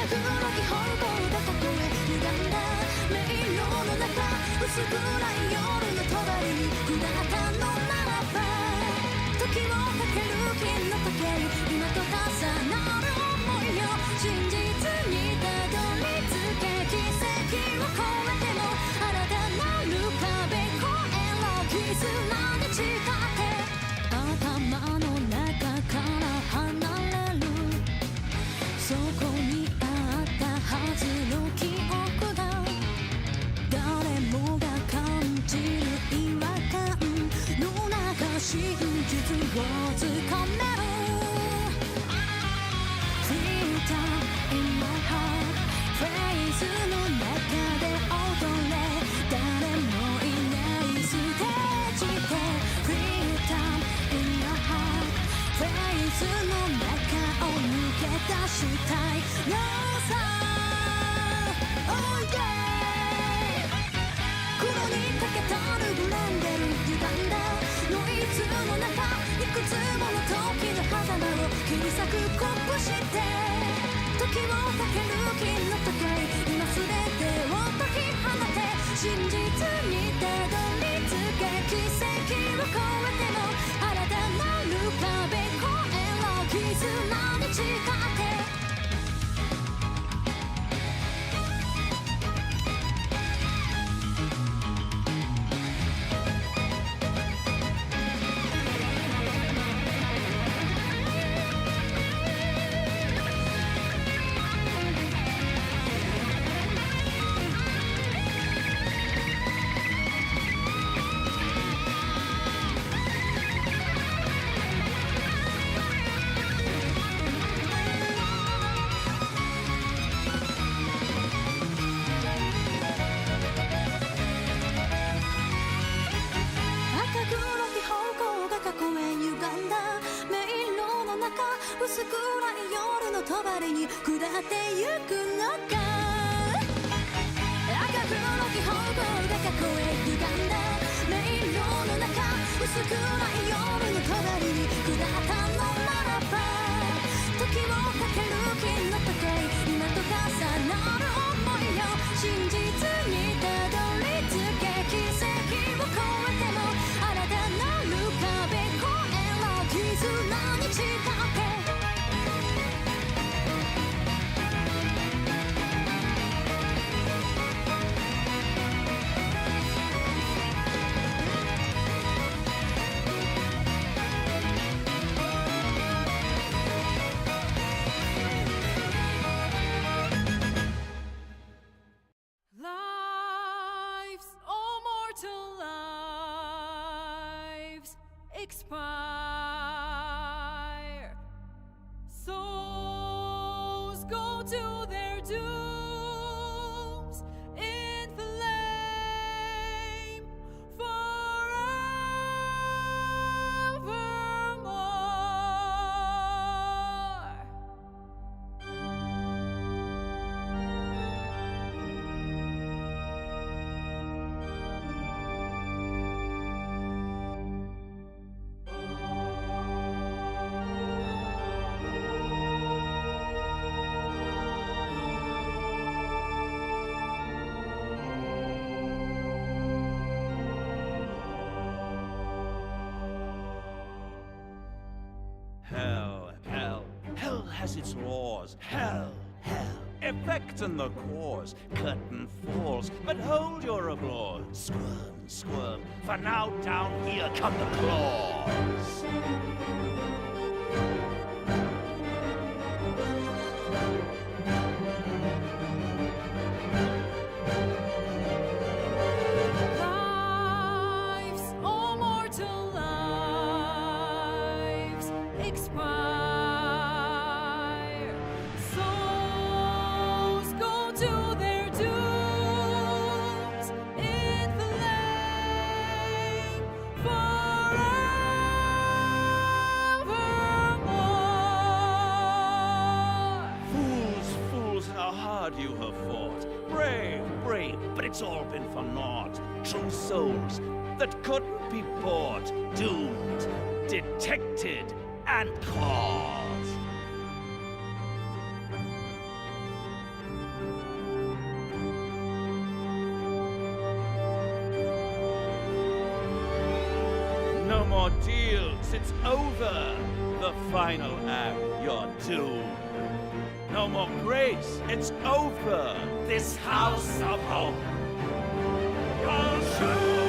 黒き方向が囲え歪んだ迷路の中薄暗い夜の帳に砕かのならば時をかける金の時計今と重なる想いを真実にたどり着け奇跡を超えても新たなる壁越えろ絆に誓って頭の中から離れるそこにあったはずの記憶が誰もが感じる違和感の中真実をつかめる Freedom in my heart フレーズの中で踊れ誰もいないステージで Freedom in your heart フレーズの中を抜け出したいのさ Oh yeah 黒にかけたるブレンデル歪んだノイズの中いくつもの時の狭間を切り裂く拳して時をかける金の時計今すべてを解き放て真実にたどり着け奇跡を超えても新たなる壁越えろ絆に誓って薄暗い夜の帳に下ってゆくのか赤黒き方向が囲え歪んだ迷路の中薄暗い夜の帳に下ったのならば時をかける金の時計今と重なる想いを真実にたどり着け奇跡を超えても新たなる壁越えろ絆に誓ってexpire. Souls go to their dooms in flame forevermore. Hell has its laws. Hell. Effect and the cause. Curtain falls, but hold your applause. Squirm, for now down here come the claws. Lives, all mortal lives, expire. Souls go to their dooms in flame forevermore. Fools, how hard you have fought. Brave, but it's all been for naught. True souls that couldn't be bought. Doomed, detected, and caught. ordeals, it's over. The final act, you're doomed. No more grace, it's over. This house of hope, you're doomed.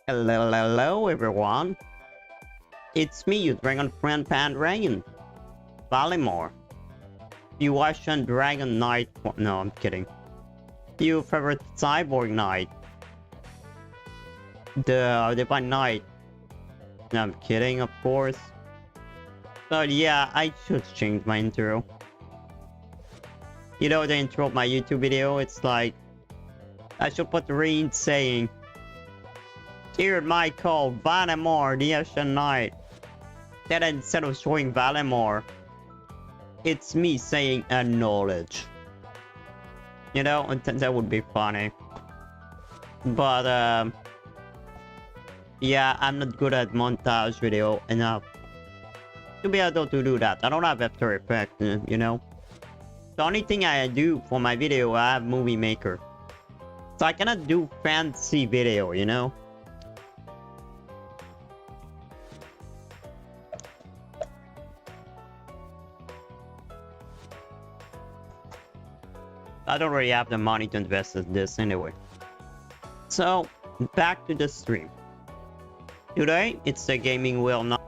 Hello everyone. It's me, your dragon friend Pandragon. Valimore. You watch on Dragon Knight. No, I'm kidding. Your favorite cyborg knight. The Divine Knight. No, I'm kidding, of course. But yeah, I should change my intro. You know the intro of my YouTube video? It's like I should put Reed saying, "Here my call, Valimore, the Ocean Knight." Then instead of showing Valimore, it's me saying acknowledge. You know, and that would be funny. But yeah, I'm not good at montage video enough to be able to do that. I don't have After Effects, you know. The only thing I do for my video, I have Movie Maker. So I cannot do fancy video, you know. I don't really have the money to invest in this anyway. So, back to the stream. Today, it's the gaming wheel night.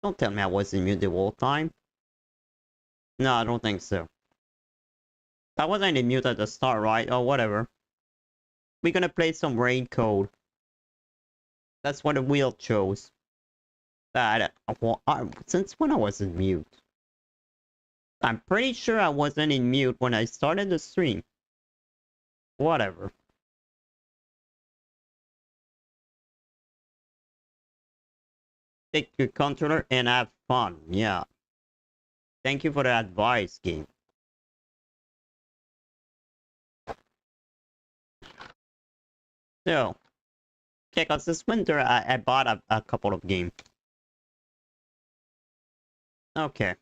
Don't tell me I was in mute the whole time. No, I don't think so. I wasn't in mute at the start, right? Oh, whatever. We're gonna play some rain code. That's what the wheel chose. Since when I was in mute? I'm pretty sure I wasn't in mute when I started the stream. Whatever. Take your controller and have fun. Yeah. Thank you for the advice, game. So, yeah, cause this winter I bought a couple of games. Okay.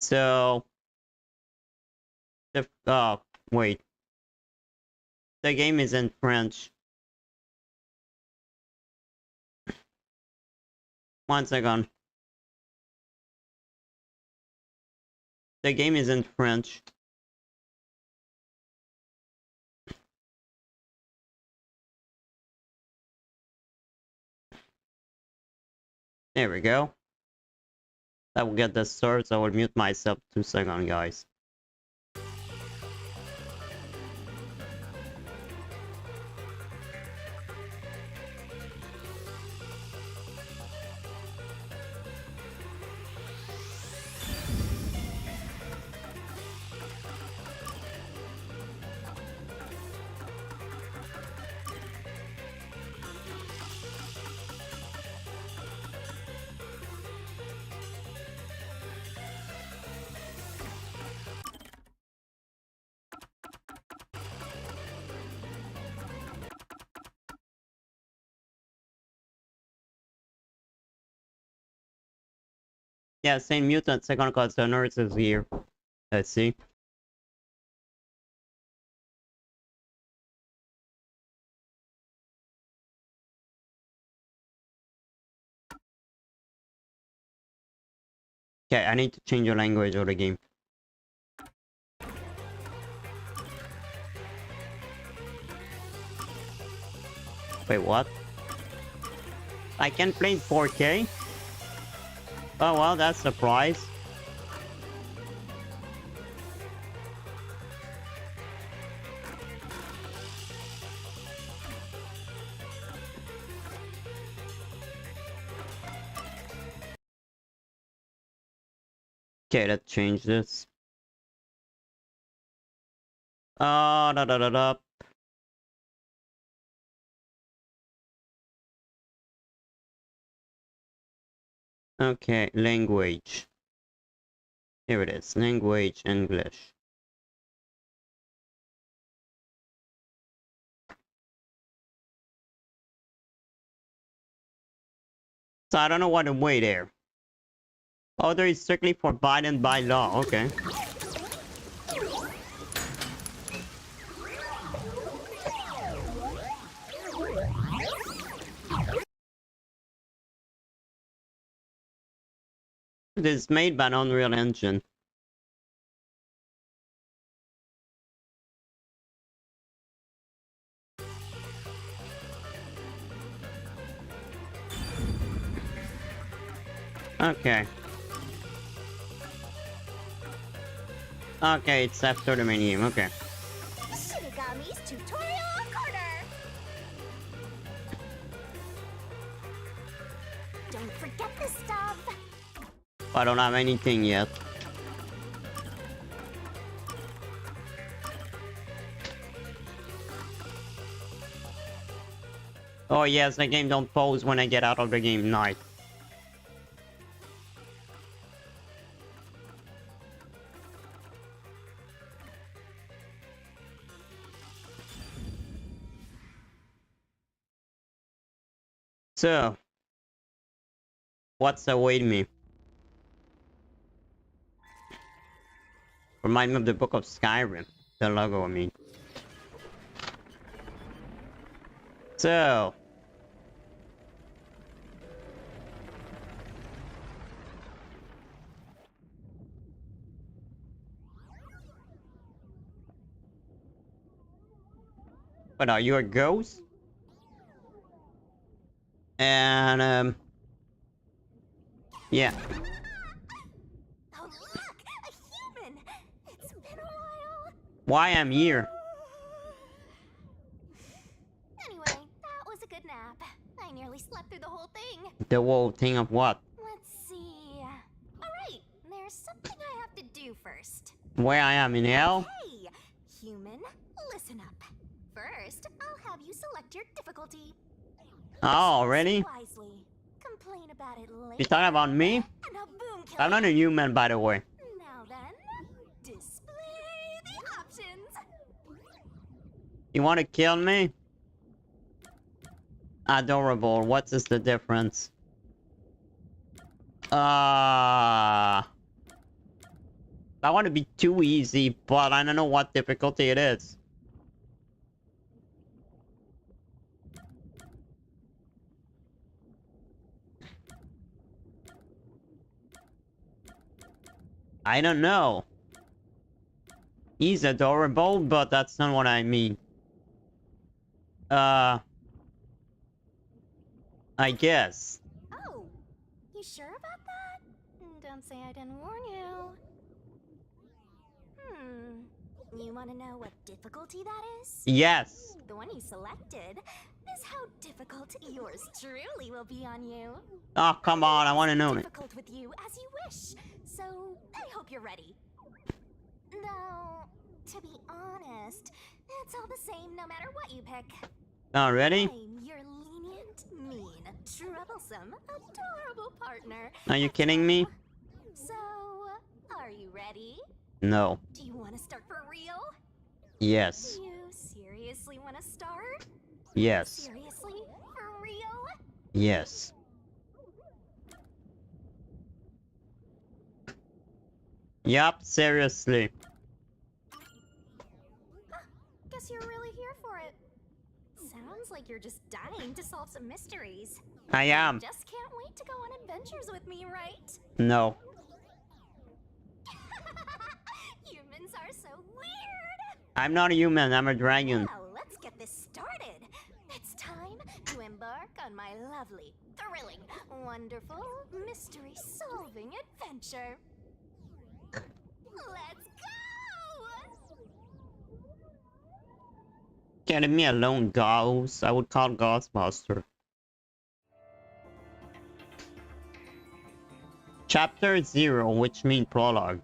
So, wait. The game is in French. One second. The game is in French. There we go. I will get the start. I will mute myself 2 seconds, guys. Yeah, same mutant second cause the nurse is here. Let's see. Okay, I need to change the language of the game. Wait, what? I can play in 4K? Oh well, that's a surprise. Okay, let's change this. Da da da da. Okay, language. Here it is, language, English. So I don't know what to wait there. Oh, there is strictly forbidden by law, okay. It is made by an Unreal Engine. Okay. Okay, it's after the main game, okay. Shinigami's tutorial corner. Don't forget the stuff. I don't have anything yet. Oh yes, the game don't pause when I get out of the game. Nice. So, what's awaiting me? Remind me of the Book of Skyrim. The logo, I mean. So, what are you, a ghost? And Yeah. Oh, look! A human! It's been a while. Why I'm here? Anyway, that was a good nap. I nearly slept through the whole thing. The whole thing of what? Let's see. Alright, there's something I have to do first. Where I am in hell? Hey, human, listen up. First, I'll have you select your difficulty. Oh, already? Wisely. Complain about it later. You talking about me? And I'll boom kill I'm not a human, by the way. Now then, display the options. You want to kill me? Adorable. What is the difference? I want to be too easy, but I don't know what difficulty it is. I don't know. He's adorable, but that's not what I mean. I guess. Oh, you sure about that? Don't say I didn't warn you. You want to know what difficulty that is? Yes. The one you selected is how difficult yours truly will be on you. Oh, come on. I want to know it. Difficult with you as you wish. So I hope you're ready. Though, to be honest, it's all the same no matter what you pick. Oh, ready? I'm your lenient, mean, troublesome, adorable partner. Are you kidding me? So, are you ready? No. Do you want to start for real? Yes. You seriously want to start? Yes. Seriously? For real? Yes. Yup, seriously. Guess you're really here for it. Sounds like you're just dying to solve some mysteries. I am. Just can't wait to go on adventures with me, right? No. Humans are so weird. I'm not a human, I'm a dragon. Well, let's get this started. It's time to embark on my lovely, thrilling, wonderful, mystery-solving adventure. Let's go! Get me alone, Gauss. I would call Ghostbuster. Chapter 0, which means prologue.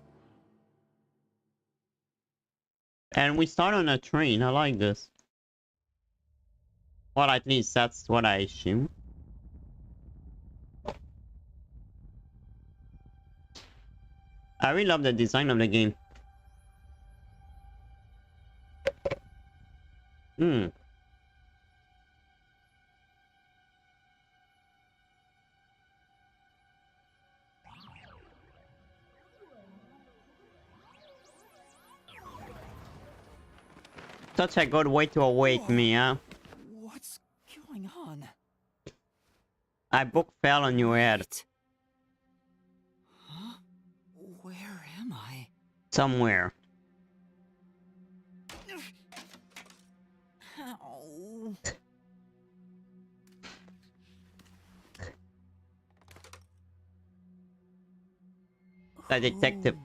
And we start on a train. I like this. Well, at least that's what I assume. I really love the design of the game. Such a good way to awake me, huh? What's going on? I book fell on your head. Huh? Where am I? Somewhere. Ow. The detective.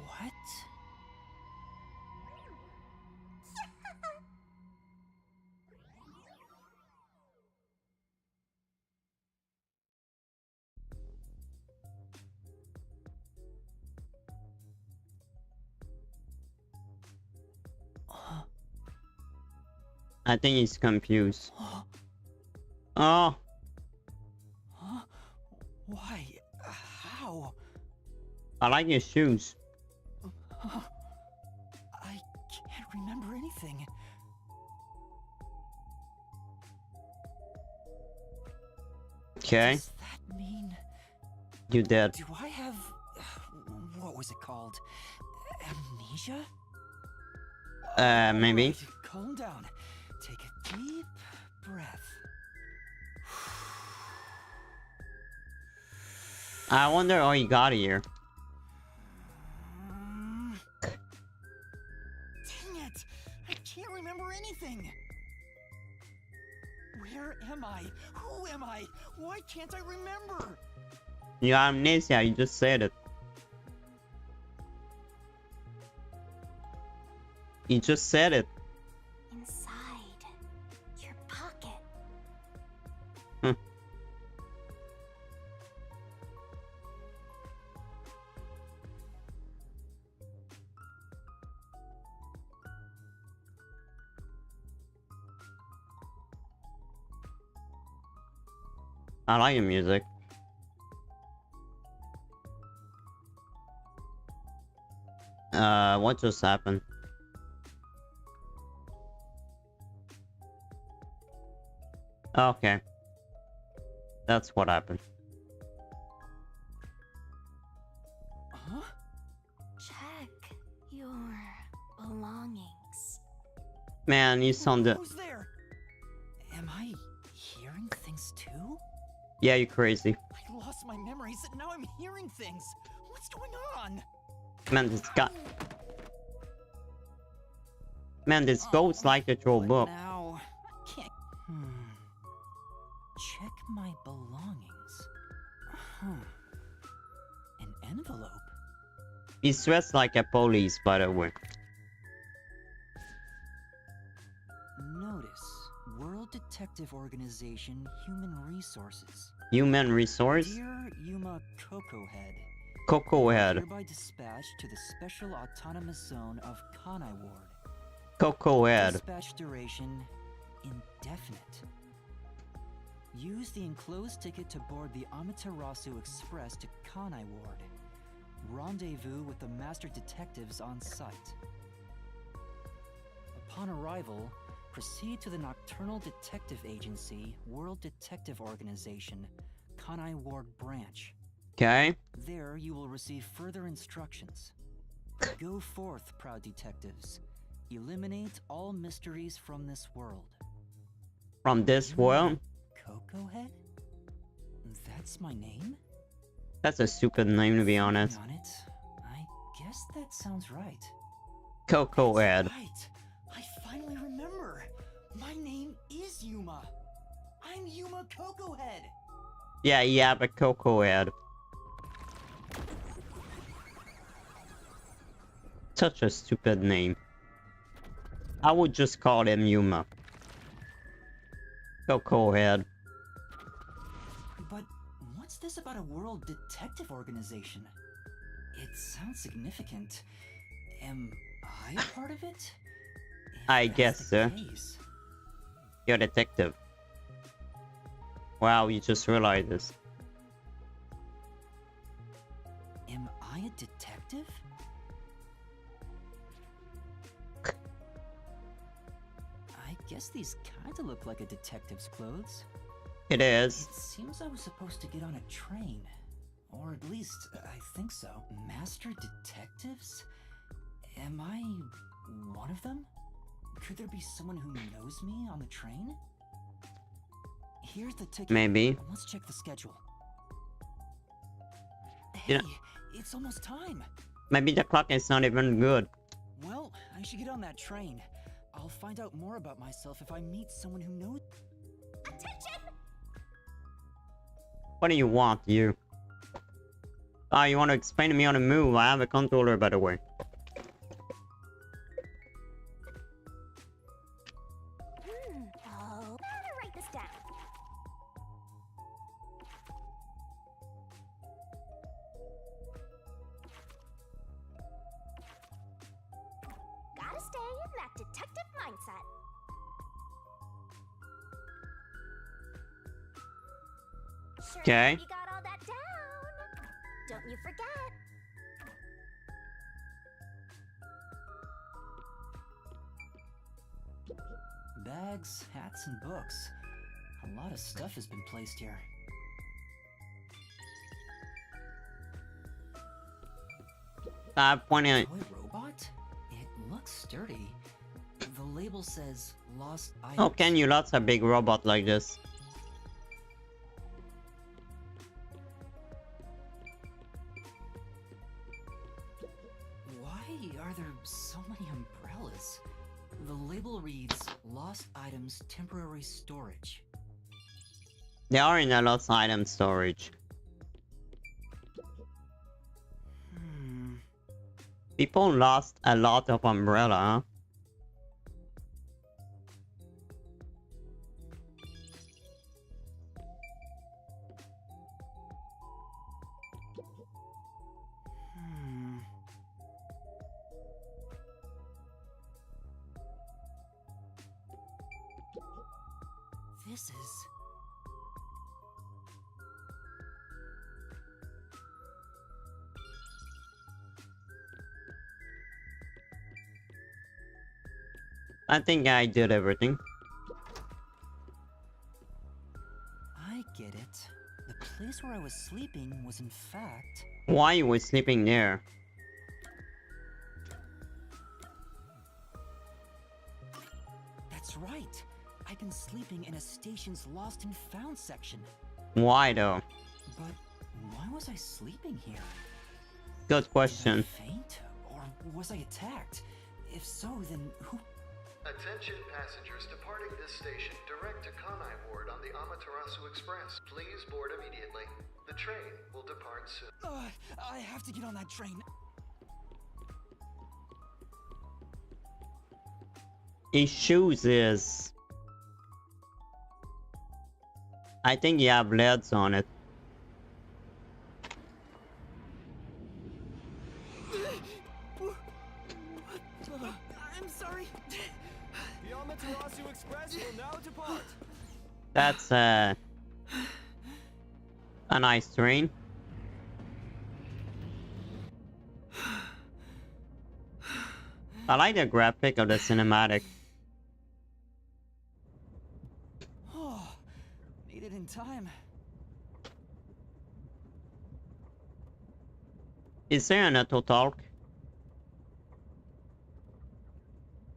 What? I think he's confused. Huh? Oh, Huh? Why? How? I like your shoes. I can't remember anything. Okay, Does that mean... you dead. Do I have... what was it called? Amnesia? Maybe. Alright, calm down. Take a deep breath. I wonder how he got here. Dang it! I can't remember anything! Where am I? Who am I? Why can't I remember? You got amnesia, you just said it. You just said it. Inside your pocket. Hmm. I like your music. What just happened? Okay. That's what happened. Huh? Check your belongings. Man, you sounded... Who's there? Am I hearing things too? Yeah, you crazy. I lost my memories and now I'm hearing things. What's going on? Man, this guy... Man, this ghost like to throw a But book. now I can't. Check my belongings. Huh. An envelope. He's dressed like a police, by the way. Notice World Detective Organization Human Resources. Human resource? Dear Yuma Cocoa Head. Cocoa Head. Hereby dispatched to the Special Autonomous Zone of Kanai Ward. Cocoa Head. Dispatch duration indefinite. Use the enclosed ticket to board the Amaterasu Express to Kanai Ward. Rendezvous with the master detectives on site. Upon arrival, proceed to the Nocturnal Detective Agency, World Detective Organization, Kanai Ward Branch. Okay. There you will receive further instructions. Go forth, proud detectives. Eliminate all mysteries from this world. From this world? Cocoa Head? That's my name? That's a stupid name, to be honest. On it, I guess that sounds right. Cocoa That's Head. Right. I finally remember. My name is Yuma. I'm Yuma Cocoa Head. Yeah, but Cocoa Head. Such a stupid name. I would just call him Yuma. Cocoa Head. But what's this about a World Detective Organization? It sounds significant. Am I a part of it? If I that's guess the so. case. You're a detective. Wow, you just realized this. Am I a detective? I guess these kinda look like a detective's clothes. It is. It seems I was supposed to get on a train. Or at least, I think so. Master detectives? Am I one of them? Could there be someone who knows me on the train? Here's the ticket. Maybe. Let's check the schedule. You Hey, know- it's almost time. Maybe the clock is not even good. Well, I should get on that train. I'll find out more about myself if I meet someone who knows. Attention! What do you want, you? Ah, you want to explain to me on the move? I have a controller, by the way. Oh, I'm gonna write this down. Gotta stay in that detective mindset. Sure, Okay. you got all that down. Don't you forget. Bags, hats, and books. A lot of stuff has been placed here. Pointing at... Toy robot? It looks sturdy. The label says lost items. Oh, can you lots a big robot like this? Why are there so many umbrellas? The label reads lost items temporary storage. They are in a lost item storage. People lost a lot of umbrella, huh? This is... I think I did everything. I get it. The place where I was sleeping was in fact... Why you was sleeping there? That's right. I've been sleeping in a station's lost and found section. Why though? But why was I sleeping here? Good Did question. I faint? Or was I attacked? If so, then who... Attention passengers departing this station direct to Kanai Ward on the Amaterasu Express. Please board immediately. The train will depart soon. I have to get on that train. His shoes is... I think you have leads on it. I'm sorry. The Amaterasu Express will now depart. That's a nice train. I like the graphic of the cinematic. Oh, made it in time. Is there an auto talk?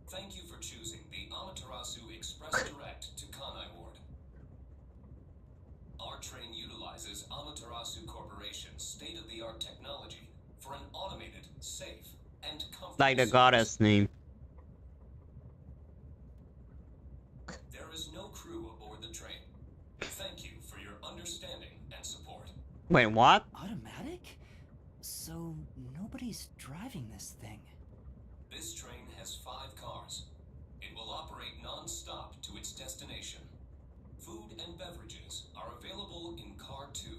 Thank you for choosing the Amaterasu Express Direct to Kanai Ward. Our train utilizes Amaterasu Corporation's state-of-the-art technology for an automated, safe, and comfortable Like the service. goddess name. There is no crew aboard the train. Thank you for your understanding and support. Wait, what? Automatic? So nobody's driving this thing. This train has 5 cars. It will operate non-stop to its destination. Food and beverages are available in Car 2.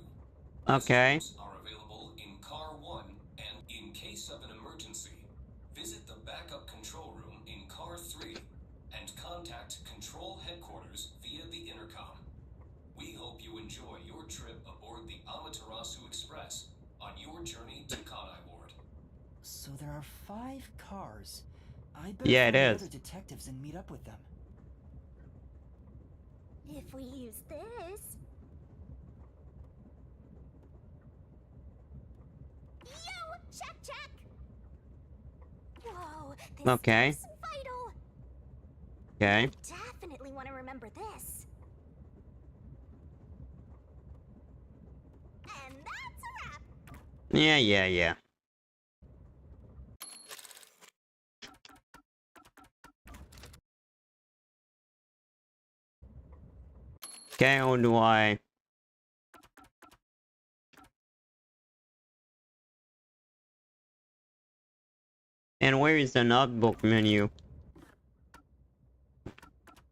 Okay. Restrooms are available in Car 1, and in case of an emergency, visit the backup control room in Car 3 and contact Control Headquarters via the intercom. We hope you enjoy your trip aboard the Amaterasu Express on your journey to Kanai Ward. So there are 5 cars. I better Yeah, find it the is. other detectives and meet up with them. If we use this. Yo, check. Whoa, this Okay. stuff's vital. Okay. Definitely want to remember this. And that's a wrap. Yeah. Okay, how do I... And where is the notebook menu?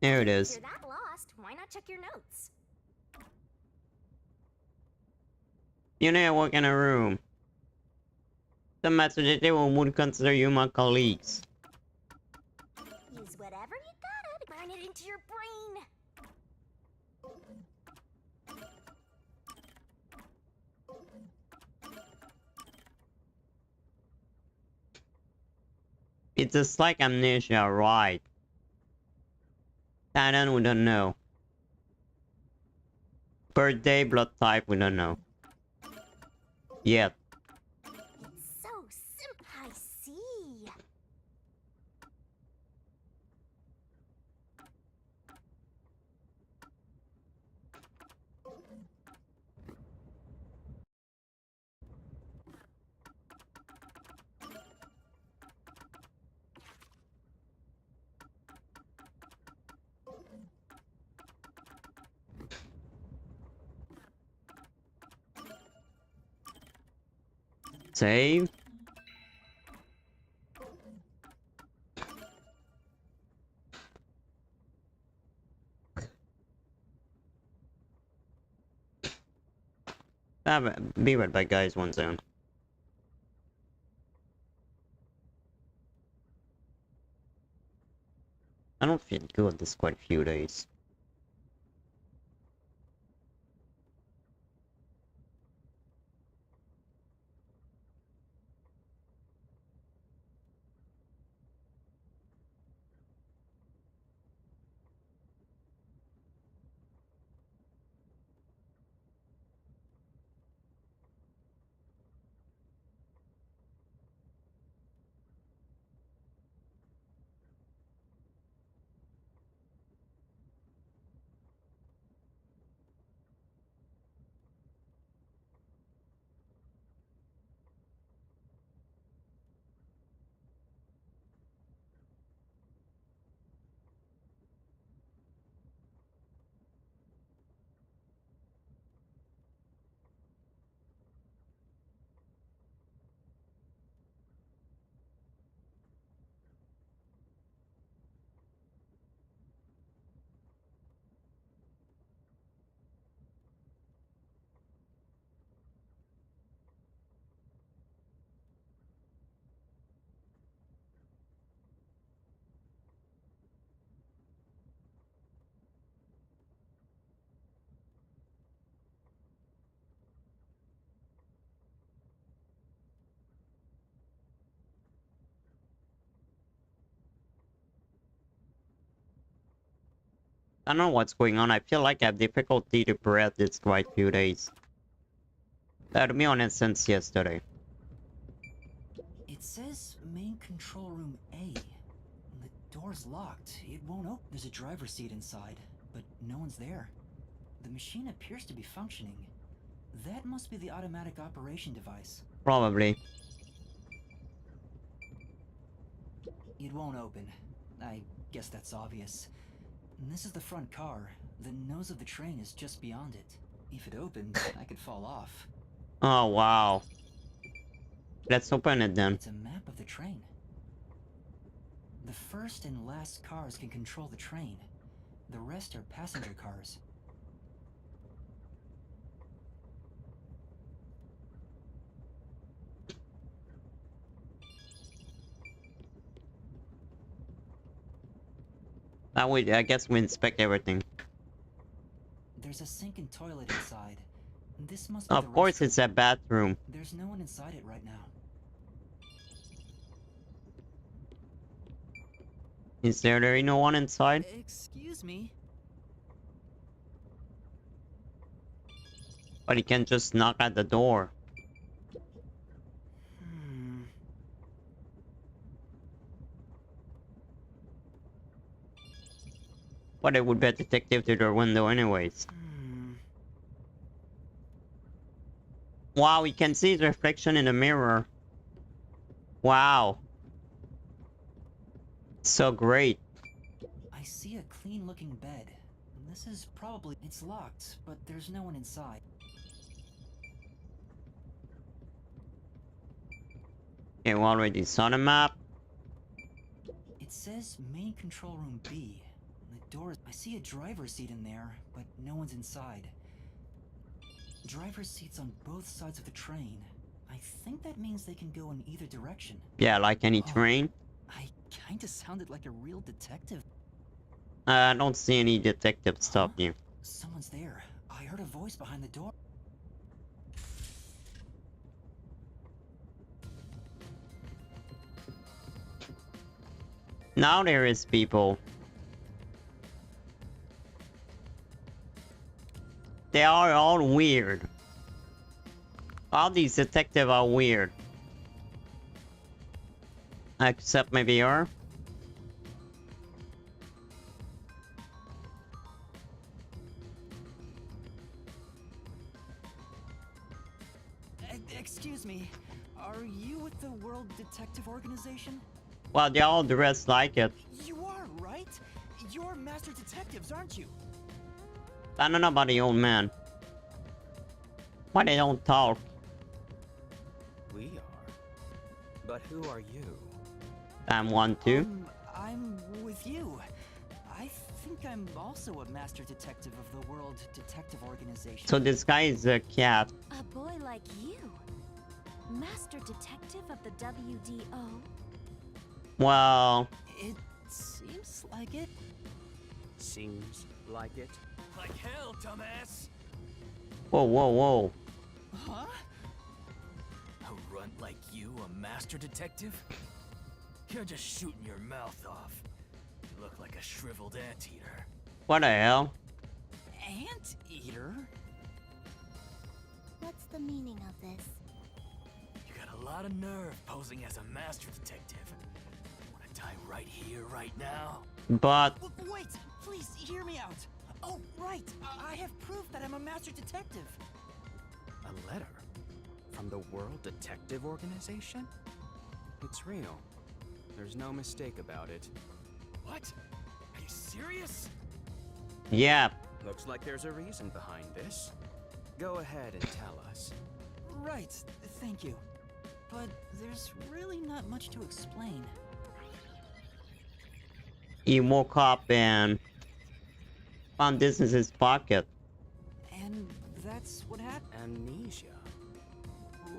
There it If is. you're that lost, why not check your notes? You know, I work in a room. The message they would consider you my colleagues. Use whatever you gotta to burn it into your brain. It's just like amnesia, right? Talent, we don't know. Birthday, blood type, we don't know. Yet. It's so simple. I see. Save. Be right back, guys. 1 second. I don't feel good this quite a few days. I don't know what's going on. I feel like I have difficulty to breathe this quite few days. To be honest, since yesterday. It says main control room A. The door's locked. It won't open. There's a driver's seat inside, but no one's there. The machine appears to be functioning. That must be the automatic operation device. Probably. It won't open. I guess that's obvious. And this is the front car. The nose of the train is just beyond it. If it opened, I could fall off. Oh, wow. Let's open it then. It's a map of the train. The first and last cars can control the train. The rest are passenger cars. I guess we inspect everything. There's a sink and toilet inside. This must be Of the course, restroom. it's a bathroom. There's no one inside it right now. Is there no one inside? Excuse me. But he can just knock at the door. But it would be a detective to their window anyways. Wow, we can see his reflection in the mirror. Wow. So great. I see a clean-looking bed. This is probably... It's locked, but there's no one inside. Okay, we already saw the map. It says main control room B. The door... I see a driver's seat in there, but no one's inside. Driver's seats on both sides of the train. I think that means they can go in either direction. Yeah, like any train. I kinda sounded like a real detective. I don't see any detective stuff here. Someone's there. I heard a voice behind the door. Now there is people. They are all weird. All these detectives are weird. Except maybe her. Excuse me. Are you with the World Detective Organization? Well, they're all dressed like it. You are, right? You're master detectives, aren't you? I don't know about the old man. Why they don't talk? We are. But who are you? I'm one too. I'm with you. I think I'm also a master detective of the World Detective Organization. So this guy is a cat. A boy like you, master detective of the WDO? Well, It seems like it. Seems like it. Like hell, dumbass! whoa, whoa, whoa. Huh? A runt like you, a master detective? You're just shooting your mouth off. You look like a shriveled anteater. What the hell? Anteater? What's the meaning of this? You got a lot of nerve posing as a master detective. Wanna die right here, right now? But Wait, please hear me out. Oh, right. I have proof that I'm a master detective. A letter? From the World Detective Organization? It's real. There's no mistake about it. What? Are you serious? yeah, Looks like there's a reason behind this. Go ahead and tell us. Right, thank you. But there's really not much to explain. he woke up and found this in his pocket. And that's what happened. Amnesia.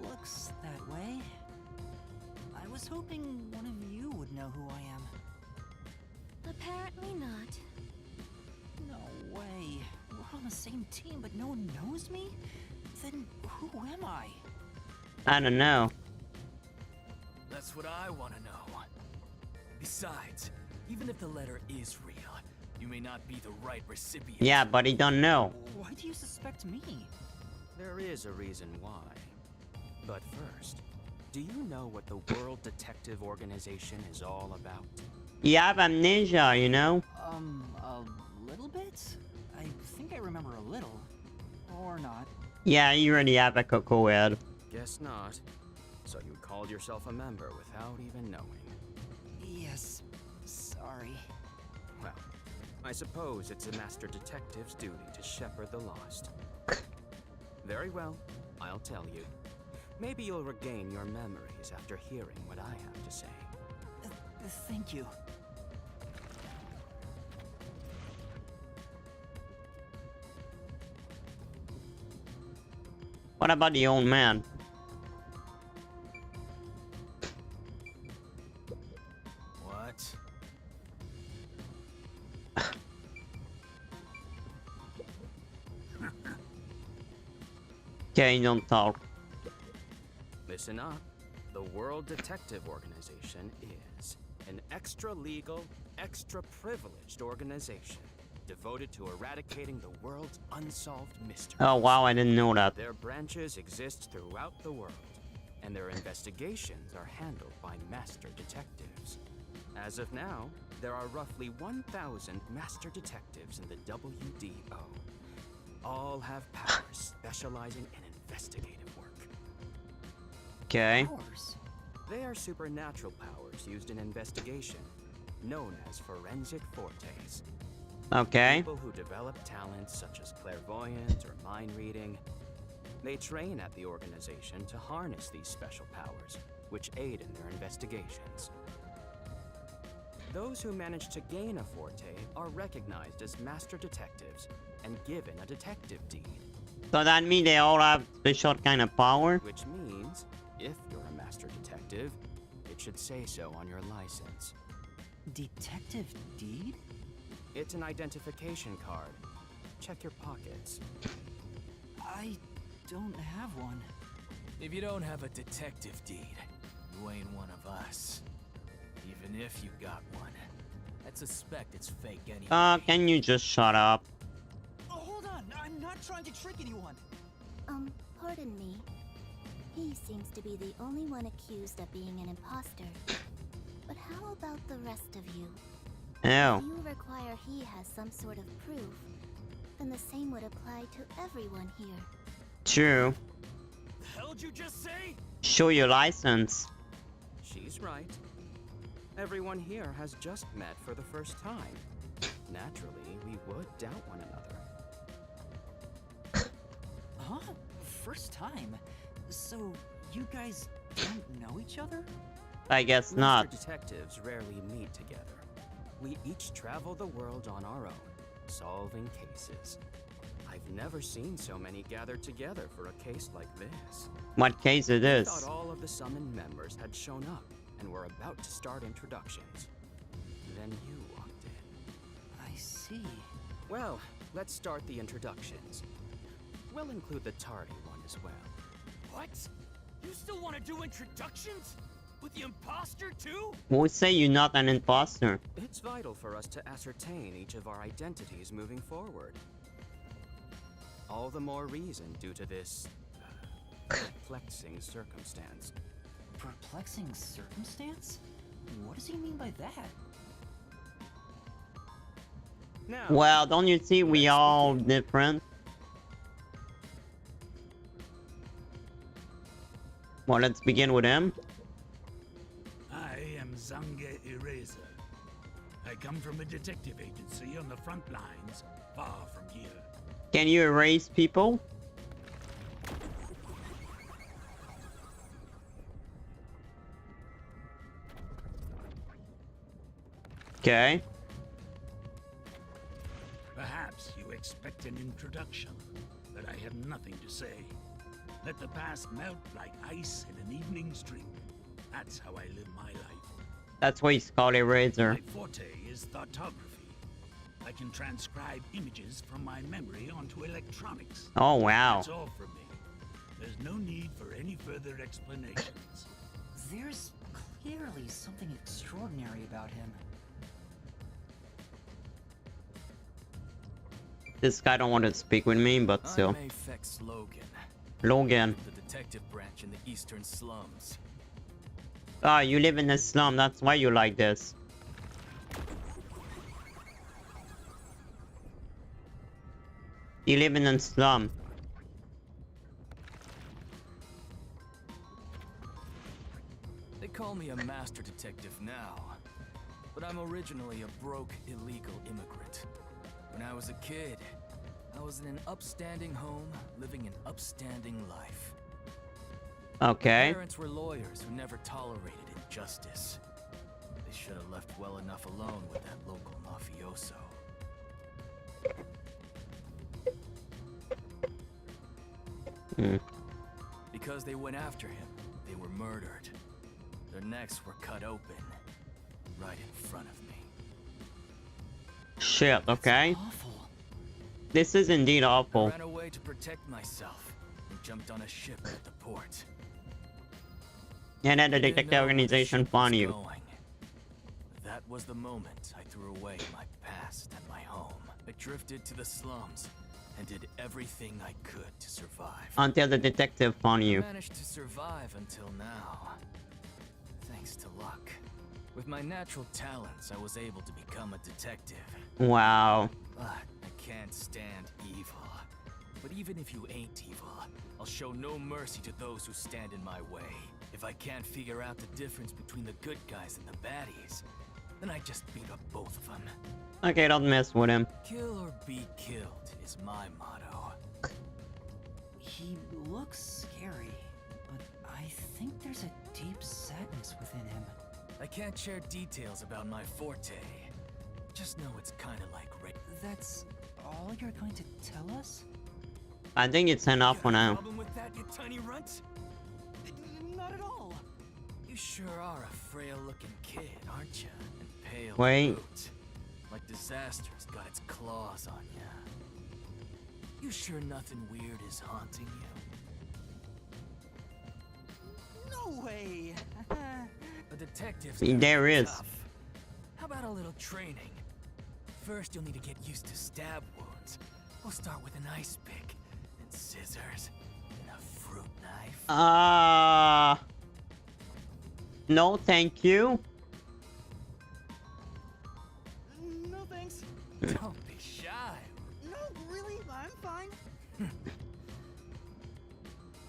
Looks that way. I was hoping one of you would know who I am. Apparently not. No way. We're on the same team, but no one knows me? Then who am I? I don't know. That's what I want to know. Besides, even if the letter is real, you may not be the right recipient. Yeah, but he don't know. Why do you suspect me? There is a reason why. But first, do you know what the World Detective Organization is all about? You have amnesia, you know? A little bit? I think I remember a little. Or not. Yeah, you already have a cocoa head. Guess not. So you called yourself a member without even knowing. Yes. Sorry. Well, I suppose it's a master detective's duty to shepherd the lost. Very well, I'll tell you. Maybe you'll regain your memories after hearing what I have to say. Thank you. What about the old man? What? Okay, don't talk. Listen up. The World Detective Organization is an extra-legal, extra-privileged organization devoted to eradicating the world's unsolved mysteries. Oh wow, I didn't know that. Their branches exist throughout the world, and their investigations are handled by master detectives. As of now, there are roughly 1,000 master detectives in the WDO. All have powers specializing in investigative work. Okay. Powers? They are supernatural powers used in investigation, known as forensic fortes. Okay. People who develop talents such as clairvoyance or mind reading. They train at the organization to harness these special powers, which aid in their investigations. Those who manage to gain a forte are recognized as master detectives and given a detective deed, So that means they all have special kind of power? which means if you're a master detective, it should say so on your license. Detective deed? It's an identification card. Check your pockets. I don't have one. If you don't have a detective deed, you ain't one of us. Even if you got one, I'd suspect it's fake anyway. Can you just shut up? Oh, hold on. I'm not trying to trick anyone. Pardon me. He seems to be the only one accused of being an imposter. But how about the rest of you? Oh. If you require he has some sort of proof, then the same would apply to everyone here. True. The hell'd you just say? Show your license. She's right. Everyone here has just met for the first time. Naturally, we would doubt one another. Huh? First time? So, you guys don't know each other? I guess not. Master detectives rarely meet together. we each travel the world on our own, solving cases. I've never seen so many gathered together for a case like this. What case it I is? thought all of the summoned members had shown up and were about to start introductions. Then you walked in. I see. Well, let's start the introductions. We'll include the tardy one as well. What? You still want to do introductions? With the imposter too? Who say you're not an imposter? It's vital for us to ascertain each of our identities moving forward. All the more reason due to this perplexing circumstance. Perplexing circumstance? What does he mean by that? Now, Well, don't you see we let's all begin. different? Well, let's begin with him. I am Zange Eraser. I come from a detective agency on the front lines, far from here. Can you erase people? Okay. Perhaps you expect an introduction, but I have nothing to say. Let the past melt like ice in an evening stream. That's how I live my life. That's why he's called Eraser. My forte is thoughtography. I can transcribe images from my memory onto electronics. Oh, wow. That's all from me. There's no need for any further explanations. There's clearly something extraordinary about him. This guy don't want to speak with me, but still. I'm Afex Logan, Logan. the detective branch in the eastern slums. Ah, you live in a slum, that's why you like this. You live in a slum. They call me a master detective now, but I'm originally a broke, illegal immigrant. When I was a kid, I was in an upstanding home, living an upstanding life. Okay. My parents were lawyers who never tolerated injustice. They should have left well enough alone with that local mafioso. Hmm. Because they went after him, they were murdered. Their necks were cut open, right in front of me. Shit, okay. Awful. This is indeed I awful. ran away to protect myself and jumped on a ship at the port. And then the I didn't detective know where the organization ship was found you. going. That was the moment I threw away my past and my home. I drifted to the slums and did everything I could to survive. Until the detective found I you. managed to survive until now. Thanks to luck. With my natural talents, I was able to become a detective. Wow. But I can't stand evil. But even if you ain't evil, I'll show no mercy to those who stand in my way. If I can't figure out the difference between the good guys and the baddies, then I just beat up both of them. Okay, don't mess with him. Kill or be killed is my motto. He looks scary, but I think there's a deep sadness within him. I can't share details about my forte. Just know it's kinda like That's all you're going to tell us? I think it's enough for now. Problem with that, you tiny runt? Not at all. You sure are a frail-looking kid, aren't you? And pale. to Wait. boot. Like disaster's got its claws on you. You sure nothing weird is haunting you? No way. A detective's gotta There be is. tough. How about a little training? First, you'll need to get used to stab wounds. We'll start with an ice pick, and scissors, and a fruit knife. No, thank you. No thanks. Don't be shy. No, really, I'm fine.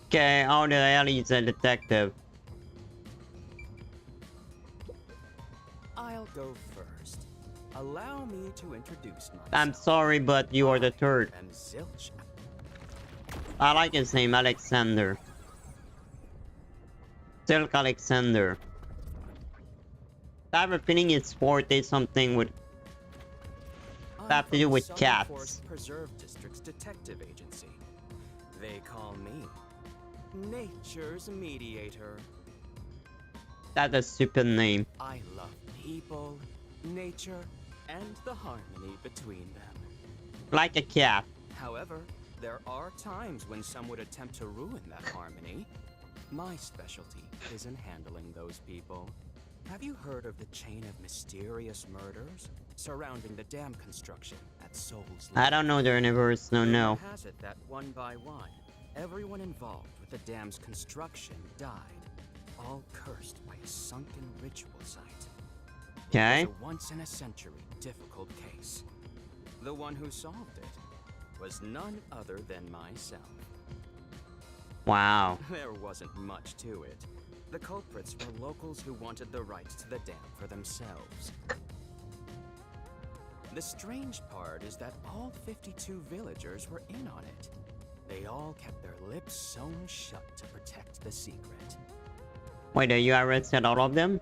Okay, how the hell is a detective? I'll go first. Allow me to introduce myself. I'm sorry, but you are the third. I'm Zilch. I like his name, Alexander. Silk Alexander. I have a feeling it's forte something with have to do from with Southern cats. Forest Preserve District's detective agency. They call me Nature's Mediator. That's a stupid name. I love people, nature, and the harmony between them. Like a cat. However, there are times when some would attempt to ruin that harmony. My specialty is in handling those people. Have you heard of the chain of mysterious murders surrounding the dam construction at Soul's I don't know the universe, no. Rumor has it that one by one, everyone involved with the dam's construction died, all cursed by a sunken ritual site. Okay. It was a once-in-a-century difficult case. The one who solved it was none other than myself. Wow. There wasn't much to it. The culprits were locals who wanted the rights to the dam for themselves. The strange part is that all 52 villagers were in on it. They all kept their lips sewn shut to protect the secret. Wait, you arrested all of them?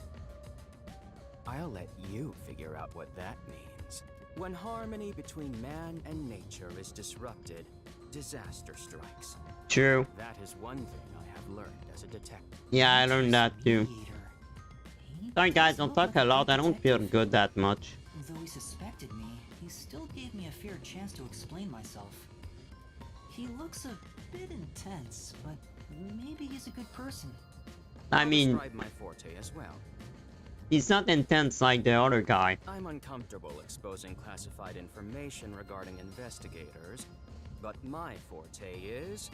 I'll let you figure out what that means. When harmony between man and nature is disrupted, disaster strikes. True. That is one thing I have learned as a detective. Yeah, I learned that too. He Sorry guys, don't felt talk like a lot. I don't feel detective. good that much. Though he suspected me, he still gave me a fair chance to explain myself. He looks a bit intense, but maybe he's a good person. I I'll mean, describe my forte as well. he's not intense like the other guy. I'm uncomfortable exposing classified information regarding investigators, but my forte is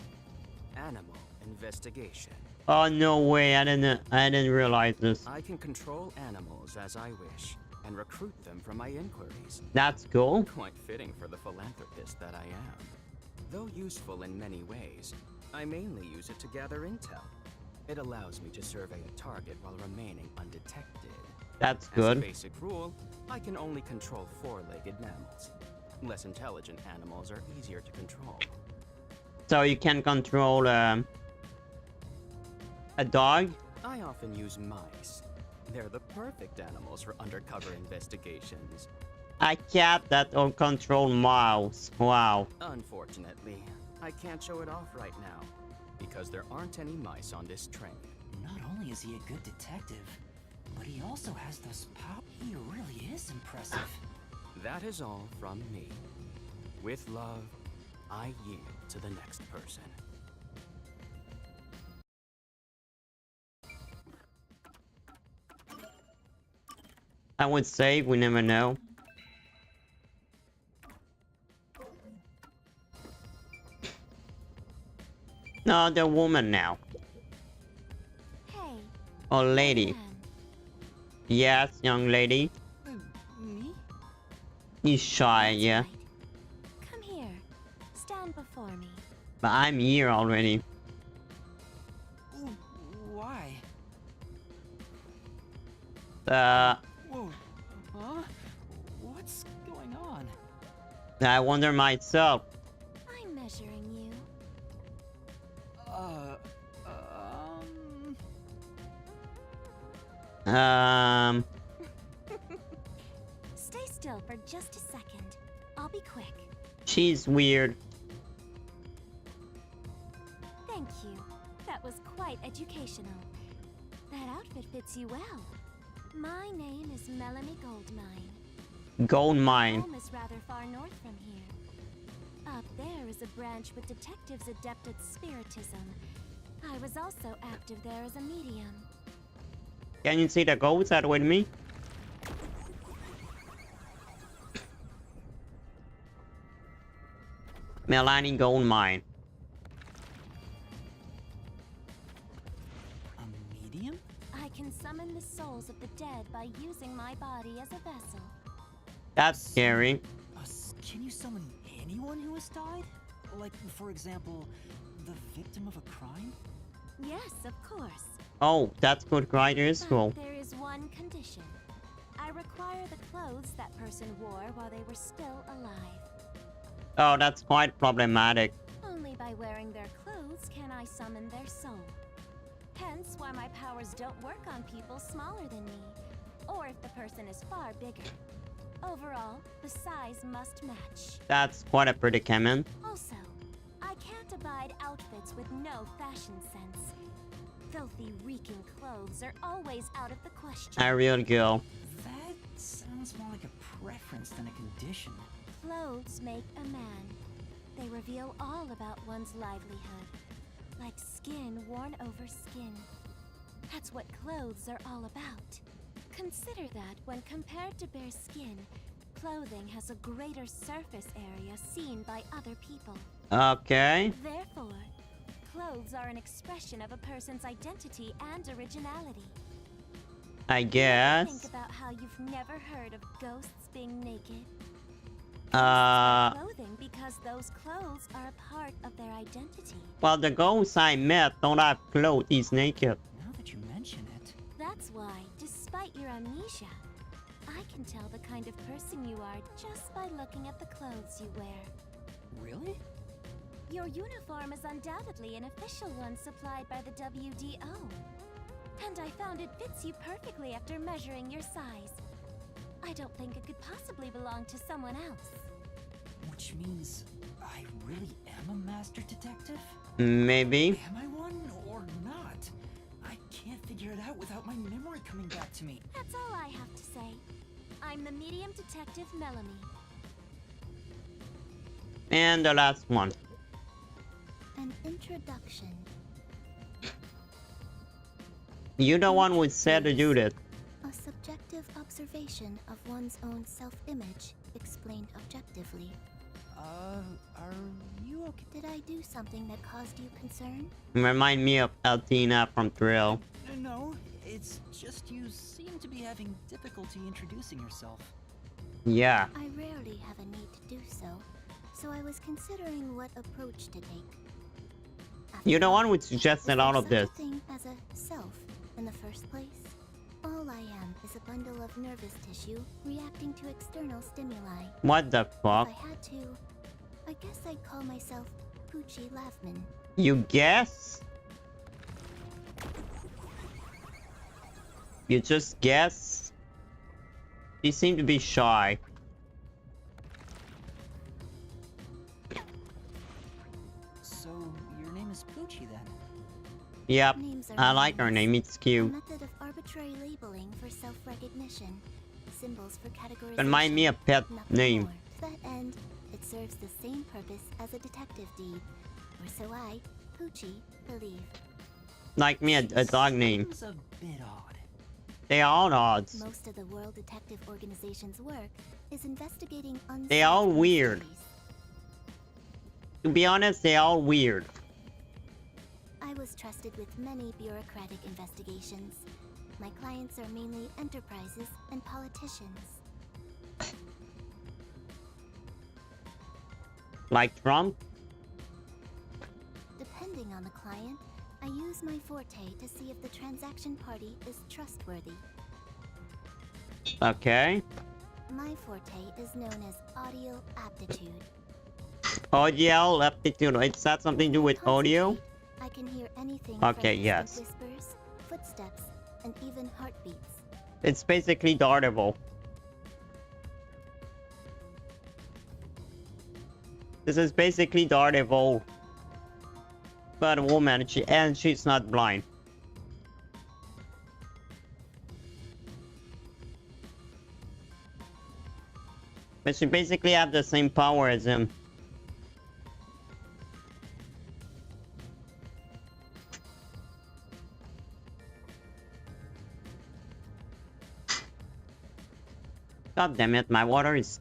animal investigation. Oh no way! I didn't realize this. I can control animals as I wish and recruit them for my inquiries. That's cool. Quite fitting for the philanthropist that I am. Though useful in many ways, I mainly use it to gather intel. It allows me to survey a target while remaining undetected. That's As a good. basic rule, I can only control four-legged mammals. Less intelligent animals are easier to control. So you can control a dog? I often use mice. They're the perfect animals for undercover investigations. A cat that will control mouse. Wow. Unfortunately, I can't show it off right now, because there aren't any mice on this train. Not only is he a good detective, but he also has those powers. He really is impressive. That is all from me. With love, I yield to the next person. I would say we never know. No, the woman now. Hey, Oh, lady. man. Yes, young lady. Me? He's shy, That's yeah. right. Come here. Stand before me. But I'm here already. Why? Whoa. Huh? What's going on? I wonder myself. I'm measuring you. Stay still for just a second. I'll be quick. She's weird. Thank you. That was quite educational. That outfit fits you well. My name is Melanie Goldmine. Gold mine. Home is rather far north from here. Up there is a branch with detectives adept at spiritism. I was also active there as a medium. Can you see the ghost that with me? Melanie Gold Mine. A medium? I can summon the souls of the dead by using my body as a vessel. That's scary. Can you summon anyone who has died? Like, for example, the victim of a crime? Yes, of course. Oh, that's good, quite useful. But there is one condition. I require the clothes that person wore while they were still alive. Oh, that's quite problematic. Only by wearing their clothes can I summon their soul. Hence why my powers don't work on people smaller than me, or if the person is far bigger. Overall, the size must match. That's quite a predicament. Also, I can't abide outfits with no fashion sense. Filthy, reeking clothes are always out of the question. A real girl. That sounds more like a preference than a condition. Clothes make a man. They reveal all about one's livelihood. Like skin worn over skin. That's what clothes are all about. Consider that when compared to bare skin, clothing has a greater surface area seen by other people. Okay. Therefore, clothes are an expression of a person's identity and originality. I guess. Think about how you've never heard of ghosts being naked. Clothing because those clothes are a part of their identity. Well, the ghosts I met don't have clothes. He's naked. Now that you mention it. That's why, despite your amnesia, I can tell the kind of person you are just by looking at the clothes you wear. Really? Your uniform is undoubtedly an official one supplied by the WDO. And I found it fits you perfectly after measuring your size. I don't think it could possibly belong to someone else. Which means I really am a master detective? Maybe. Am I one or not? I can't figure it out without my memory coming back to me. That's all I have to say. I'm the medium detective Melanie. And the last one. An introduction. You're the one who said to do that. A subjective observation of one's own self-image, explained objectively. Are you okay? Did I do something that caused you concern? Remind me of Altina from Thrill. No, it's just you seem to be having difficulty introducing yourself. Yeah. I rarely have a need to do so, so I was considering what approach to take. You're the one who suggested all of this. Is there such a thing as a self in the first place? All I am is a bundle of nervous tissue reacting to external stimuli. What the fuck? If I had to, I guess I'd call myself Poochie Lavman. You guess? You just guess? You seem to be shy. So, your name is Poochie then? Yep, Names are I like her name, it's A cute. method of arbitrary labeling for self-recognition. Symbols for categorization. Remind me of pet nothing name. more. To that end, it serves the same purpose as a detective deed. Or so I, Poochie, believe. Like me, a dog name. Seems a bit odd. They are all odds. Most of the World Detective Organization's work is investigating unsolved They all weird. mysteries. To be honest, they all weird. I was trusted with many bureaucratic investigations. My clients are mainly enterprises and politicians. Like Trump? Depending on the client, I use my forte to see if the transaction party is trustworthy. Okay. My forte is known as audio aptitude. Audio aptitude. Is that something to do with audio? I can hear anything Okay, from yes. distant whispers, footsteps, and even heartbeats. It's basically Daredevil. This is basically Daredevil. But a woman, she's not blind. But she basically have the same power as him. God damn it, my water is...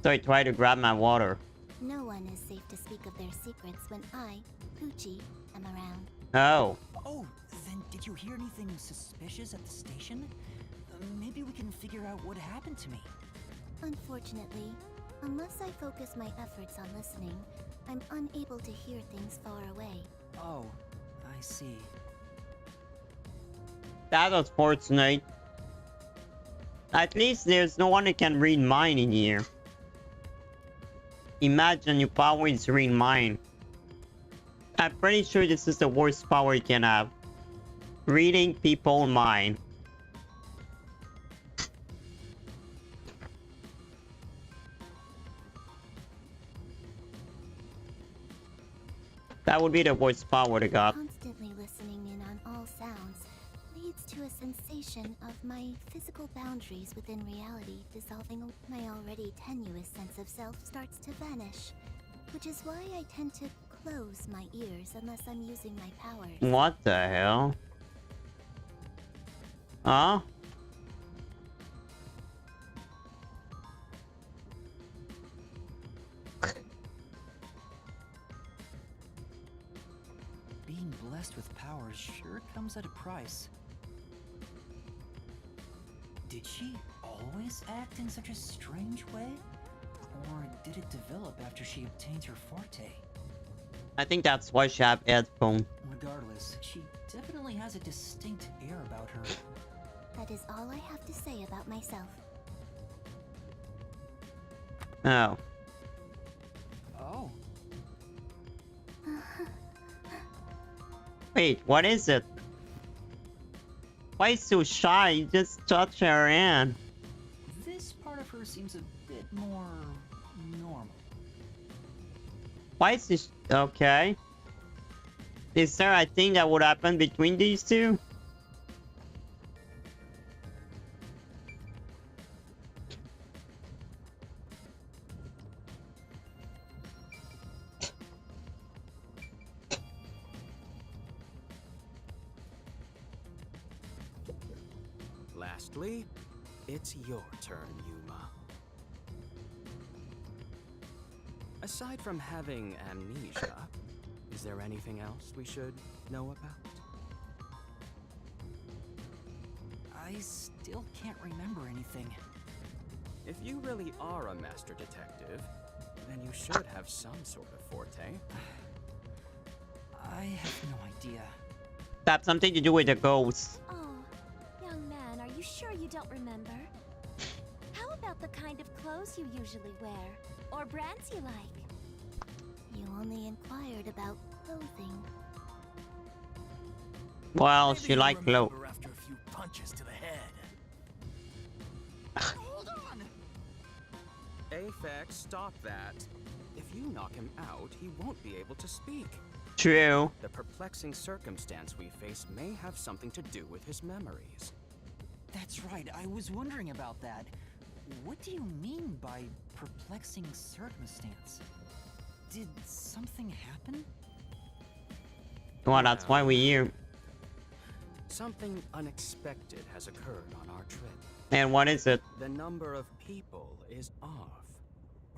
So I try to grab my water. No one is safe to speak of their secrets when I, Poochie, am around. Oh. Oh, then did you hear anything suspicious at the station? Maybe we can figure out what happened to me. Unfortunately, unless I focus my efforts on listening, I'm unable to hear things far away. Oh, I see. That was fortunate. At least there's no one that can read mine in here. Imagine your power is reading mind. I'm pretty sure this is the worst power you can have. Reading people's mind. That would be the worst power to got. Constantly listening in on all sounds leads to a sensation of my physical boundaries within reality dissolving. My already tenuous sense of self starts to vanish, which is why I tend to close my ears unless I'm using my powers. What the hell? Huh? Being blessed with powers sure comes at a price. Did she always act in such a strange way? Or did it develop after she obtained her forte? I think that's why she have headphones. Regardless, she definitely has a distinct air about her. That is all I have to say about myself. Oh. Oh. Wait, what is it? Why is so shy? You just touch her hand. This part of her seems a bit more normal. Why is this okay? Is there a thing that would happen between these two? Lastly, it's your turn, Yuma. Aside from having amnesia, is there anything else we should know about? I still can't remember anything. If you really are a master detective, then you should have some sort of forte. I have no idea. That's something to do with the ghosts. Oh, young man, are you sure you don't remember? How about the kind of clothes you usually wear? Or brands you like? You only inquired about clothing. Well, Maybe she you'll like clothes. remember after a few punches to the head. Hold on! Aphex, stop that. If you knock him out, he won't be able to speak. True. The perplexing circumstance we face may have something to do with his memories. That's right, I was wondering about that. What do you mean by perplexing circumstance? Did something happen? Well, that's why we're here. Something unexpected has occurred on our trip. And what is it? The number of people is off.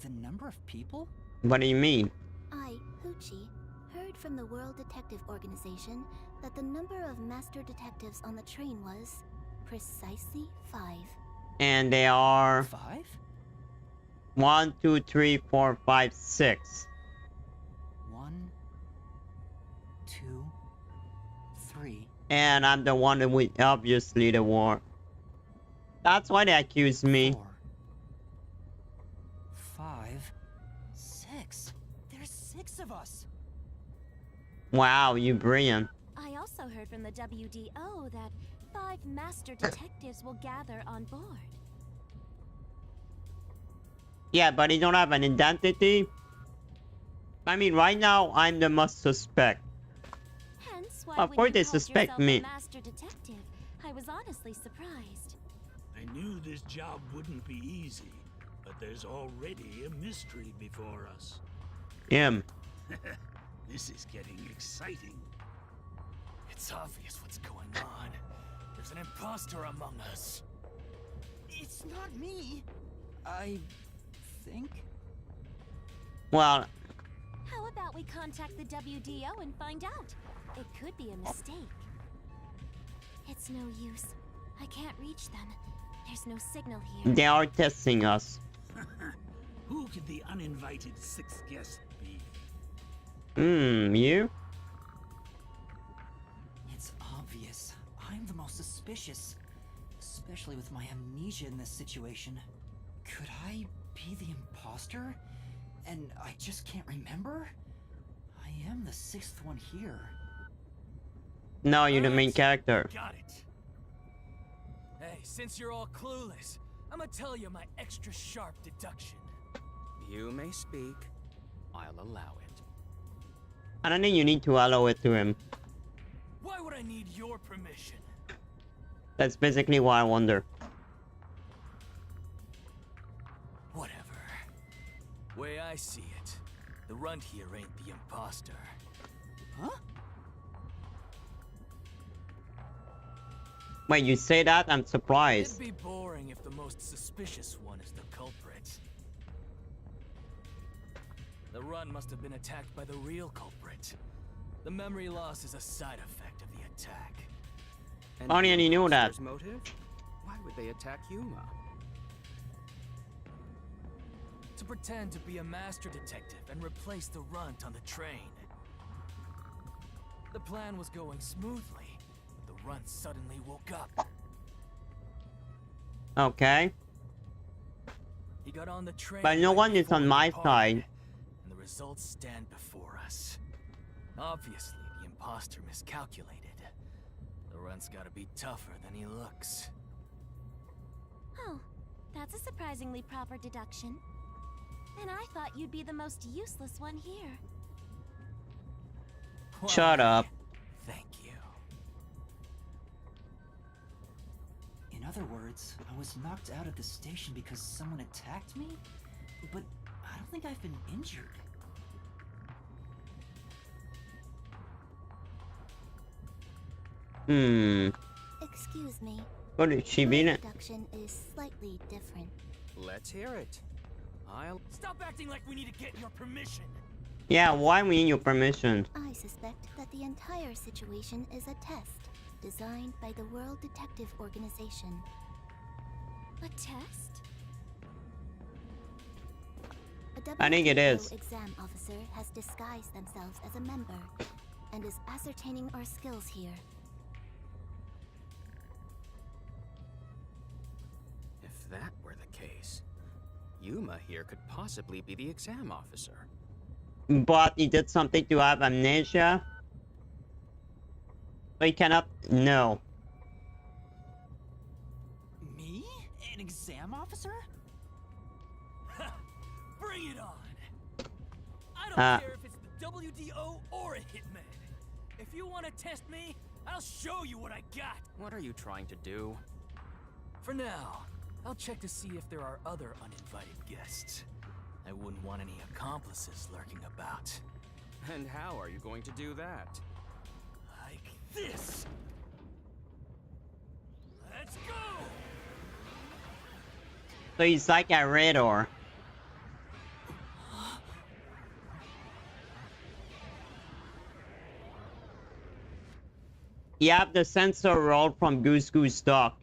The number of people? What do you mean? I, Hoochie, heard from the World Detective Organization that the number of master detectives on the train was precisely 5. And they are 5? 1, 2, 3, 4, 5, 6. 1, 2, 3. And I'm the one that we obviously the war. That's why they accuse me. 4, 5, 6. There's 6 of us. Wow, you brilliant. I also heard from the WDO that 5 master detectives will gather on board. Yeah, but he don't have an identity. I mean, right now I'm the most suspect. Hence why Of when course you they called suspect yourself me. a master detective, I was honestly surprised. I knew this job wouldn't be easy, but there's already a mystery before us. Him. This is getting exciting. It's obvious what's going on. There's an imposter among us. It's not me. I think. Well, How about we contact the WDO and find out? It could be a mistake. It's no use. I can't reach them. There's no signal here. they are testing us. Who could the uninvited 6th guest be? You? It's obvious. I'm the most suspicious. Especially with my amnesia in this situation. Could I be the imposter? and I just can't remember? I am the 6th one here. No, you're the main character. Got it. Hey, since you're all clueless, I'm gonna tell you my extra sharp deduction. You may speak. I'll allow it. I don't think you need to allow it to him. Why would I need your permission? That's basically what I wonder. Whatever. Way I see it, the runt here ain't the imposter. Huh? Wait, you say that? I'm surprised. It'd be boring if the most suspicious one is the culprit. The run must have been attacked by the real culprit. The memory loss is a side effect of the attack. And I already knew that. imposter's motive? Why would they attack Yuma? To pretend to be a master detective and replace the runt on the train. The plan was going smoothly. The runt suddenly woke up. Okay. He got on the train. But no right one is before on we my departed, side. And the results stand before us. Obviously, the imposter miscalculated. The runt's gotta be tougher than he looks. Oh, that's a surprisingly proper deduction. And I thought you'd be the most useless one here. Shut Why, up. Thank you. In other words, I was knocked out of the station because someone attacked me? But I don't think I've been injured. Excuse me. What did she My be? deduction is slightly different. Let's hear it. I'll... Stop acting like we need to get your permission. Yeah, why we need your permission? I suspect that the entire situation is a test designed by the World Detective Organization. A test? A I think it WTO is. exam officer has disguised themselves as a member and is ascertaining our skills here. If that were the case, Yuma here could possibly be the exam officer. But he did something to have amnesia. So he cannot know. Me? An exam officer? Bring it on. I don't care if it's the WDO or a hitman. If you want to test me, I'll show you what I got. What are you trying to do? For now, I'll check to see if there are other uninvited guests. I wouldn't want any accomplices lurking about. And how are you going to do that? Like this. Let's go! So he's like a radar. You have the sensor rolled from Goose Goose Duck.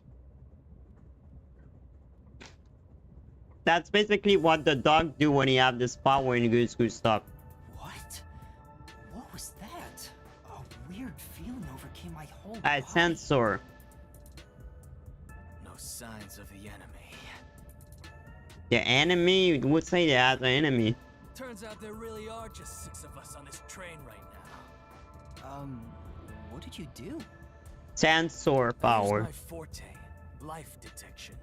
That's basically what the dog do when you have this power in Goose Goose Duck. What? What was that? A weird feeling overcame my whole A body. sensor. No signs of the enemy. The enemy? You would say they have the enemy. Turns out there really are just 6 of us on this train right now. What did you do? Sensor Here's power. my forte, life detection.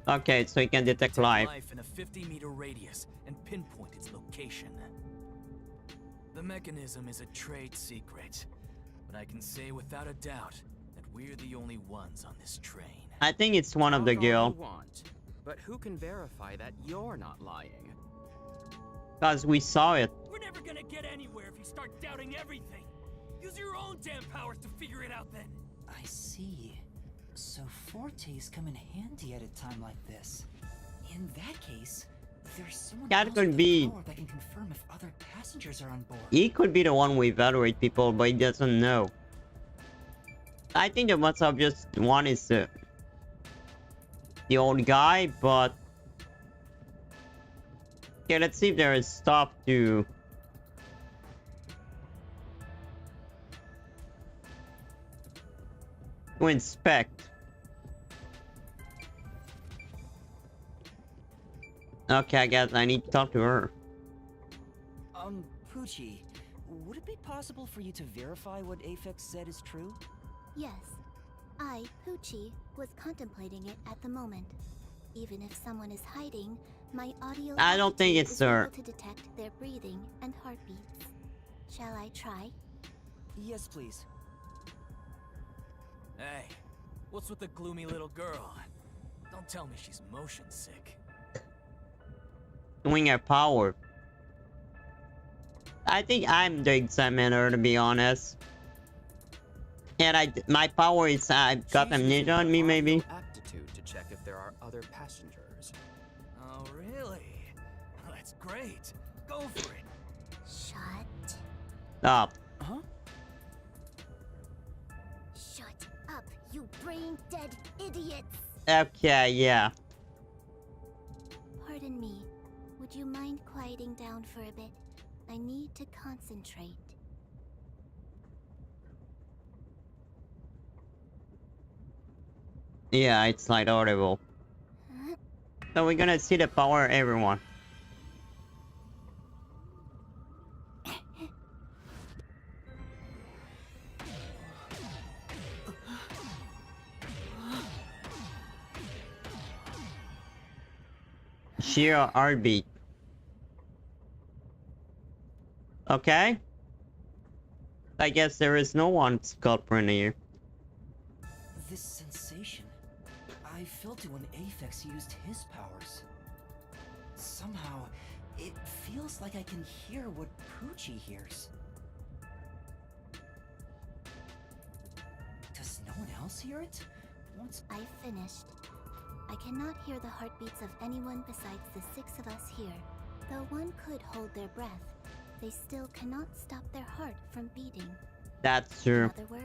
Okay, so you can detect Detect life. in a 50-meter radius and pinpoint its location. The mechanism is a trade secret, but I can say without a doubt that we're the only ones on this train. I think it's one of the Talk all you girl. want, but who can verify that you're not lying? Because we saw it. We're never gonna get anywhere if you start doubting everything. Use your own damn powers to figure it out then. I see. So fortes come in handy at a time like this. In that case, there's someone That else could with be- the power that can confirm if other passengers are on board. He could be the one who evaluate people, but he doesn't know. I think the most obvious one is the old guy, but... Okay, let's see if there is stuff to... inspect. Okay, I guess I need to talk to her. Poochie, would it be possible for you to verify what Aphex said is true? Yes. I, Poochie, was contemplating it at the moment. Even if someone is hiding, my audio I don't think aptitude it's is her. able to detect their breathing and heartbeats. Shall I try? Yes, please. Hey, what's with the gloomy little girl? Don't tell me she's motion sick. Doing her power. I think I'm the examiner, to be honest. And my power is I've got She's amnesia using on her me, audio maybe. aptitude to check if there are other passengers. Oh, really? That's great. Go for it. Shut Up. Huh? Shut up, you brain-dead idiots! Okay, yeah. Pardon me. Would you mind quieting down for a bit? I need to concentrate. Yeah, it's like audible. So we're gonna see the power, everyone. Sheer heartbeat. Okay. I guess there is no one sculptor in here. This sensation. I felt it when Aphex used his powers. Somehow, it feels like I can hear what Poochie hears. Does no one else hear it? Once I finished. I cannot hear the heartbeats of anyone besides the 6 of us here. Though one could hold their breath, they still cannot stop their heart from beating. That's In true. other words,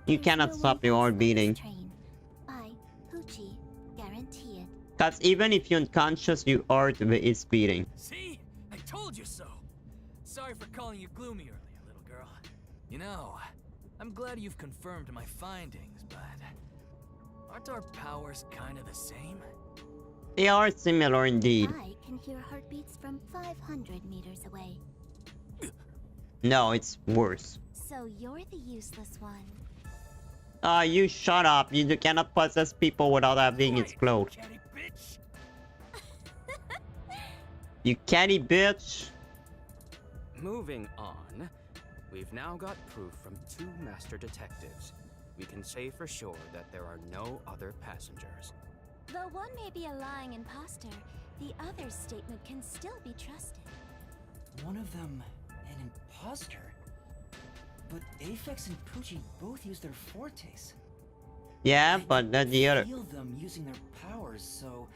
You there's cannot no stop one your else heart on this beating. train. I, Poochie, guarantee it. Cause even if you're unconscious, your heart is beating. See? I told you so. Sorry for calling you gloomy earlier, little girl. You know, I'm glad you've confirmed my findings, but aren't our powers kind of the same? They are similar indeed. I can hear heartbeats from 500 meters away. No, it's worse. So you're the useless one. You shut up. You cannot possess people without having its clothes. Catty bitch! You catty bitch. Moving on, we've now got proof from 2 master detectives. We can say for sure that there are no other passengers. Though one may be a lying imposter, the other's statement can still be trusted. one of them an imposter. But Aphex and Poochie both use their fortes. Yeah, I but then the other. feel them using their powers, so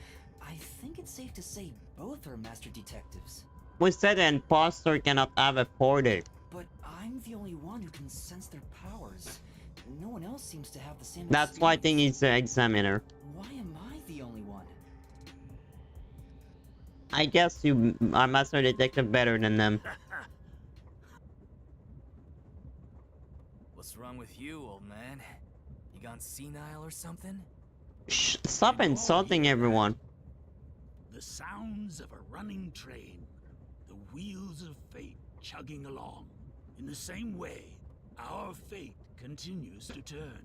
I think it's safe to say both are master detectives. We said an imposter cannot have a forte. But I'm the only one who can sense their powers. No one else seems to have the same That's why I think experience. he's the examiner. Why am I the only one? I guess you are master detective better than them. What's wrong with you, old man? You gone senile or something? Shh, stop insulting everyone. The sounds of a running train, the wheels of fate chugging along. In the same way, our fate continues to turn.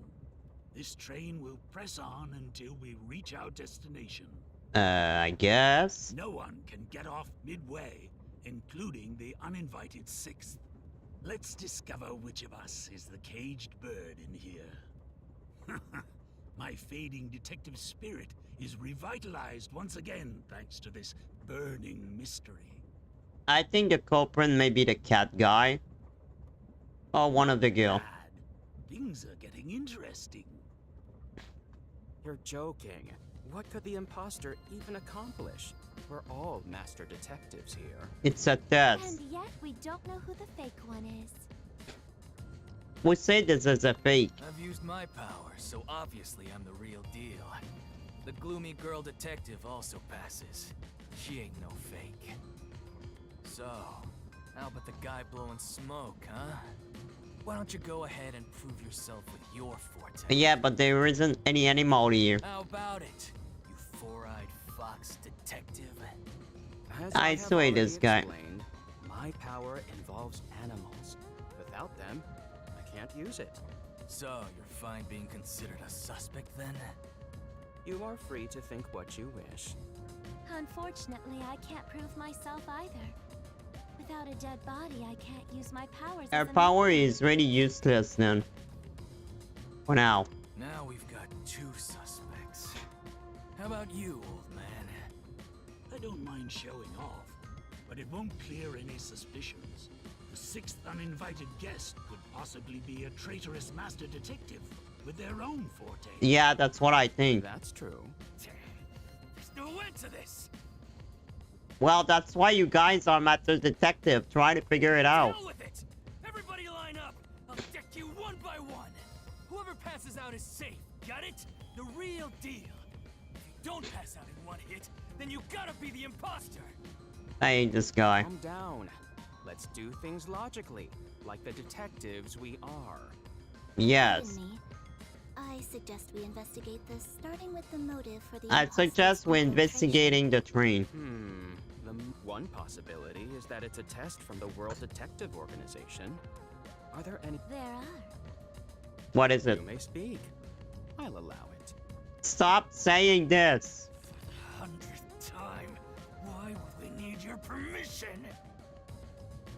This train will press on until we reach our destination. I guess. No one can get off midway, including the uninvited 6th. Let's discover which of us is the caged bird in here. My fading detective spirit is revitalized once again thanks to this burning mystery. I think the culprit may be the cat guy. Or one of the girl. Bad. Things are getting interesting. You're joking. What could the imposter even accomplish? We're all master detectives here. It's a test. And yet we don't know who the fake one is. We say this is a fake. I've used my powers, so obviously I'm the real deal. The gloomy girl detective also passes. She ain't no fake. So, how about the guy blowing smoke, huh? Why don't you go ahead and prove yourself with your forte? Yeah, but there isn't any animal here. How about it, you four-eyed fox detective? As I have swear this already guy. explained, my My power involves animals. Without them, I can't use it. So, you're fine being considered a suspect then? You are free to think what you wish. Unfortunately, I can't prove myself either. Without a dead body, I can't use my powers. Her as a power man. is really useless then. For now. Now we've got 2 suspects. How about you, old man? I don't mind showing off, but it won't clear any suspicions. The 6th uninvited guest could possibly be a traitorous master detective with their own forte. Yeah, that's what I think. That's true. There's no end to this! Well, that's why you guys are Master Detective. Try to figure it out. Hell with it! Everybody line up! I'll deck you one by one! Whoever passes out is safe, got it? The real deal. If you don't pass out in one hit, then you gotta be the imposter! I hate this guy. Calm down. Let's do things logically, like the detectives we are. Yes. Pardon me. I suggest we investigate this, starting with the motive for the. I'd suggest we're investigating the train. The one possibility is that it's a test from the World Detective Organization. Are there any? There are. What is it? You may speak. I'll allow it. Stop saying this. For the 100th time, why would we need your permission?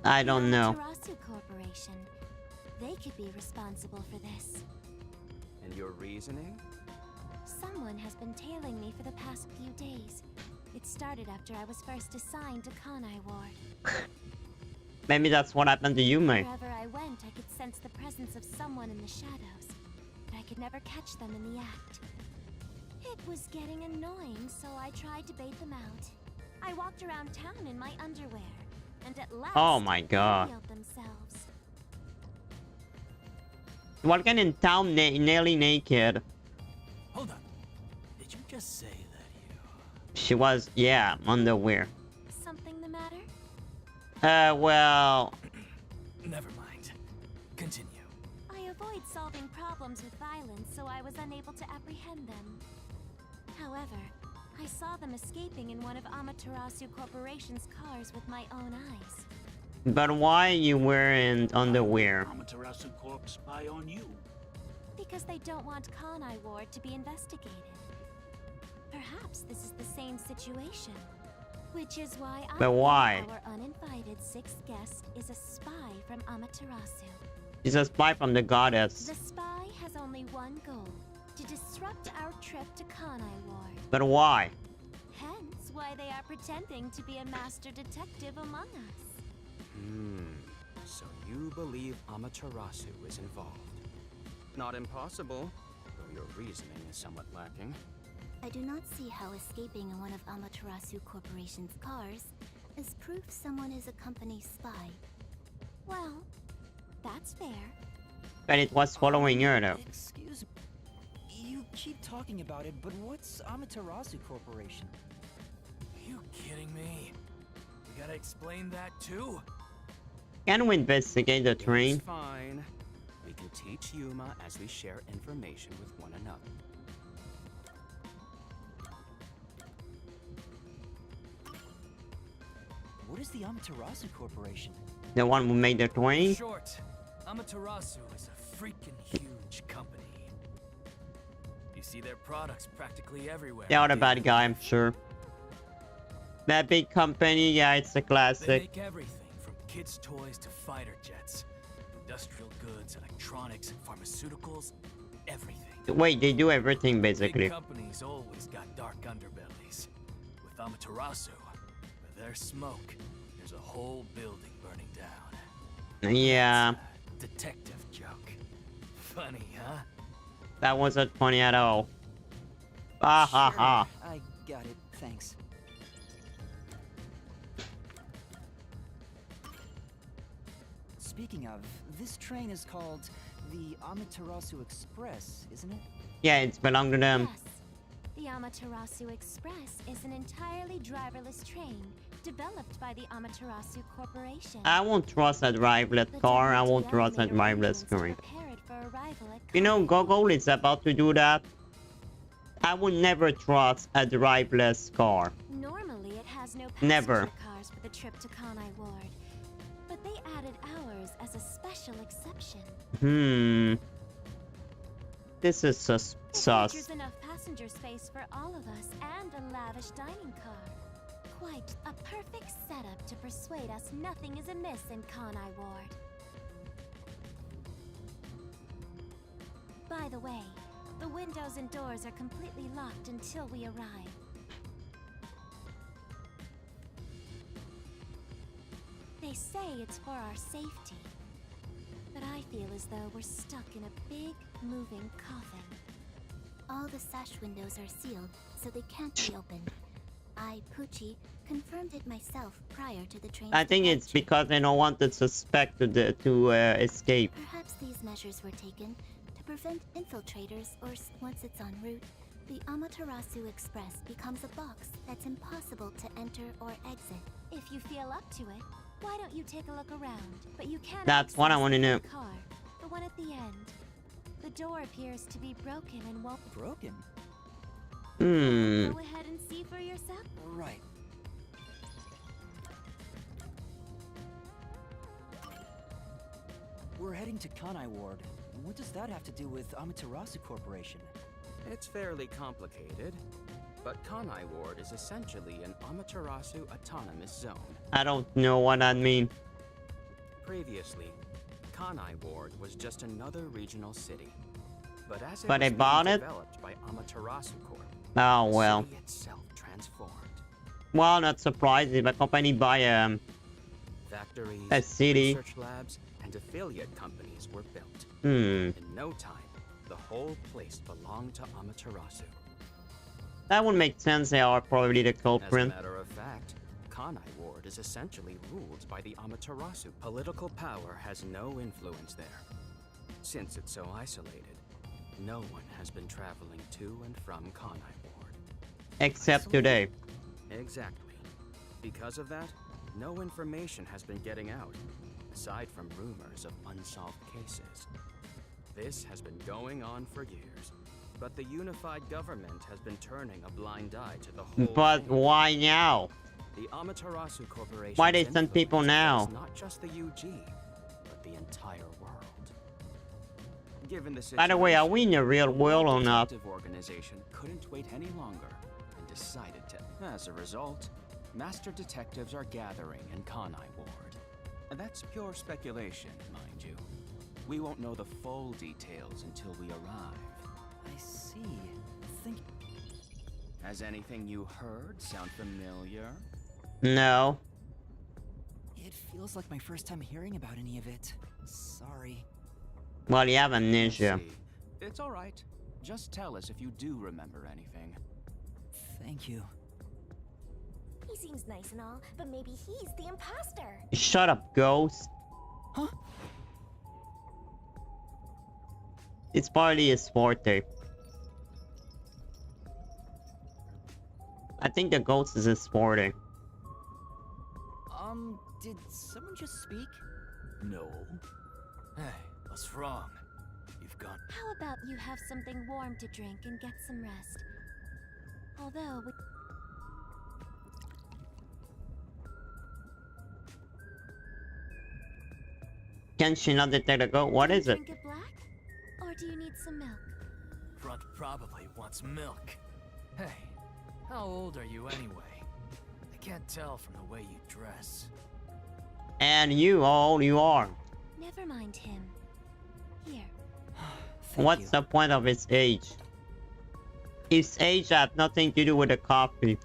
I don't know. Amaterasu Corporation. They could be responsible for this. And your reasoning? Someone has been tailing me for the past few days. It started after I was first assigned to Kanai Ward. Maybe that's what happened to you, mate. Wherever I went, I could sense the presence of someone in the shadows, but I could never catch them in the act. It was getting annoying, so I tried to bait them out. I walked around town in my underwear, and at last, Oh my they god. revealed themselves. Walking in town nearly naked. Hold on. Did you just say that you... She was, yeah, underwear. Something the matter? Well... Never mind. Continue. I avoid solving problems with violence, so I was unable to apprehend them. However, I saw them escaping in one of Amaterasu Corporation's cars with my own eyes. But why are you wearing underwear? Amaterasu Corp spy on you. Because they don't want Kanai Ward to be investigated. Perhaps this is the same situation. Which is why I But think why? our uninvited 6th guest is a spy from Amaterasu. She's a spy from the goddess. The spy has only one goal, to disrupt our trip to Kanai Ward. But why? Hence why they are pretending to be a master detective among us. So you believe Amaterasu is involved? Not impossible, though your reasoning is somewhat lacking. I do not see how escaping in one of Amaterasu Corporation's cars is proof someone is a company spy. Well, that's fair. But it was following her though. Excuse me. You keep talking about it, but what's Amaterasu Corporation? You kidding me? We gotta explain that too? Can we investigate the train? It's fine. We can teach Yuma as we share information with one another. What is the Amaterasu Corporation? The one who made the In train? short, Amaterasu is a freaking huge company. You see their products practically everywhere. They are the bad guy, I'm sure. That big company, yeah, it's a They classic. make everything from kids' toys to fighter jets, industrial goods, electronics, pharmaceuticals, everything. Wait, they do everything basically. Big companies always got dark underbellies. With Amaterasu, with their smoke, there's a whole building burning down. Yeah, Detective joke. Funny, huh? that wasn't funny at all. Ah ha ha. I got it, thanks. Speaking of, this train is called the Amaterasu Express, isn't it? Yeah, it's belong to them. Yes. The Amaterasu Express is an entirely driverless train developed by the Amaterasu Corporation. I won't trust a driverless The car. I won't WTO trust a made driverless arrangements to car. prepare it for arrival at You know, Kanai. Gogol is about to do that. I would never trust a driverless car. Normally, it has no Never. passenger cars for the trip to Kanai Ward. But they added ours as a special exception. This is It sus. features enough passenger space for all of us and a lavish dining car. Quite a perfect setup to persuade us nothing is amiss in Kanai Ward. By the way, the windows and doors are completely locked until we arrive. They say it's for our safety, but I feel as though we're stuck in a big, moving coffin. All the sash windows are sealed, so they can't be opened. I, Poochie, confirmed it myself prior to the train's I think it's departure. because they don't want the suspect to escape. Perhaps these measures were taken to prevent infiltrators, or once it's en route, the Amaterasu Express becomes a box that's impossible to enter or exit. If you feel up to it, why don't you take a look around? But you can't. That's what I want to know. The car, the one at the end. The door appears to be broken and won't. Broken? Go ahead and see for yourself. Right. We're heading to Kanai Ward. What does that have to do with Amaterasu Corporation? It's fairly complicated, but Kanai Ward is essentially an Amaterasu autonomous zone. I don't know what that means. Previously, Kanai Ward was just another regional city. But as it But was they bought being it? developed by Amaterasu Corp, Oh the well. city itself transformed. Well, not surprised if a company buy Factories, a city. research labs, and affiliate companies were built. Hmm. In no time, the whole place belonged to Amaterasu. That would make sense. They are probably the As a culprit. matter of fact, Kanai Ward is essentially ruled by the Amaterasu. Political power has no influence there. Since it's so isolated, no one has been traveling to and from Kanai Ward. Except today. Exactly. Because of that, no information has been getting out, aside from rumors of unsolved cases. This has been going on for years, but the unified government has been turning a blind eye to the whole But thing. why now? The Amaterasu Corporation. Why they send people now? Not just the UG, but the entire world. Given the By the way, are situation, we in the real world or not? detective organization couldn't wait any longer and decided to. As a result, master detectives are gathering in Kanai Ward. And that's pure speculation, mind you. We won't know the full details until we arrive. I see. Think. Has anything you heard sound familiar? No. It feels like my first time hearing about any of it. Sorry. Well, you have Let's amnesia. see. It's all right. Just tell us if you do remember anything. Thank you. He seems nice and all, but maybe he's the imposter. Shut up, ghost. Huh? It's partly his forte. I think the ghost is his forte. Did someone just speak? No. Hey, what's wrong? You've gone. How about you have something warm to drink and get some rest? Although we... Can she not detect a ghost? What is it? Drink it black? Or do you need some milk? Front probably wants milk. Hey, how old are you anyway? I can't tell from the way you dress. And you, how old you are? Never mind him. Here. Thank What's you. the point of his age? His age had nothing to do with the coffee.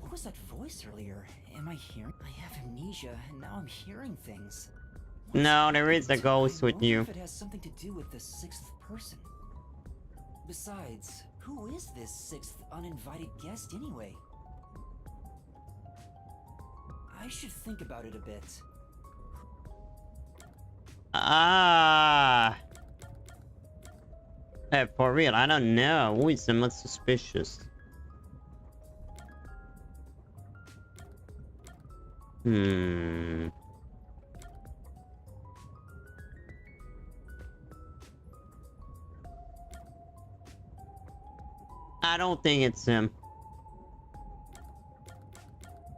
What was that voice earlier? Am I hearing? I have amnesia, and now I'm hearing things. No, there is a ghost with wonder you. if it has something to do with the sixth person. Besides, who is this sixth uninvited guest anyway? I should think about it a bit. Ah. For real, I don't know. Who is the most suspicious? Hmm. I don't think it's him.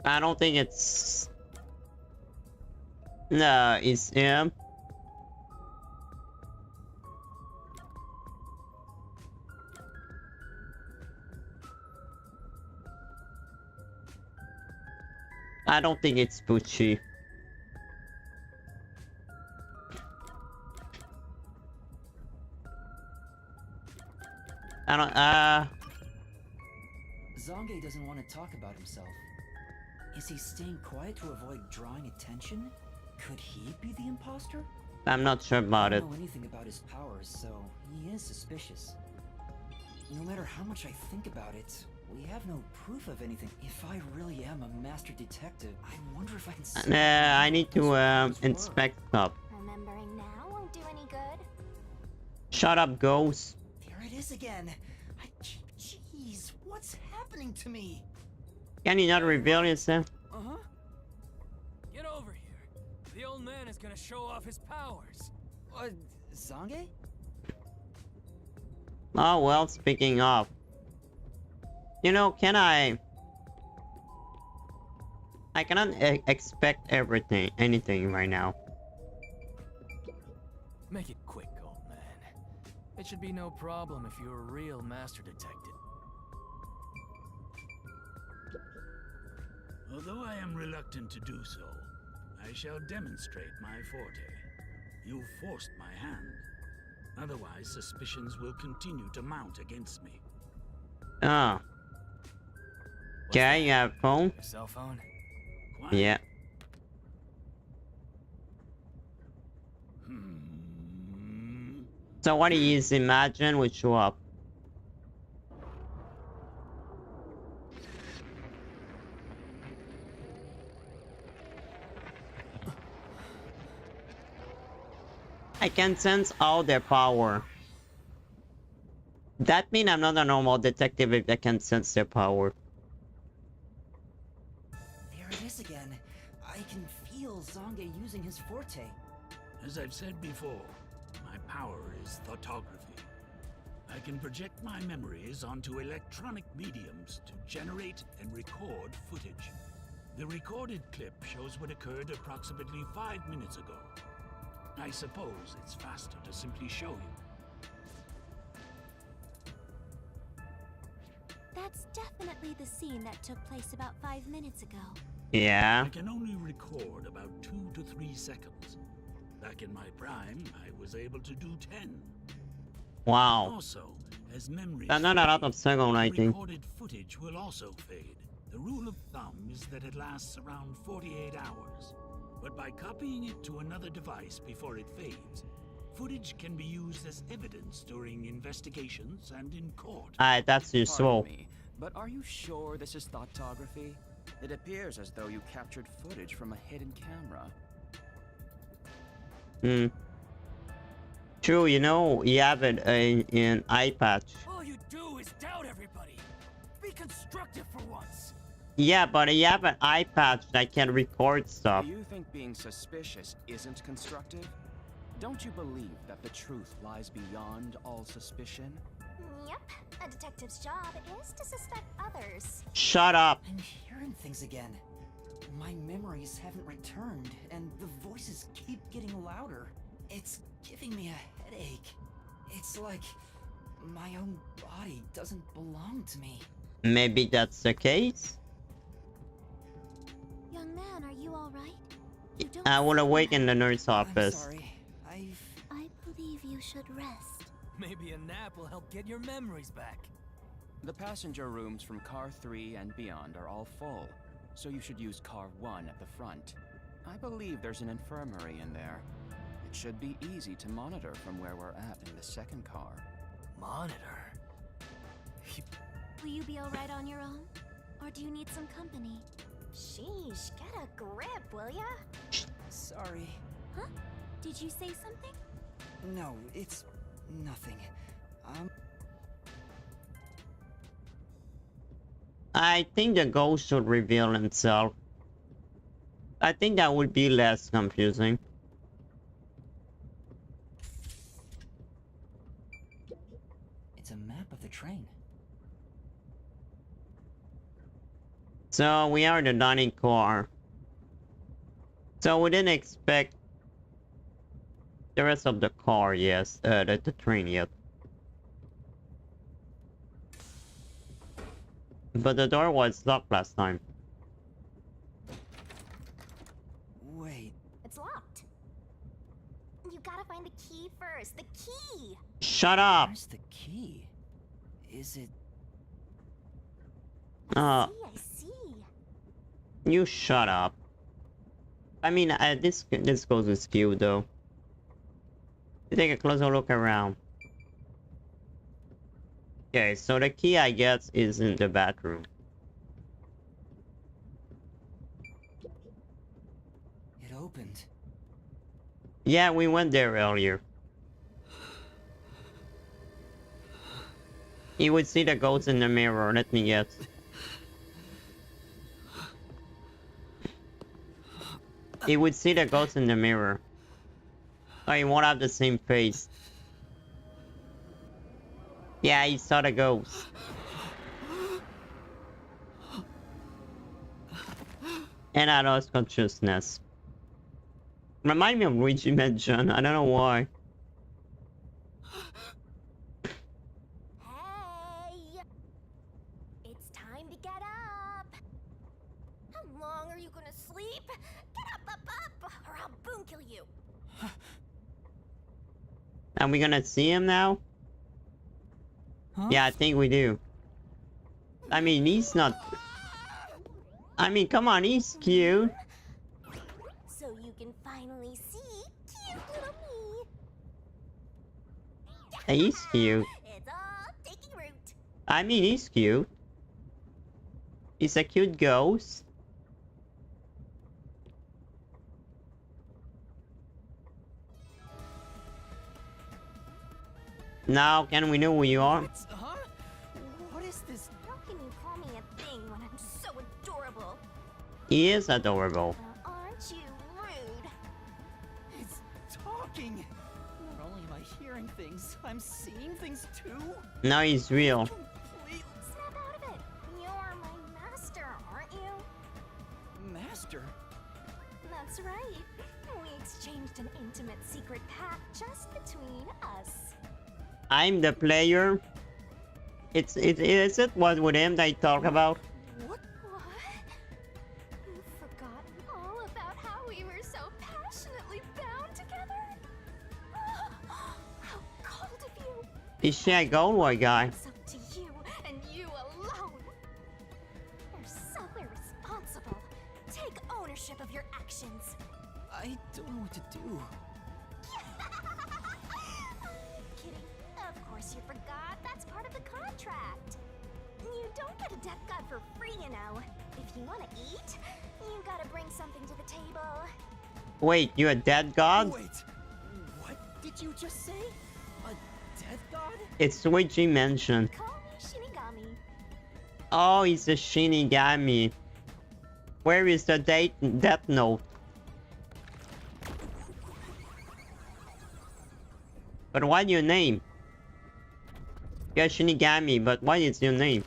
I don't think it's... No, it's him. I don't think it's Pucci. I don't, Zange doesn't want to talk about himself. Is he staying quiet to avoid drawing attention? Could he be the imposter? I'm not sure about I it. don't know anything about his powers, so he is suspicious. No matter how much I think about it, we have no proof of anything. If I really am a master detective, I wonder if I can see I need to, what those powers were. inspect stuff. Remembering now won't do any good. Shut up, ghost. There it is again. Jeez, what's happening to me? Can you not reveal yourself? Uh-huh. Get over here. The old man is gonna show off his powers. Zange? Oh, well, speaking of. You know, can I cannot expect anything right now. Make it quick, old man. It should be no problem if you're a real master detective. Although I am reluctant to do so, I shall demonstrate my forte. You forced my hand. Otherwise, suspicions will continue to mount against me. Oh. Okay, you have phone? Your cell phone? Quiet. Yeah. So what do you imagine would show up? I can sense all their power. That means I'm not a normal detective if I can sense their power. There it is again. I can feel Zange using his forte. As I've said before, my power is thoughtography. I can project my memories onto electronic mediums to generate and record footage. The recorded clip shows what occurred approximately 5 minutes ago. I suppose it's faster to simply show you. That's definitely the scene that took place about 5 minutes ago. Yeah. I can only record about 2 to 3 seconds. Back in my prime, I was able to do 10. Wow. Also, as memories That's not a lot of second, I think. recorded footage will also fade. The rule of thumb is that it lasts around 48 hours. But by copying it to another device before it fades, footage can be used as evidence during investigations and in court. Alright, that's useful. Pardon me, but are you sure this is thoughtography? It appears as though you captured footage from a hidden camera. True, you know, you have it in eye patch. All you do is doubt everybody. Be constructive for once. Yeah, but you have an eye patch that can record stuff. Do you think being suspicious isn't constructive? Don't you believe that the truth lies beyond all suspicion? Yep, a detective's job is to suspect others. Shut up. I'm hearing things again. My memories haven't returned, and the voices keep getting louder. It's giving me a headache. It's like my own body doesn't belong to me. Maybe that's the case? Young man, are you alright? You don't I will seem awake in the nurse I'm office. sorry. I believe you should rest. Maybe a nap will help get your memories back. The passenger rooms from car 3 and beyond are all full, so you should use car 1 at the front. I believe there's an infirmary in there. It should be easy to monitor from where we're at in the second car. Monitor? Will you be alright on your own? Or do you need some company? Sheesh, get a grip, will ya? Sorry. Huh? Did you say something? No, it's nothing. I think the ghost should reveal himself. I think that would be less confusing. It's a map of the train. So we are in the dining car. So we didn't expect the rest of the car, yes. The train yet. But the door was locked last time. Wait, It's locked. You gotta find the key first. The key! Shut up! where's the key? Is it... Uh, I see. you shut up. I mean, this goes with you though. Take a closer look around. Okay, so the key I guess is in the bathroom. It opened. Yeah, we went there earlier. You would see the ghost in the mirror, let me guess. He would see the ghost in the mirror. Oh, he won't have the same face. Yeah, he saw the ghost. And I lost consciousness. Remind me of Luigi Mansion, I don't know why. Hey! It's time to get up. How long are you gonna sleep? Get up, or I'll boom kill you. Are we gonna see him now? Huh? Yeah, I think we do. I mean, he's not... I mean, come on, he's cute. So you can finally see cute little me. He's cute. It's all taking root. I mean, he's cute. He's a cute ghost. Now, can we know who you are? Huh? What is this? How can you call me a thing when I'm so adorable? He is adorable. Aren't you rude? It's talking. Not only am I hearing things, I'm seeing things too. Now he's real. Completely. Snap out of it. You're my master, aren't you? Master. That's right. We exchanged an intimate secret pact just between us. I'm the player. Is it what with him they talk about? What? What? You've forgotten all about how we were so passionately bound together? How cold of you! Is she a Galway guy? It's up to you and you alone. You're so irresponsible. Take ownership of your actions. I don't know what to do. Kidding. Of course you forgot. That's part of the contract. You don't get a death god for free, you know. If you want to eat, you gotta bring something to the table. Wait, you a dead god? Wait. What did you just say? A death god? It's Luigi Mansion. Call me Shinigami. Oh, he's a Shinigami. Where is the death note? But what's your name? You're Shinigami, but what is your name?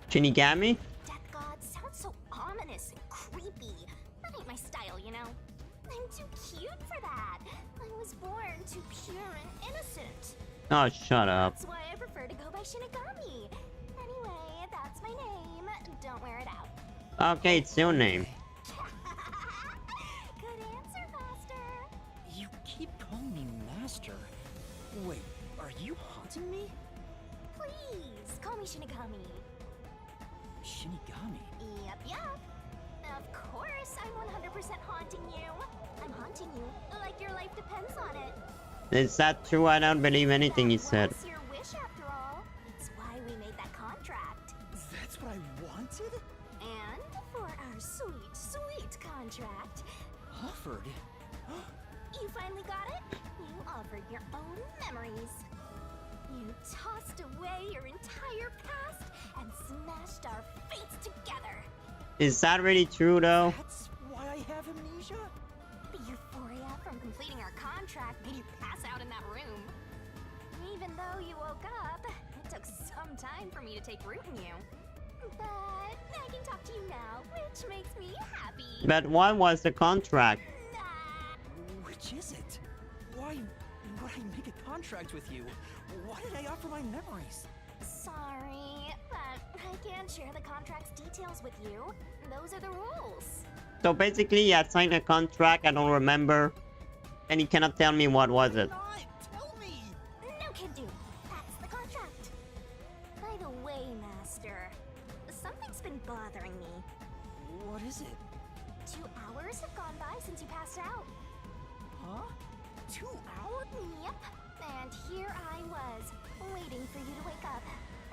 Shinigami? Death god sounds so ominous and creepy. That ain't my style, you know. I'm too cute for that. I was born too pure and innocent. Oh, shut up. That's why I prefer to go by Shinigami. Anyway, that's my name. Don't wear it out. Okay, it's your name. Good answer, Master. You keep calling me master. Wait, are you haunting me? Please, call me Shinigami. Shinigami? Yep. Of course, I'm 100% haunting you. I'm haunting you like your life depends on it. Is that true? I don't believe anything he said. That was your wish, after all. It's why we made that contract. That's what I wanted? And for our sweet, sweet contract, Offered? you finally got it? You offered your own memories. You tossed away your entire past and smashed our fates together. Is that really true though? That's why I have amnesia? The euphoria from completing our contract made you pass out in that room. Even though you woke up, it took some time for me to take root in you. But I can talk to you now with which makes me happy. But what was the contract? Which is it? Why would I make a contract with you? Why did I offer my memories? Sorry, but I can't share the contract's details with you. Those are the rules. So basically, I signed a contract I don't remember, and you cannot tell me what was it. Tell me! No can do. That's the contract. By the way, Master, something's been bothering me. What is it? 2 hours have gone by since you passed out. Huh? 2 hours? Yep. And here I was, waiting for you to wake up.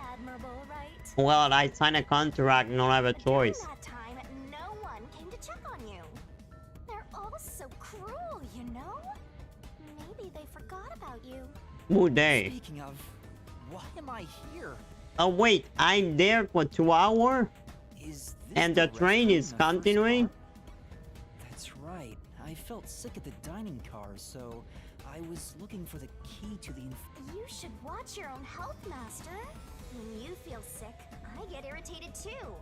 Admirable, right? Well, I signed a contract, don't have a choice. During that time, no one came to check on you. They're all so cruel, you know? Maybe they forgot about you. Who they? Speaking of, why am I here? Oh wait, I'm there for 2 hours? Is this And the train restaurant is in the first continuing? car? That's right. I felt sick at the dining car, so I was looking for the key to the You should watch your own health, Master. When you feel sick, I get irritated too.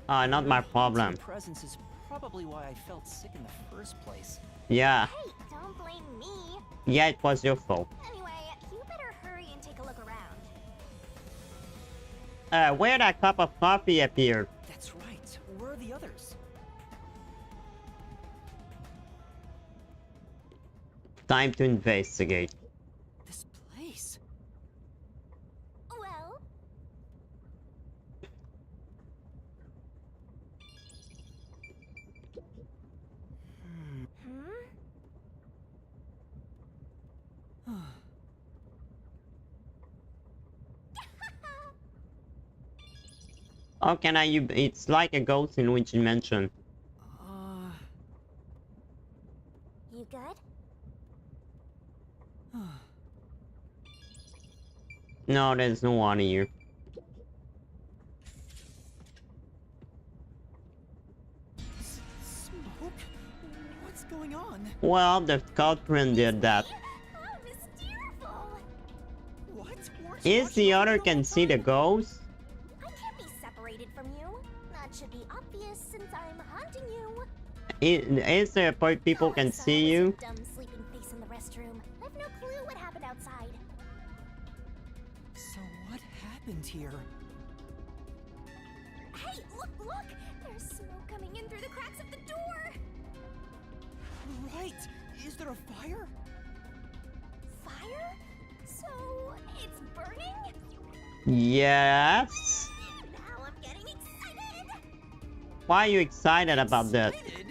Not my Your problem. presence is probably why I felt sick in the first place. Yeah. Hey, don't blame me. Yeah, it was your fault. Anyway, you better hurry and take a look around. Where that cup of coffee appeared? That's right. Where are the others? Time to investigate. This place. Well, How can I? It's like a ghost in which dimension. you good? No, there's no one here. Smoke? What's going on? Well, the culprit did that. How mysterious! What? Weren't Is watching the over other the can whole see the time? ghost? I can't be separated from you. That should be obvious since I'm hunting you. Is there a point people can So see was you? your dumb sleeping face in the restroom. I've no clue what happened outside. So what happened here? Hey, look! There's smoke coming in through the cracks of the door. Right. Is there a fire? Fire? So it's burning? Yes. Now I'm getting excited. Why are you excited about that? Excited?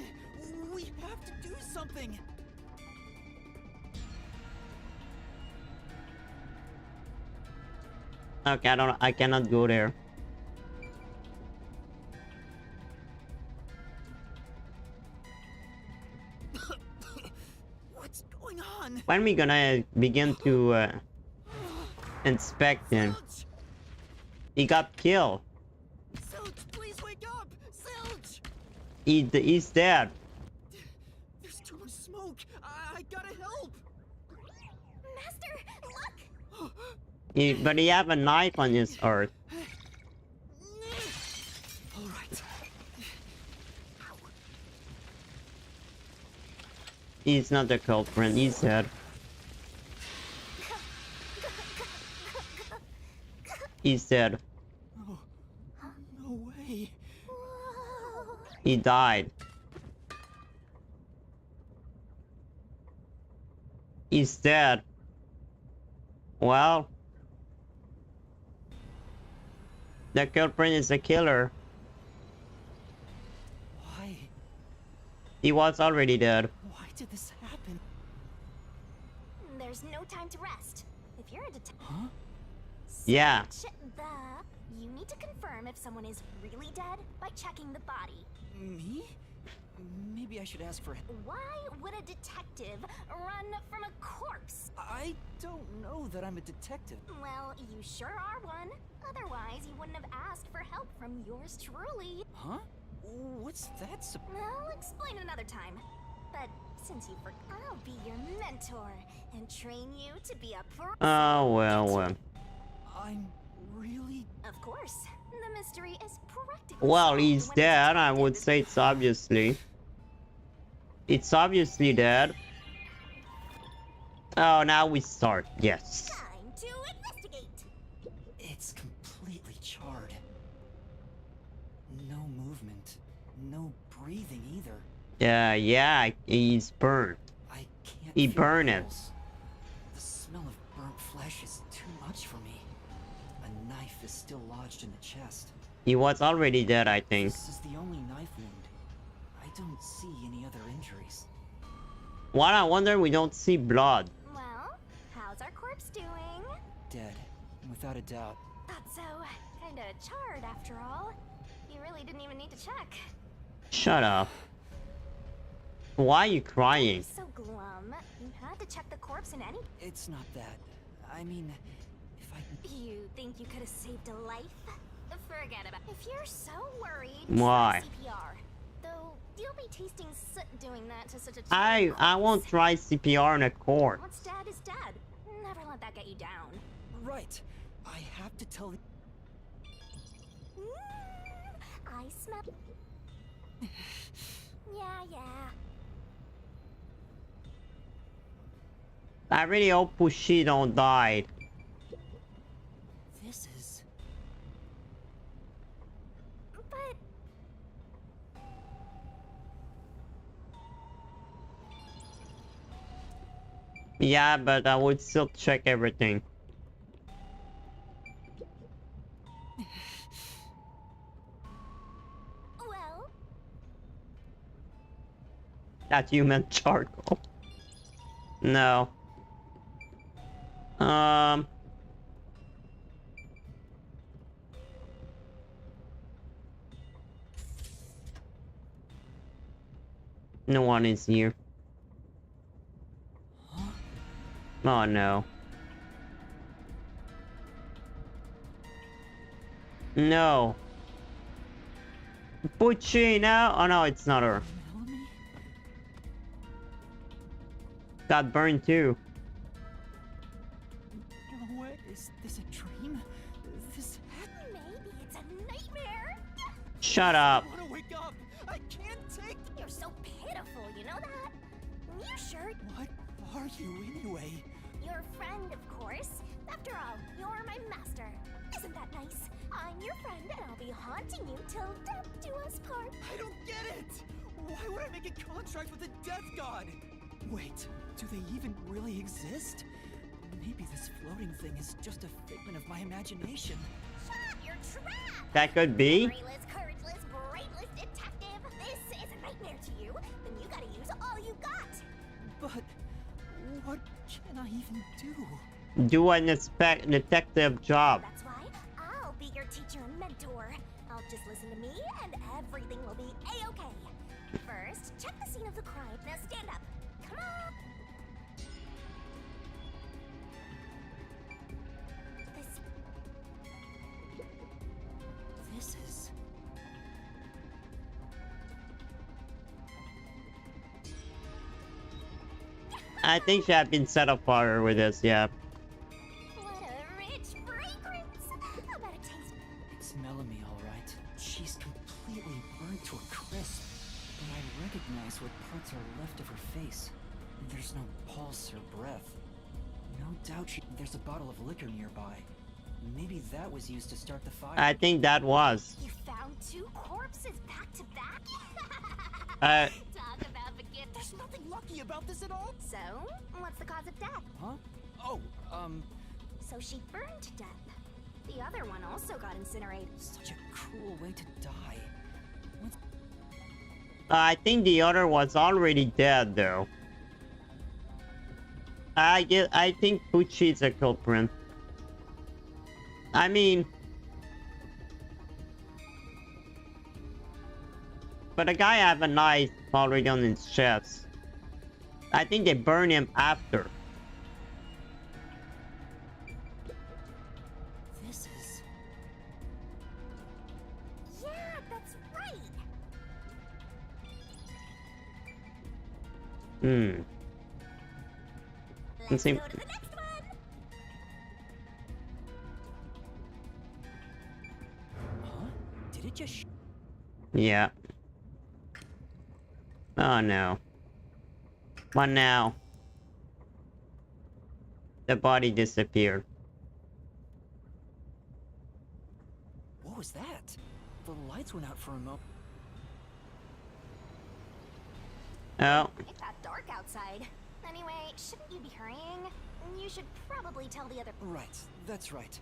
We have to do something. Okay, I cannot go there. What's going on? When we gonna begin to inspect him? Silch! He got killed. Silch, please wake up! Silch! He's dead. There's too much smoke. I gotta help. Master, look! But he have a knife on his earth. All right. He's not the culprit. He's dead. He's dead. Oh, no way. Whoa. He died. He's dead. Well, the culprit is the killer. Why? He was already dead. Why did this happen? There's no time to rest. If you're a detective, Huh? Yeah. you need to confirm if someone is really dead by checking the body. Me? Maybe I should ask for. Why would a detective run from a corpse? I don't know that I'm a detective. Well, you sure are one. Otherwise, you wouldn't have asked for help from yours truly. Huh? What's that? I'll explain another time. But since you forgot, I'll be your mentor and train you to be a pro. Oh, well. I'm really. Of course. The mystery is practically Well, solved he's when a dead. I would detective- say it's obviously. It's obviously dead. Oh, now we start. Yes. Time to investigate. It's completely charred. No movement. No breathing either. Yeah, he's burned. I can't He feel burned it. pulse. The smell of burnt flesh is too much for me. A knife is still lodged in the chest. He was already dead, I think. This is the only knife wound. I don't see any other injuries. What I wonder, we don't see blood. Well, how's our corpse doing? Dead, without a doubt. Thought so. Kinda charred after all. You really didn't even need to check. Shut up. Why are you crying? You're so glum. You had to check the corpse in any. It's not that. I mean, if I... You think you could have saved a life? Forget about it. If you're so worried, Why? try CPR. Though you'll be tasting soot doing that to such a I won't try CPR on a corpse. What's dead is dead. Never let that get you down. Right. I have to tell... I smell. Yeah. I really hope Pushi don't die. This is... But Yeah, but I would still check everything. well, That human charcoal. No. No one is here. Oh no. No. Pucci now? Oh no, it's not her. Melanie? Got burned too. No way. Is this a dream? This... maybe it's a nightmare. Shut up. I want to wake up! I can't take... You're so pitiful, you know that? You sure? What are you anyway? Your friend, of course. After all, you're my master. Isn't that nice? I'm your friend, and I'll be haunting you till death do us part. I don't get it! Why would I make a contract with a death god? Wait, do they even really exist? Maybe this floating thing is just a figment of my imagination. Shut up, you're trapped! That could be. Brainless, courageless, brainless detective. This is a nightmare to you. Then you gotta use all you got. But what can I even do? Do an detective job. That's why I'll be your teacher and mentor. I'll just listen to me, and everything will be a-okay. First, check the scene of the crime. Now stand up. Come on. This is... I think she had been set afire with this, yeah. What a rich fragrance. How about a taste? It's Melanie, all right. She's completely burnt to a crisp, but I recognize what parts are left of her face. There's no pulse or breath. No doubt there's a bottle of liquor nearby. Maybe that was used to start the fire. I think that was. You found two corpses back to back? Talk about the gift. There's nothing lucky about this at all. So, what's the cause of death? Huh? Oh, So she burned to death. The other one also got incinerated. such a cruel way to die. What's... I think the other was already dead though. I think Pucci is a culprit. I mean, but the guy have a knife already on his chest. I think they burn him after. This is... Yeah, that's right. Let's see. Go to the next one. Huh? Just Yeah. Oh no. What now? The body disappeared. what was that? The lights went out for a moment. Oh. It got dark outside. Anyway, shouldn't you be hurrying? You should probably tell the other. Right, that's right.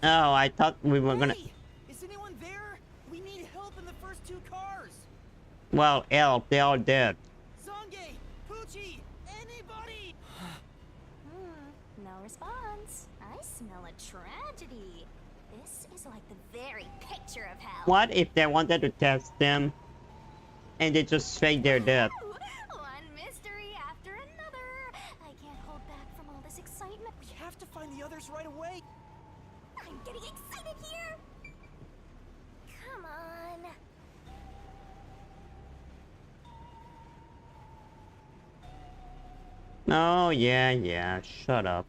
Oh, I thought we were gonna... Hey! Is anyone there? We need help in the first two cars! Well, help, they all dead. Zange! Poochie! Anybody! No response. I smell a tragedy. This is like the very picture of hell. What if they wanted to test them and they just fake their death? One mystery after another. I can't hold back from all this excitement. We have to find the others right away! I'm getting excited here. Come on. Oh, yeah, shut up.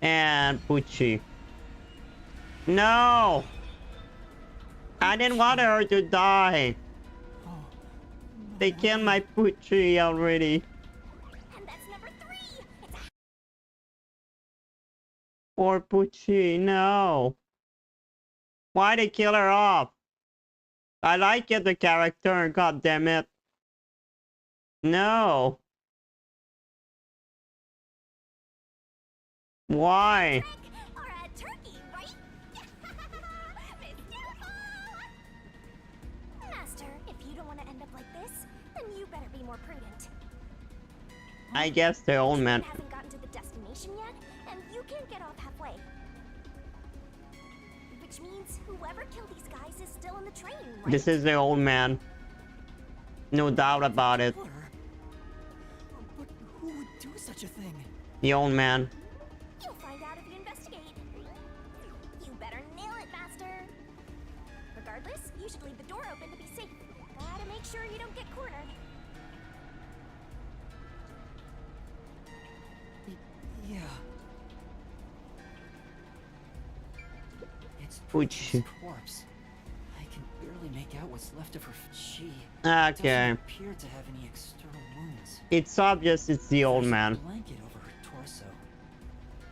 And Pucci. No! I didn't want her to die. They killed my Pucci already. And that's number 3. It's a Poor Pucci, no. Why they kill her off? I like it, the character, god damn it. No. Why? trick or a turkey, right? Miss Beautiful! Master, if you don't want to end up like this, then you better be more prudent. I guess the old man. Hasn't gotten to the destination yet, and you can't get off halfway. Which means whoever killed these guys is still in the train, right? This is the old man. No doubt about it. But who would do such a thing? The old man. You'll find out if you investigate. You better nail it, Master. Regardless, you should leave the door open to be safe. Gotta make sure you don't get cornered. Yeah. It's Pucci. Pucci's corpse. I can barely make out what's left of her. She Okay. doesn't appear to have any external wounds. It's obvious it's the old There's a man. blanket over her torso.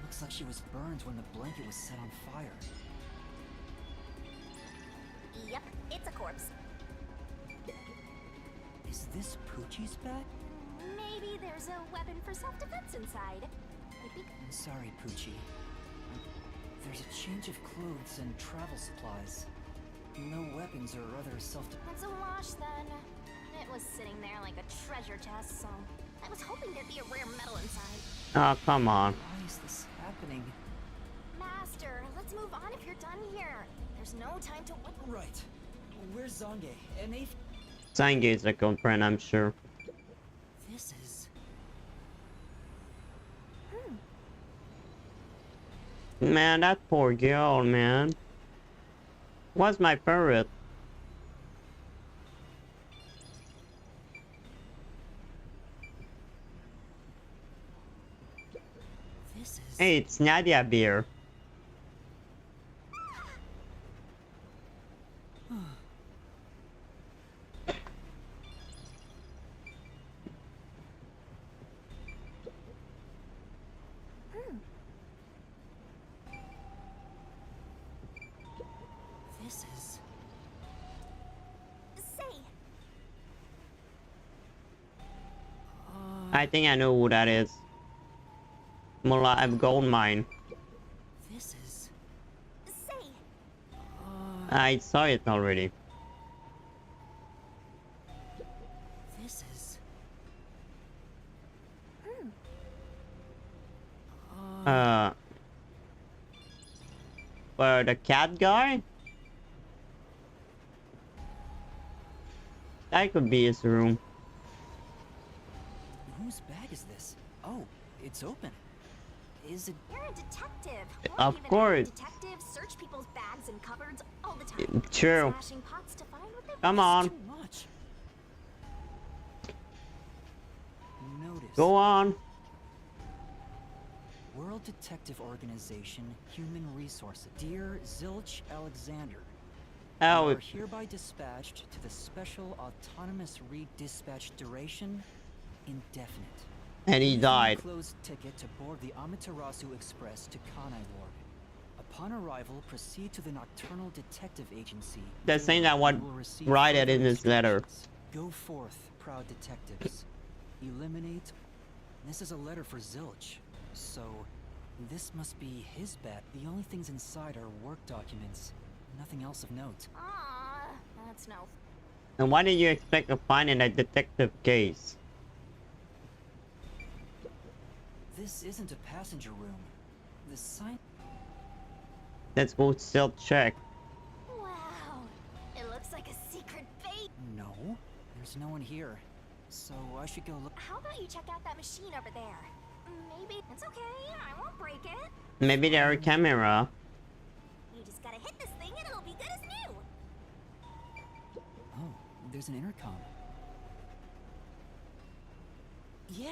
Looks like she was burned when the blanket was set on fire. Yep, it's a corpse. Is this Pucci's bag? Maybe there's a weapon for self-defense inside. I'm sorry, Pucci. There's a change of clothes and travel supplies. No weapons or other self-defense. It's a wash then. It was sitting there like a treasure chest, so I was hoping there'd be a rare metal inside. Oh, come on. Why is this happening? Master, let's move on if you're done here. There's no time to wait. Right. Where's Zange? And if Zange is a culprit, I'm sure. this is Man, that poor girl, man. Was my favorite. Hey, it's Nadia beer. This is Say, I think I know who that is. Mola gold mine. this is say, I saw it already. this is For the cat guy? That could be his room. whose bag is this? Oh, it's open. Is it you're a detective. Of Even course. Detectives search people's bags and cupboards all the time. True. Smashing pots to find what they Come want. on. too much? Go on. World Detective Organization, Human Resources. Dear Zilch Alexander, you Oh, are hereby dispatched to the Special Autonomous Redispatch Duration Indefinite. and he Please died. enclosed ticket to board the Amaterasu Express to Kanai Ward. Upon arrival, proceed to the Nocturnal Detective Agency. They're saying that You one will receive right it further in this letter. instructions. Go forth, proud detectives. Eliminate. This is a letter for Zilch, so this must be his bet. The only things inside are work documents, nothing else of note. Ah, that's no. And what did you expect to find in a detective case? This isn't a passenger room. The sign. Let's go still check. Wow, it looks like a secret base. No, there's no one here. So I should go look. How about you check out that machine over there? Maybe it's okay. I won't break it. Maybe there are camera. You just gotta hit this thing and it'll be good as new. Oh, there's an intercom. Yeah,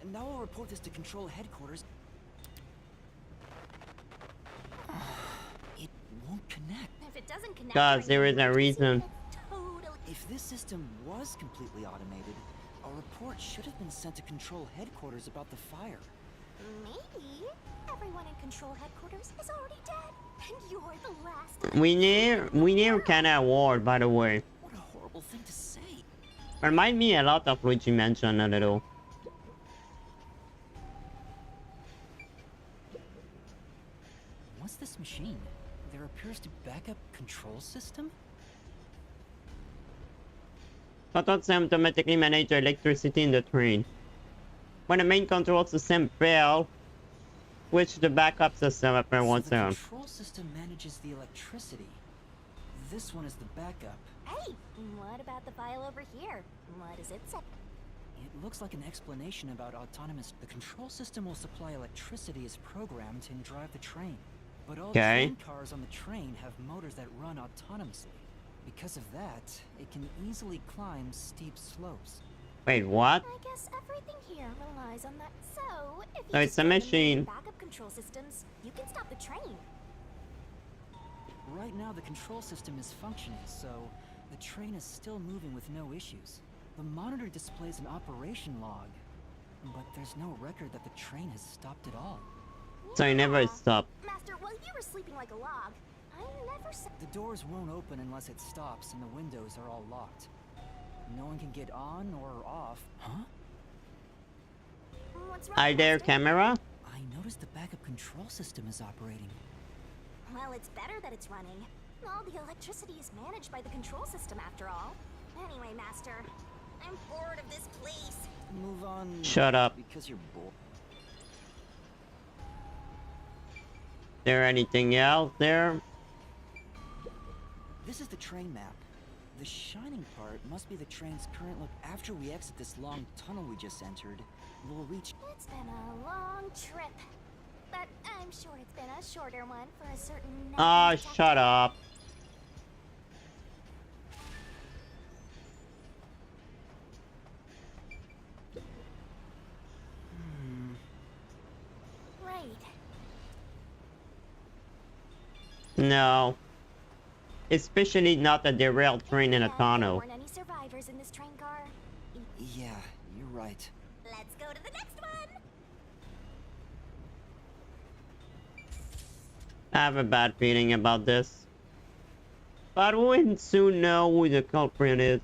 and now I'll report this to Control Headquarters. It won't connect. If it doesn't connect, Guys, there is a reason. Totally. If this system was completely automated, a report should have been sent to Control Headquarters about the fire. Maybe everyone in Control Headquarters is already dead, and you're the last. We near Kana Award, by the way. What a horrible thing to say. Remind me a lot of Luigi Mansion a little. What's this machine? There appears to be a backup control system? Autos automatically manage the electricity in the train. When the main control system fails, switch to the backup system after one The turn. control system manages the electricity. This one is the backup. Hey, what about the file over here? What does it say? It looks like an explanation about autonomous. The control system will supply electricity as programmed and drive the train. But all Okay. train cars on the train have motors that run autonomously. Because of that, it can easily climb steep slopes. Wait, what? I guess everything here relies on that. So, if you So it's a disable the machine. backup control systems, you can stop the train. Right now, the control system is functioning, so the train is still moving with no issues. The monitor displays an operation log, but there's no record that the train has stopped at all. So you never Yeah. stop. Master, while you were sleeping like a log, I never said. The doors won't open unless it stops, and the windows are all locked. No one can get on or off. Huh? What's wrong, Are there Master? camera? I noticed the backup control system is operating. Well, it's better that it's running. All the electricity is managed by the control system, after all. Anyway, Master, I'm bored of this place. Move on. Shut up. Because you're bored. There anything else there? This is the train map. The shining part must be the train's current look. After we exit this long tunnel we just entered, we'll reach. It's been a long trip, but I'm sure it's been a shorter one for a certain. Ah, detective. shut up. Right. No. Especially not a derailed train in a There tunnel. weren't any survivors in this train car. Yeah, you're right. Let's go to the next one. I have a bad feeling about this. But we'll soon know who the culprit is.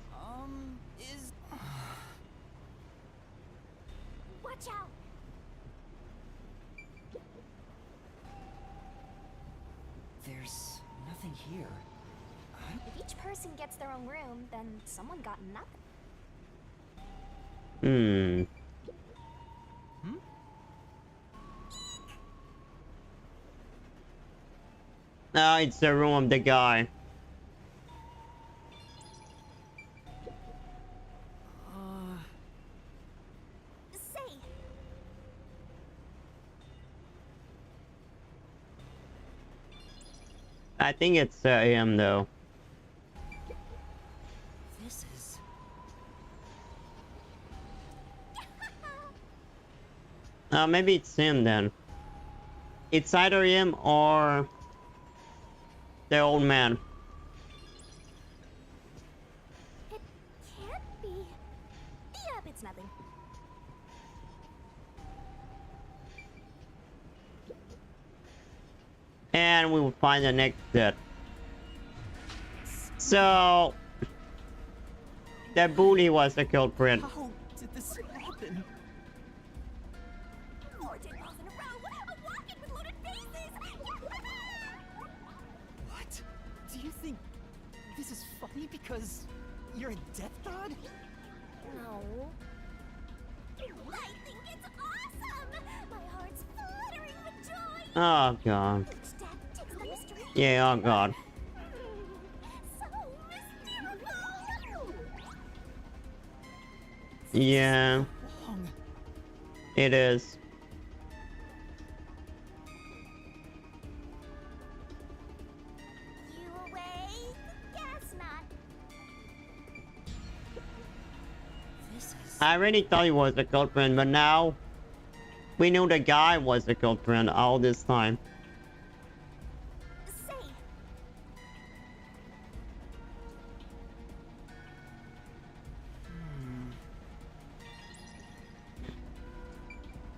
Is. Watch out. There's nothing here. If each person gets their own room, then someone got nothing. Hmm. Ah, it's the room of the guy. Say, I think it's him though. This is. Maybe it's him then. It's either him or the old man. It can't be. Yep, it's nothing. And we will find the next death. So the bully was the culprit. How did this happen? 14 balls in a row. A walk-in with loaded faces. What? Do you think this is funny because you're a death god? No. I think it's awesome. My heart's fluttering with joy. Oh god. Each death takes the mystery. Yeah, oh god. So mystical. Yeah, Long. it is. You awake? Guess not. This is... I really thought he was the culprit, but now we knew the guy was the culprit all this time. Say,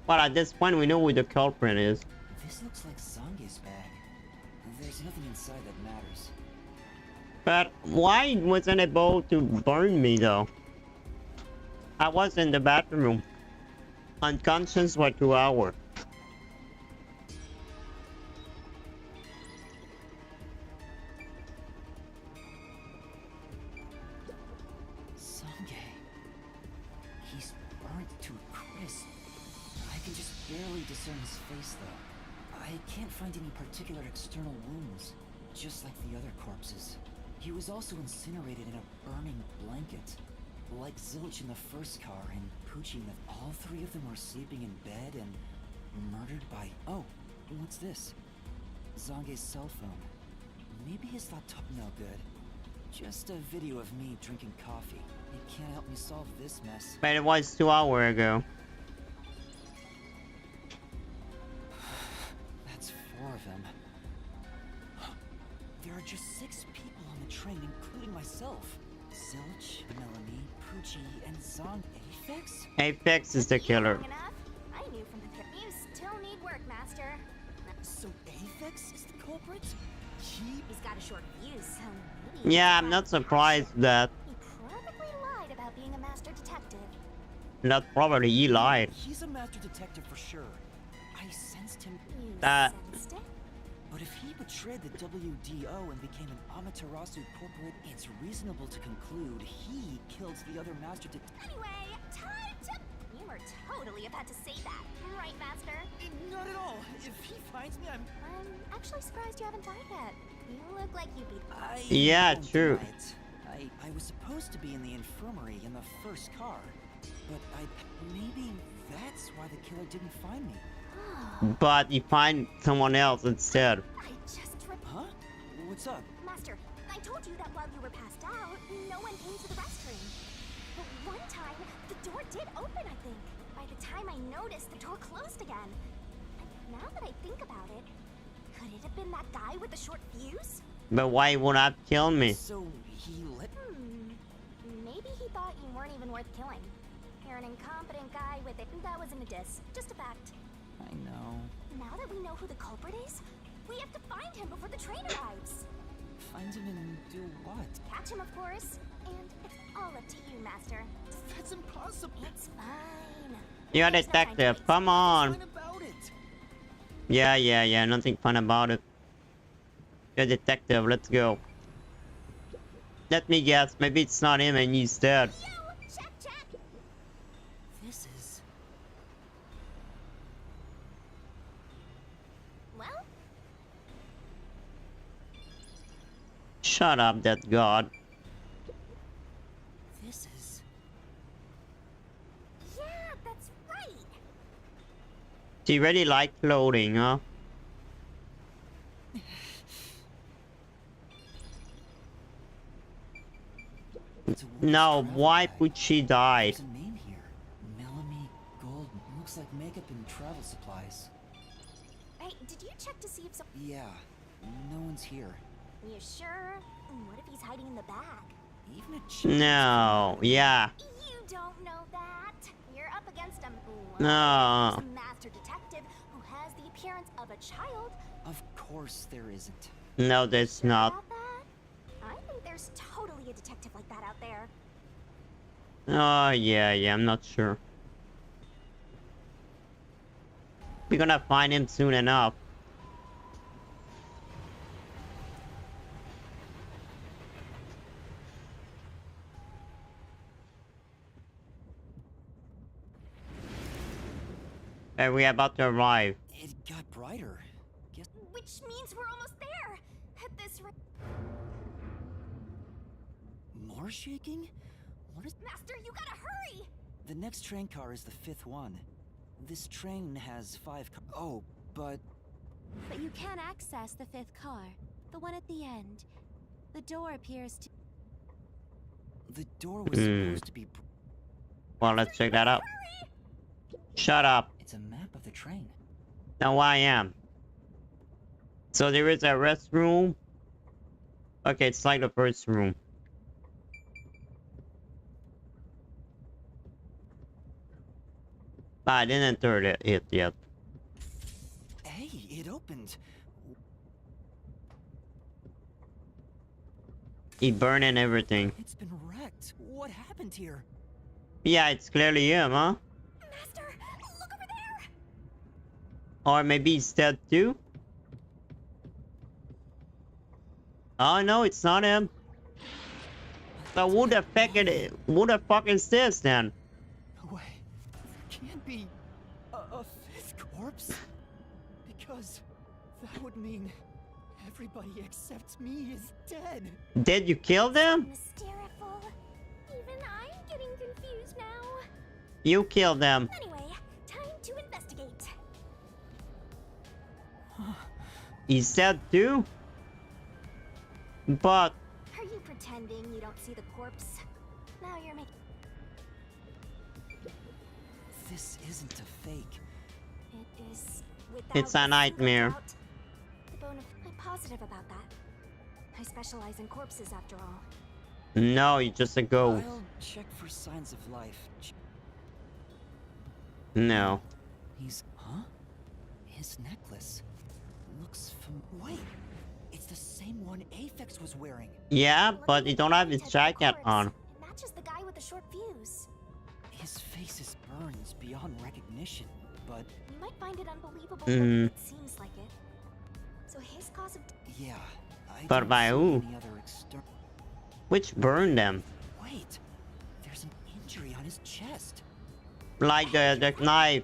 But at this point, we know who the culprit is. This looks like Zange's bag. There's nothing inside that matters. But why wasn't it able to burn me though? I was in the bathroom, unconscious for 2 hours. Zange. He's burnt to a crisp. I can just barely discern his face though. I can't find any particular external wounds, just like the other corpses. He was also incinerated in a burning blanket. Like Zilch in the first car and Poochie in the... All three of them were sleeping in bed and murdered by... Oh, what's this? Zange's cell phone. Maybe his laptop no good. Just a video of me drinking coffee. It can't help me solve this mess. But it was 2 hours ago. That's 4 of them. There are just 6 people on the train, including myself. Zilch, Melanie, Poochie, and Zong. Aphex? Apex is the killer. long enough? I knew from the pit. You still need work, Master. So Aphex is the culprit? He's got a short fuse, so maybe... Yeah, I'm not surprised that. He probably lied about being a master detective. Not probably he lied. He's a master detective for sure. I sensed him. You That- sensed it? But if he betrayed the WDO and became an Amaterasu corporate, it's reasonable to conclude he killed the other master detective. Anyway, time to... You were totally about to say that, right, Master? Not at all. If he finds me, I'm actually surprised you haven't died yet. You look like you beat... Yeah, won't true. deny it. I was supposed to be in the infirmary in the first car, but maybe that's why the killer didn't find me. But you find someone else instead. I just... Huh? What's up? Master, I told you that while you were passed out, no one came to the restroom. But one time, the door did open, I think. By the time I noticed, the door closed again. And now that I think about it, could it have been that guy with the short fuse? But why would not kill me? So he let... Maybe he thought you weren't even worth killing. You're an incompetent guy with it. That wasn't a diss, just a fact. I know. Now that we know who the culprit is, we have to find him before the train arrives. Find him and do what? Catch him, of course. And it's all up to you, Master. That's impossible. It's fine. You're a There's no time to detective, waste. come on. What about it? Yeah, nothing fun about it. You're a detective, let's go. Let me guess, maybe it's not him and he's dead. Yo, check. This is... Well, Shut up, that god. This is... yeah, that's right. She really like floating, huh? It's a woman's No, travel why bag. would she die? There's a name here. Melanie Gold... Looks like makeup and travel supplies. Hey, did you check to see if some... Yeah, no one's here. You sure? What if he's hiding in the back? Even a chick. No, yeah. You don't know that. You're up against him. No. There's a master detective who has the appearance of a child. Of course there isn't. No, there's Sure not. about that? I think there's totally a detective like that out there. Oh, yeah, I'm not sure. We're gonna find him soon enough. And we're about to arrive. It got brighter. Guess Which means we're almost there. At this rate. more shaking? What is... Master, you gotta hurry! The next train car is the 5th one. This train has 5 Oh, but... But you can access the 5th car, the one at the end. The door appears to... The door was supposed to be... Well, let's check that out. Shut up. It's a map of the train. Now I am. So there is a restroom. Okay, it's like the first room. But I didn't enter it yet. Hey, it opened. He burning everything. It's been wrecked. What happened here? Yeah, it's clearly him, huh? Master, look over there! Or maybe he's dead too? Oh no, it's not him. So who the fuck is this then? No way. There can't be a 5th corpse. Because that would mean everybody except me is dead. Did you kill them? Mysteriful. Even I'm getting confused now. You killed them. Anyway, time to investigate. He's dead too? But Are you pretending you don't see the corpse? Now you're making... This isn't a fake. It is without it's a single nightmare. doubt the bone of... I'm positive about that. I specialize in corpses after all. No, you're just a ghost. I'll check for signs of life. No. He's... Huh? His necklace. Looks wait! It's the same one Aphex was wearing. Yeah, Looking but at he the don't have his archetype of the jacket corpse, on. It matches the guy with the short fuse. His face is burns beyond recognition, but... You might find it unbelievable, Mm. but it seems like it. So his cause of... Yeah, I But don't by see who? any other external... Which burned them? Wait! There's an injury on his chest. Like the knife.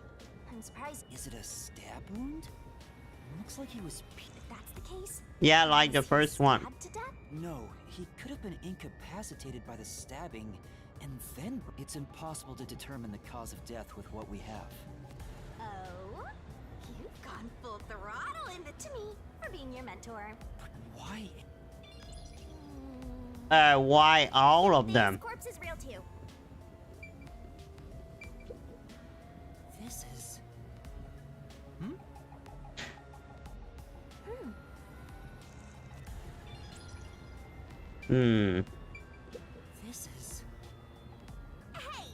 I'm surprised Is it a stab wound? Looks like he was... if that's the case. Yeah, like the Was he first one. stabbed to death? No, he could have been incapacitated by the stabbing, and then... It's impossible to determine the cause of death with what we have. Oh? You've gone full throttle into me for being your mentor. But why? Why all of This them? corpse is real too. This is... Hmm. This is... Hey!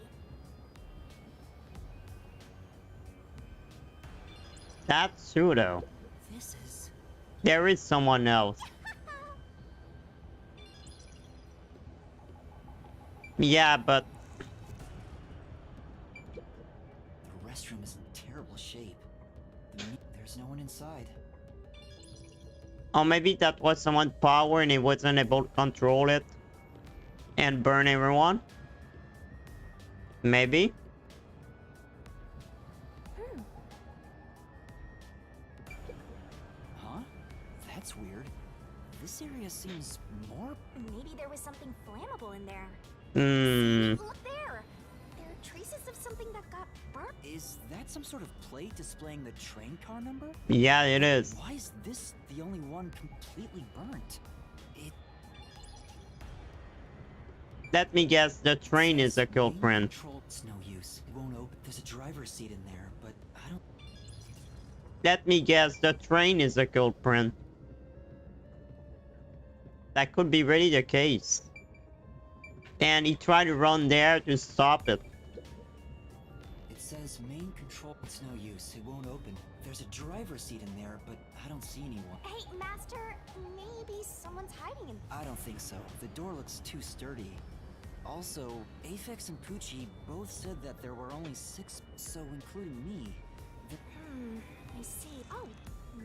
That's true though. This is... There is someone else. Yeah, but The restroom is in terrible shape. There's no one inside. or maybe that was someone's power and he wasn't able to control it and burn everyone. Maybe. Huh? That's weird. This area seems more... Maybe there was something flammable in there. Hmm. Look there! There are traces of something that got burnt. Is that some sort of plate displaying the train car number? Yeah, it is. Why is this the only one completely burnt? It... Let me guess, the train is the culprit. It's no use. It won't open. There's a driver's seat in there, but I don't. Let me guess, the train is the culprit. That could be really the case. And he tried to run there to stop it. It says main control. It's no use. It won't open. There's a driver's seat in there, but I don't see anyone. Hey, Master, maybe someone's hiding in. I don't think so. The door looks too sturdy. Also, Aphex and Poochie both said that there were only 6, so including me. I see. Oh,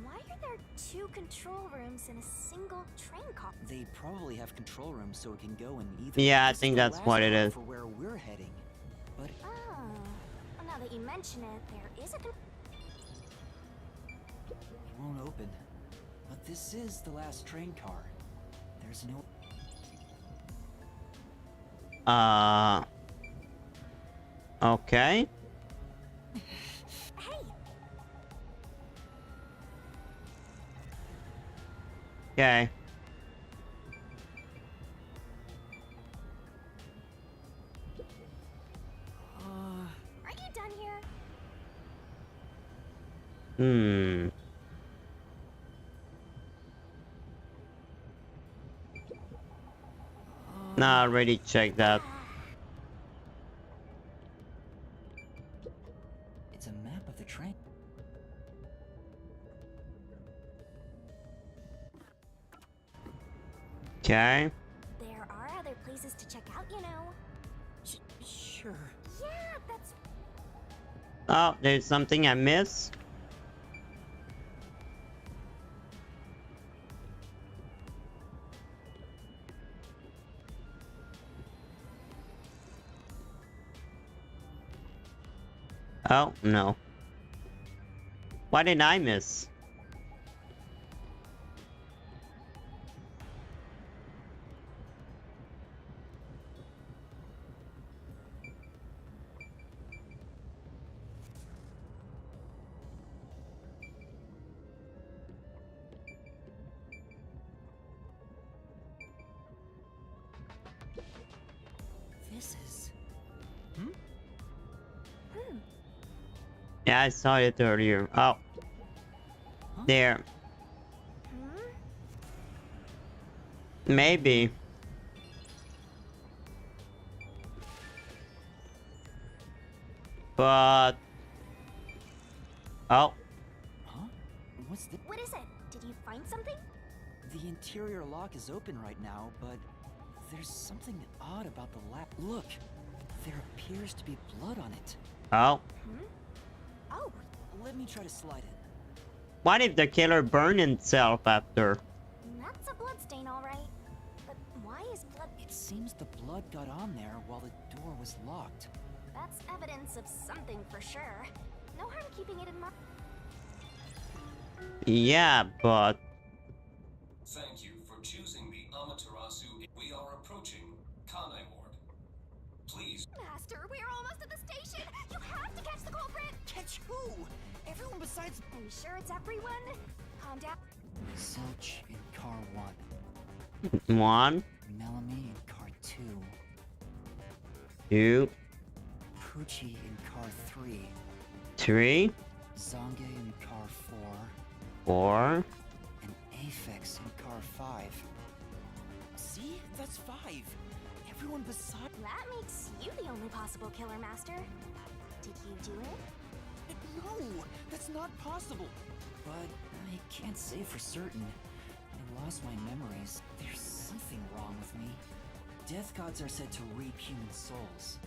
why are there 2 control rooms in a single train car? They probably have control rooms so it can go in either. Yeah, I This is think the that's last what it one is. For where we're heading. But Oh, well, now that you mention it, there is a. it won't open. But this is the last train car. There's no. Okay. Hey, Okay. are you done here? Nah, already checked that. It's a map of the train. Okay. There are other places to check out, you know. Sure. Yeah, that's. Oh, there's something I missed. Oh, no. What did I miss? This is. Yeah, I saw it earlier. Oh. There. Maybe. But... Oh. Huh? What's the? What is it? Did you find something? The interior lock is open right now, but there's something odd about the lap. Look, there appears to be blood on it. Oh. Oh, Let me try to slide it. What if the killer burned himself after? that's a blood stain, all right. But why is blood? It seems the blood got on there while the door was locked. That's evidence of something for sure. No harm keeping it in mind. Yeah, but... Thank you for choosing the Amaterasu. We are approaching Kanai Ward. Please. Master, we're almost at the station. You have to catch the culprit. Catch who? Everyone besides. Are you sure it's everyone? Calm down. Silch in car 1, 1. Melanie in car 2. 2, Poochie in car 3. 3, Zonge in car 4. 4. And Aphex in car 5. See? That's 5. Everyone beside. That makes you the only possible killer, Master. Did you do it? No, that's not possible. But I can't say for certain. I lost my memories. There's something wrong with me. Death gods are said to reap human souls.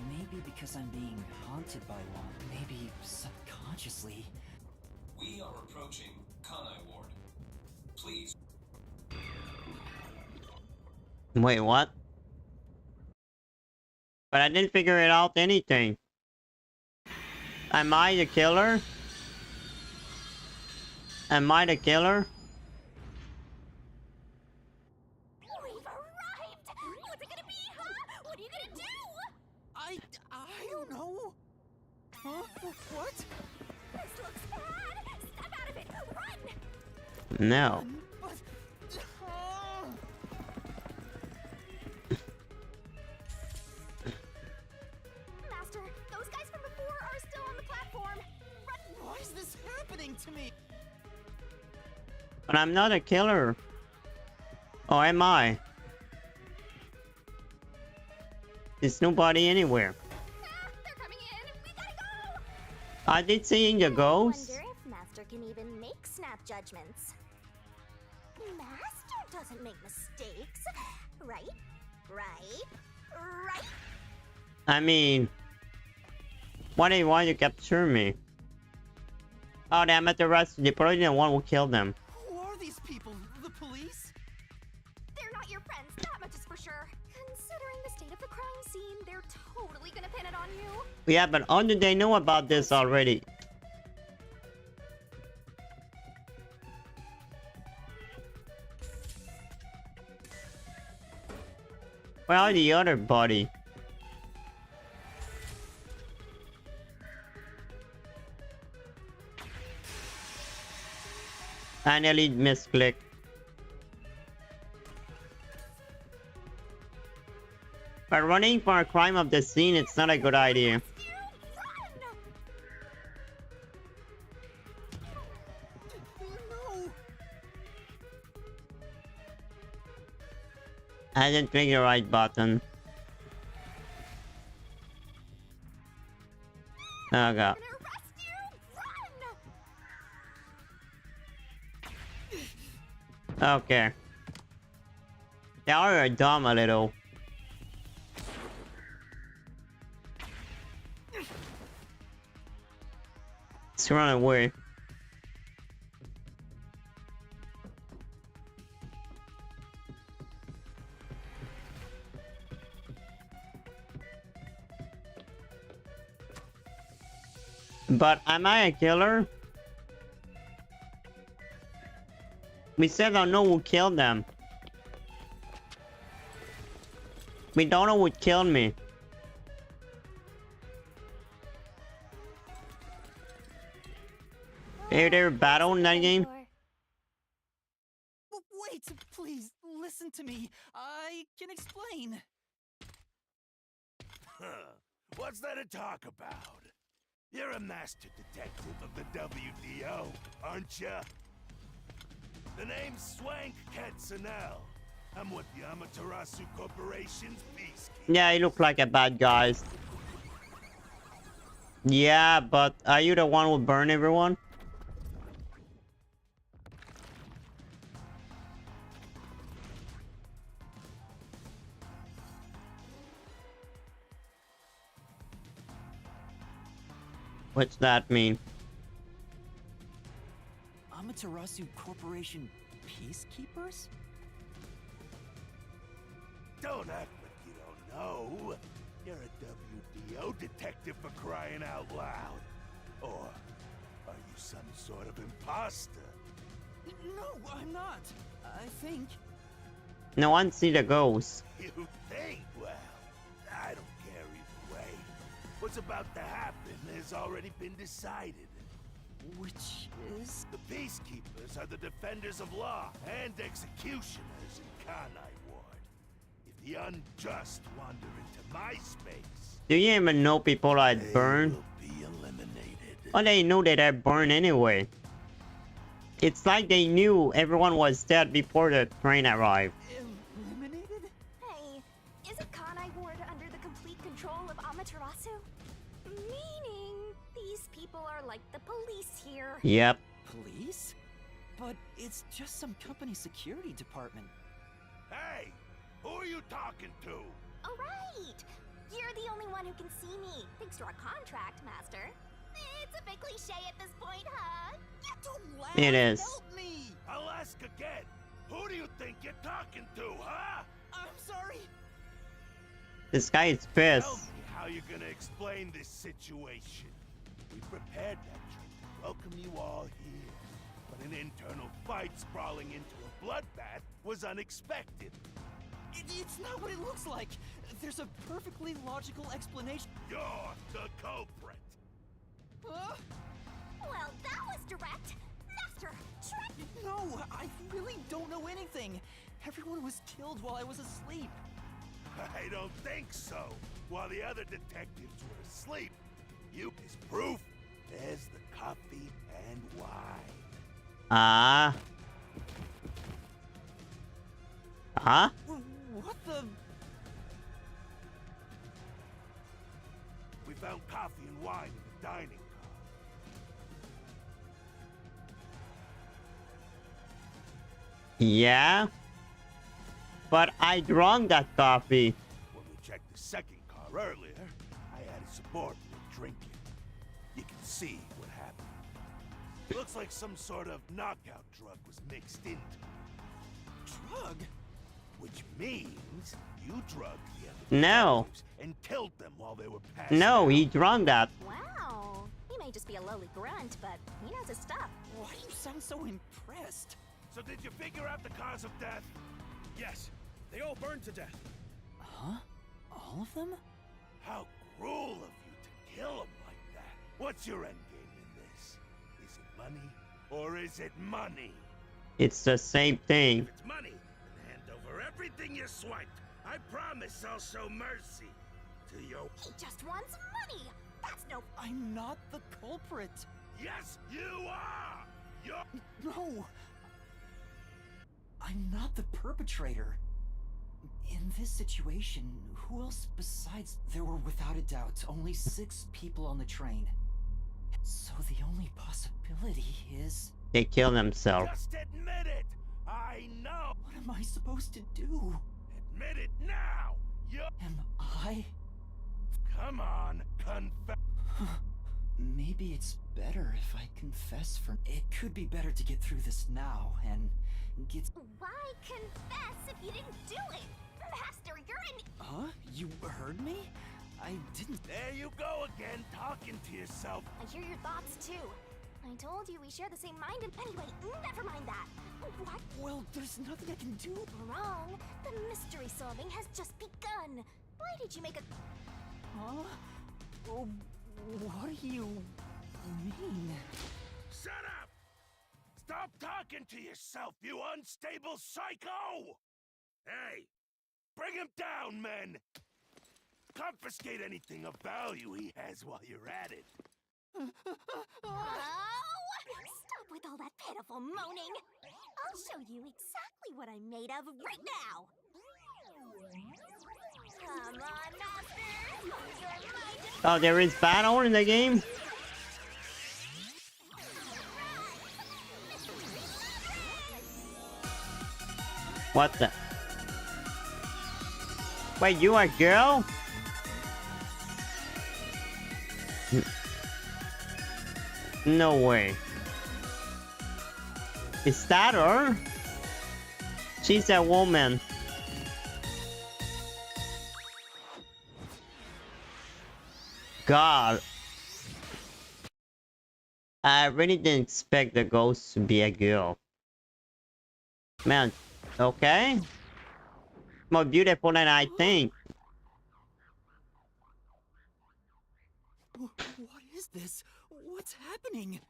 Maybe because I'm being haunted by one. Maybe subconsciously. We are approaching Kanai Ward. Please. Wait, what? But I didn't figure it out anything. Am I the killer? Am I the killer? We've arrived! What's it gonna be, huh? What are you gonna do? I don't know. Huh? What? This looks bad! Step out of it! Run! No. But Why is this happening to me? But I'm not a killer. Or am I? There's nobody anywhere. They're coming in. We gotta go. I did seeing the ghost. I wonder if Master can even make snap judgments. Master doesn't make mistakes, right? Right? I mean, why do you want to capture me? Oh, the Amaterasu, they probably the one who killed them. Who are these people? The police? They're not your friends, that much is for sure. Considering the state of the crime scene, they're totally gonna pin it on you. Yeah, but how do they know about this already? Where are the other body? I nearly misclicked. But running for a crime of the scene, it's not a good idea. No. I didn't click the right button. Oh god. Okay. They are dumb a little. Let's run away. But am I a killer? We said I know who killed them. We don't know who killed me. Is there a battle in that game? Wait, please, listen to me. I can explain. What's there to talk about? You're a master detective of the WDO, aren't ya? The name's Swank Katsunel. I'm with the Amaterasu Corporation's peacekeeper. Yeah, you look like a bad guy. Yeah, but are you the one who burned everyone? What's that mean? Amaterasu Corporation peacekeepers? Don't act like you don't know. You're a WDO detective for crying out loud. Or are you some sort of imposter? No, I'm not. I think. No one see the ghost. You think? Well, I don't care either way. What's about to happen has already been decided. Which is? The peacekeepers are the defenders of law and executioners in Kanai Ward. If the unjust wander into my space, Do you even know people are they burned? will be eliminated. Or they know that they're burned anyway. It's like they knew everyone was dead before the train arrived. Eliminated? Hey, isn't Kanai Ward under the complete control of Amaterasu? Meaning, these people are like the police here. Yep. Police? But it's just some company security department. Hey, who are you talking to? Oh, right! You're the only one who can see me, thanks to our contract, Master. It's a bit cliche at this point, huh? Don't laugh. It is. Help me! I'll ask again. Who do you think you're talking to, huh? I'm sorry. This guy is Tell pissed. me how you're gonna explain this situation. We prepared that trip to welcome you all here, but an internal fight sprawling into a bloodbath was unexpected. It's not what it looks like. There's a perfectly logical explanation. You're the culprit. Huh? Well, that was direct. Master, try. No, I really don't know anything. Everyone was killed while I was asleep. I don't think so. While the other detectives were asleep, you is proof. There's the coffee Ah. Huh? What the? We found coffee and wine in the dining car. Yeah? But I drank that coffee. When we checked the second car earlier, I added some more to the drinking. You can see what happened. Looks like some sort of knockout drug was mixed into it. Drug? Which means you drugged the other No. detectives and killed them while they were passing No, out. he drank that. Wow. He may just be a lowly grunt, but he knows his stuff. Why do you sound so impressed? So did you figure out the cause of death? Yes, they all burned to death. Huh? All of them? How cruel of you to kill them like that. What's your end game in this? Is it money or is it money? It's the same thing. If it's money, then hand over everything you swiped. I promise I'll show mercy to your... He just wants money. That's no... I'm not the culprit. Yes, you are! You're... No! I'm not the perpetrator. In this situation, who else besides... There were without a doubt only 6 people on the train. So the only possibility is... They kill themselves. Just admit it! I know! What am I supposed to do? Admit it now! You... Am I... Come on, confess... Maybe it's better if I confess for... It could be better to get through this now and get... Why confess if you didn't do it? Master, you're an... Huh? You heard me? I didn't... There you go again, talking to yourself. I hear your thoughts, too. I told you we share the same mind and... Anyway, never mind that. What? Well, there's nothing I can do. Wrong. The mystery solving has just begun. Why did you make a... Huh? Oh, what do you mean? Shut up! Stop talking to yourself, you unstable psycho! Hey, bring him down, men! Confiscate anything of value he has while you're at it. Oh! Stop with all that pitiful moaning. I'll show you exactly what I'm made of right now. Come on, Master. Use your might. Oh, there is battle in the game? What the? Wait, you are a girl? No way. Is that her? She's a woman. God. I really didn't expect the ghost to be a girl. Man, okay. More beautiful than I think. What is this? What's happening?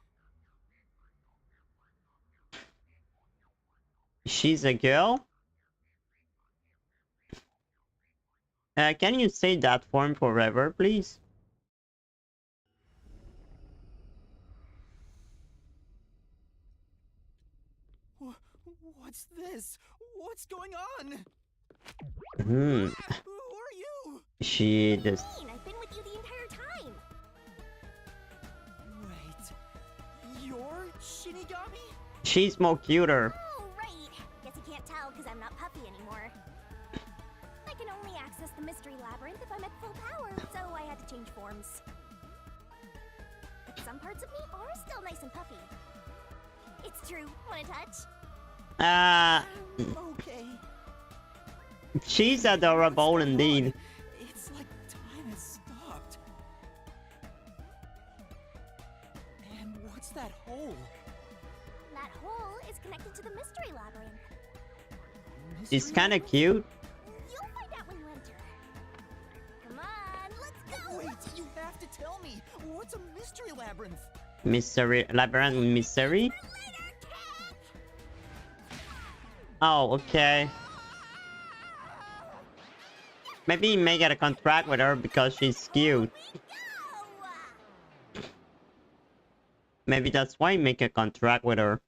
She's a girl? Can you say that form forever, please? What's this? What's going on? Hmm. Who are you? She just... I've been with you the entire time. Wait, you're Shinigami? She's more cuter. Oh, right. Guess you can't tell because I'm not puffy anymore. I can only access the mystery labyrinth if I'm at full power, so I had to change forms. But some parts of me are still nice and puffy. It's true. Want a touch? Okay. She's adorable indeed. It's like time has stopped. And what's that hole? That hole is connected to the mystery labyrinth. She's kind of cute. You'll find out when you enter. Come on, let's go! Wait, you have to tell me. What's a mystery labyrinth? Mystery labyrinth mystery. Oh, okay. Maybe he may get a contract with her because she's cute. Maybe that's why he make a contract with her.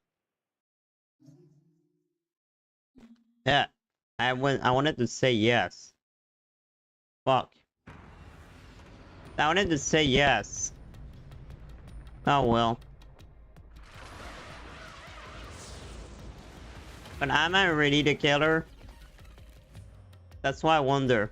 Yeah. I wanted to say yes. Fuck. I wanted to say yes. Oh well. But am I really the killer? That's why I wonder.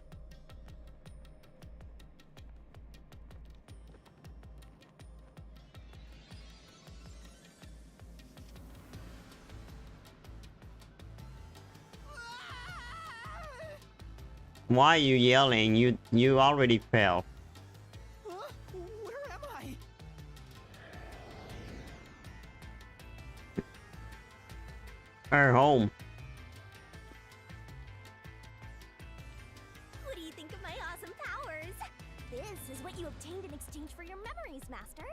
Why are you yelling? You already fell. Huh? Where am I? Her home. What do you think of my awesome powers? This is what you obtained in exchange for your memories, Master.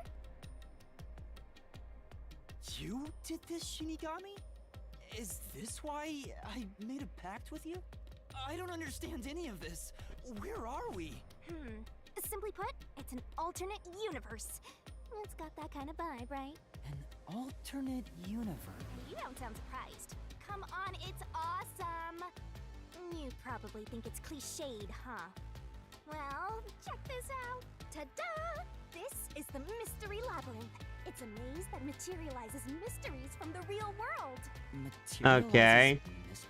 You did this, Shinigami? Is this why I made a pact with you? I don't understand any of this. Where are we? Simply put, it's an alternate universe. It's got that kind of vibe, right? An alternate universe. You don't sound surprised. Come on, it's awesome! You probably think it's cliched, huh? Well, check this out. Ta-da! This is the Mystery Labyrinth. It's a maze that materializes mysteries from the real world. Okay.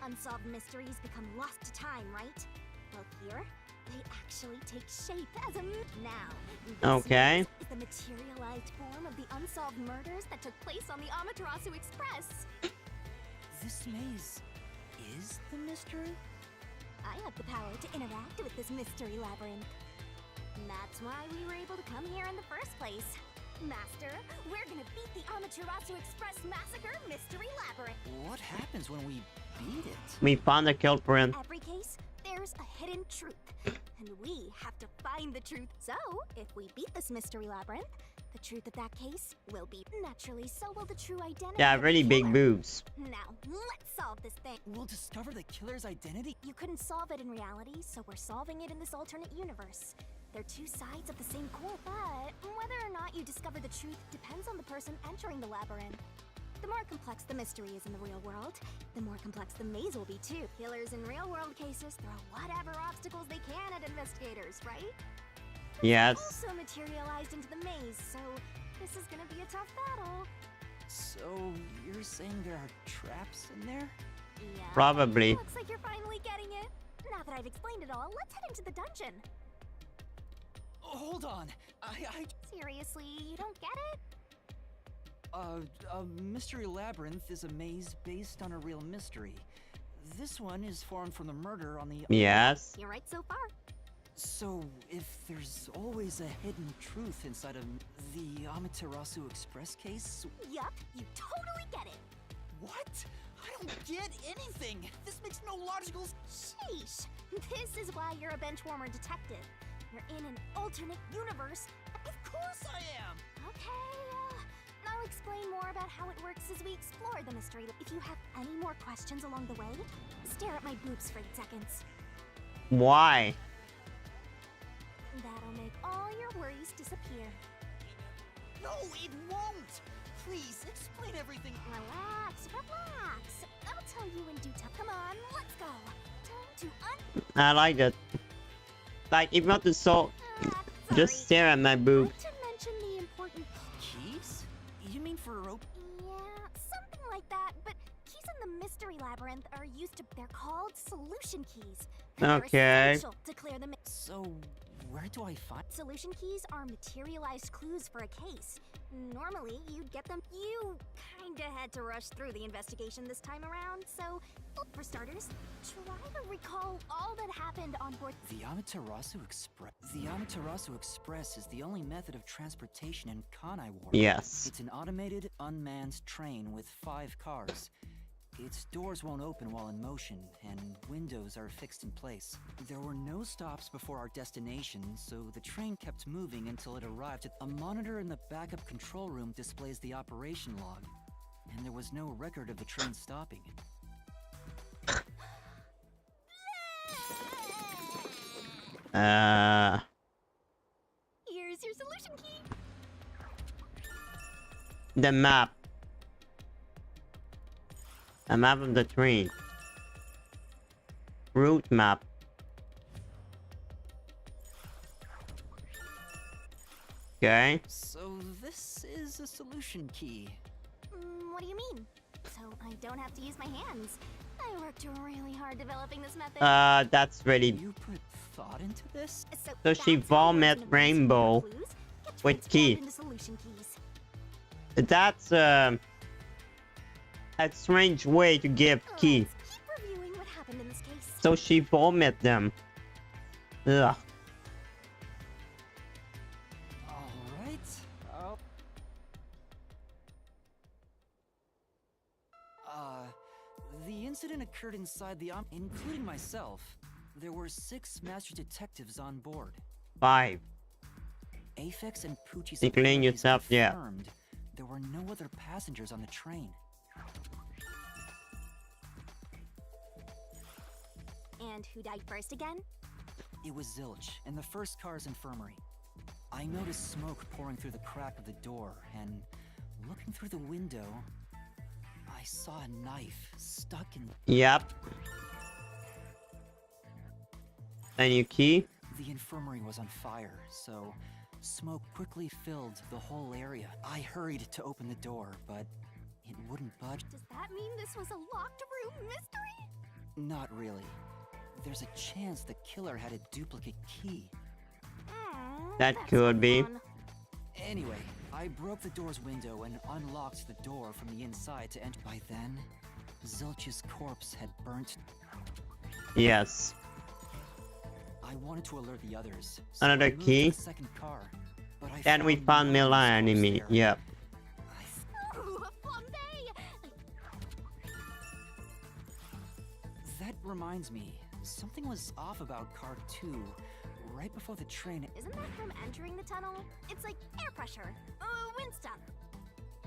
Unsolved mysteries become lost to time, right? Well, here, they actually take shape as a now. Okay. This is the materialized form of the unsolved murders that took place on the Amaterasu Express. This maze is the mystery? I have the power to interact with this mystery labyrinth. That's why we were able to come here in the first place. Master, we're gonna beat the Amaterasu Express Massacre Mystery Labyrinth. What happens when we beat it? We found the culprit. In every case, there's a hidden truth. And we have to find the truth. So, if we beat this mystery labyrinth, the truth of that case will be naturally, so will the true identity. Yeah, of the really big killer. boobs. Now, let's solve this thing. We'll discover the killer's identity? You couldn't solve it in reality, so we're solving it in this alternate universe. They're two sides of the same coin, but whether or not you discover the truth depends on the person entering the labyrinth. The more complex the mystery is in the real world, the more complex the maze will be too. Killers in real-world cases throw whatever obstacles they can at investigators, right? Yes. Also materialized into the maze, so this is gonna be a tough battle. So, you're saying there are traps in there? Yeah. Probably. Looks like you're finally getting it. Now that I've explained it all, let's head into the dungeon. Hold on. I Seriously, you don't get it? A mystery labyrinth is a maze based on a real mystery. This one is formed from the murder on the... Yes. You're right so far. So, if there's always a hidden truth inside of the Amaterasu Express case... Yup, you totally get it. What? I don't get anything! This makes no logical... Sheesh. This is why you're a benchwarmer detective. You're in an alternate universe. Of course I am! Okay, I'll explain more about how it works as we explore the mystery. If you have any more questions along the way, stare at my boobs for 8 seconds. Why? That'll make all your worries disappear. No, it won't! Please, explain everything. Relax, relax. I'll tell you in due time. Come on, let's go. Time to I like it. Like, if not the soul, just stare at my boob. to mention the important Keys? You mean for a rope? Yeah, something like that. But keys in the mystery labyrinth are used to. They're called solution keys. Okay. They're essential to clear the. So, where do I find... Solution keys are materialized clues for a case. Normally, you'd get them. You kinda had to rush through the investigation this time around, so for starters, try to recall all that happened on board. The Amaterasu Express. The Amaterasu Express is the only method of transportation in Kanai Ward. Yes. It's an automated, unmanned train with 5 cars. Its doors won't open while in motion, and windows are fixed in place. There were no stops before our destination, so the train kept moving until it arrived at... A monitor in the backup control room displays the operation log, and there was no record of the train stopping. Here's your solution key. The map. A map of the train. route map. Okay. So this is a solution key. What do you mean? So I don't have to use my hands. I worked really hard developing this method. That's really... You put thought into this? So she vomit rainbow with key. into solution keys. That's a strange way to give key. Let's keep reviewing what happened in this case. So she vomit them. Ugh. Alright. The incident occurred inside the including myself. There were 6 master detectives on board. 5. Aphex and Poochie's Including abilities yourself, yeah. confirmed. There were no other passengers on the train. And who died first again? It was Zilch in the first car's infirmary. I noticed smoke pouring through the crack of the door, and looking through the window, I saw a knife stuck in... Yep. Any key? The infirmary was on fire, so smoke quickly filled the whole area. I hurried to open the door, but it wouldn't budge. Does that mean this was a locked room mystery? Not really. There's a chance the killer had a duplicate key. That could be. Anyway, I broke the door's window and unlocked the door from the inside to enter. By then, Zilch's corpse had burnt. Yes. I wanted to alert the others. So Another I moved to key. the second car, but I And we found no Mila corpse enemy. there. Yep. Ooh, a flambe! That reminds me, something was off about car 2 right before the train. Isn't that from entering the tunnel? It's like air pressure. Wind stuff.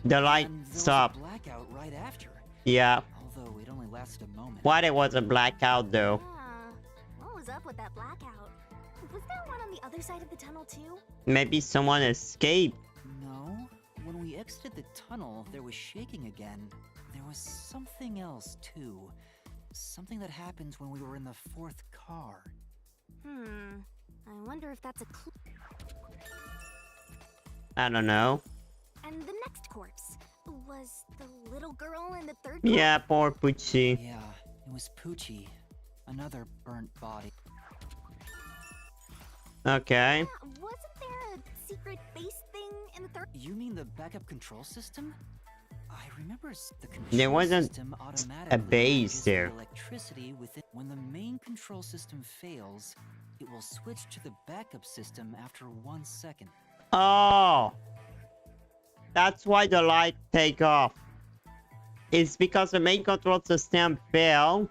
The light And there was a stopped. blackout right after. Yeah. Although it only lasted a moment. Why there was a blackout though? What was up with that blackout? Was there one on the other side of the tunnel too? Maybe someone escaped. No. When we exited the tunnel, there was shaking again. There was something else too. Something that happened when we were in the 4th car. I wonder if that's a clue. I don't know. And the next corpse was the little girl in the 3rd car? Yeah, poor Pucci. Yeah, it was Poochie. Another burnt body. Okay. Wasn't there a secret base thing in the 3rd? You mean the backup control system? I remember the control There wasn't system a automatically base manages there. the electricity within. When the main control system fails, it will switch to the backup system after 1 second. Oh. That's why the light take off. It's because the main control system failed.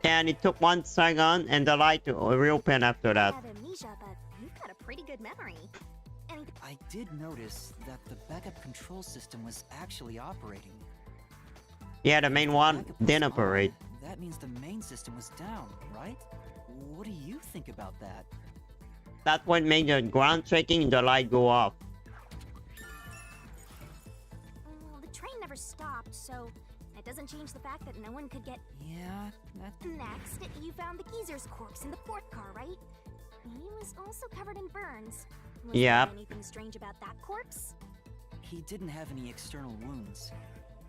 And it took 1 second and the light to reopen after that. I have amnesia, but you've got a pretty good memory. Anything? I did notice that the backup control system was actually operating. Yeah, the main one Backup was didn't on. operate. That means the main system was down, right? What do you think about that? That's what made the ground shaking and the light go off. Well, the train never stopped, so it doesn't change the fact that no one could get. Yeah, that... Next, you found the geezer's corpse in the 4th car, right? He was also covered in burns. Was Yep. there anything strange about that corpse? He didn't have any external wounds,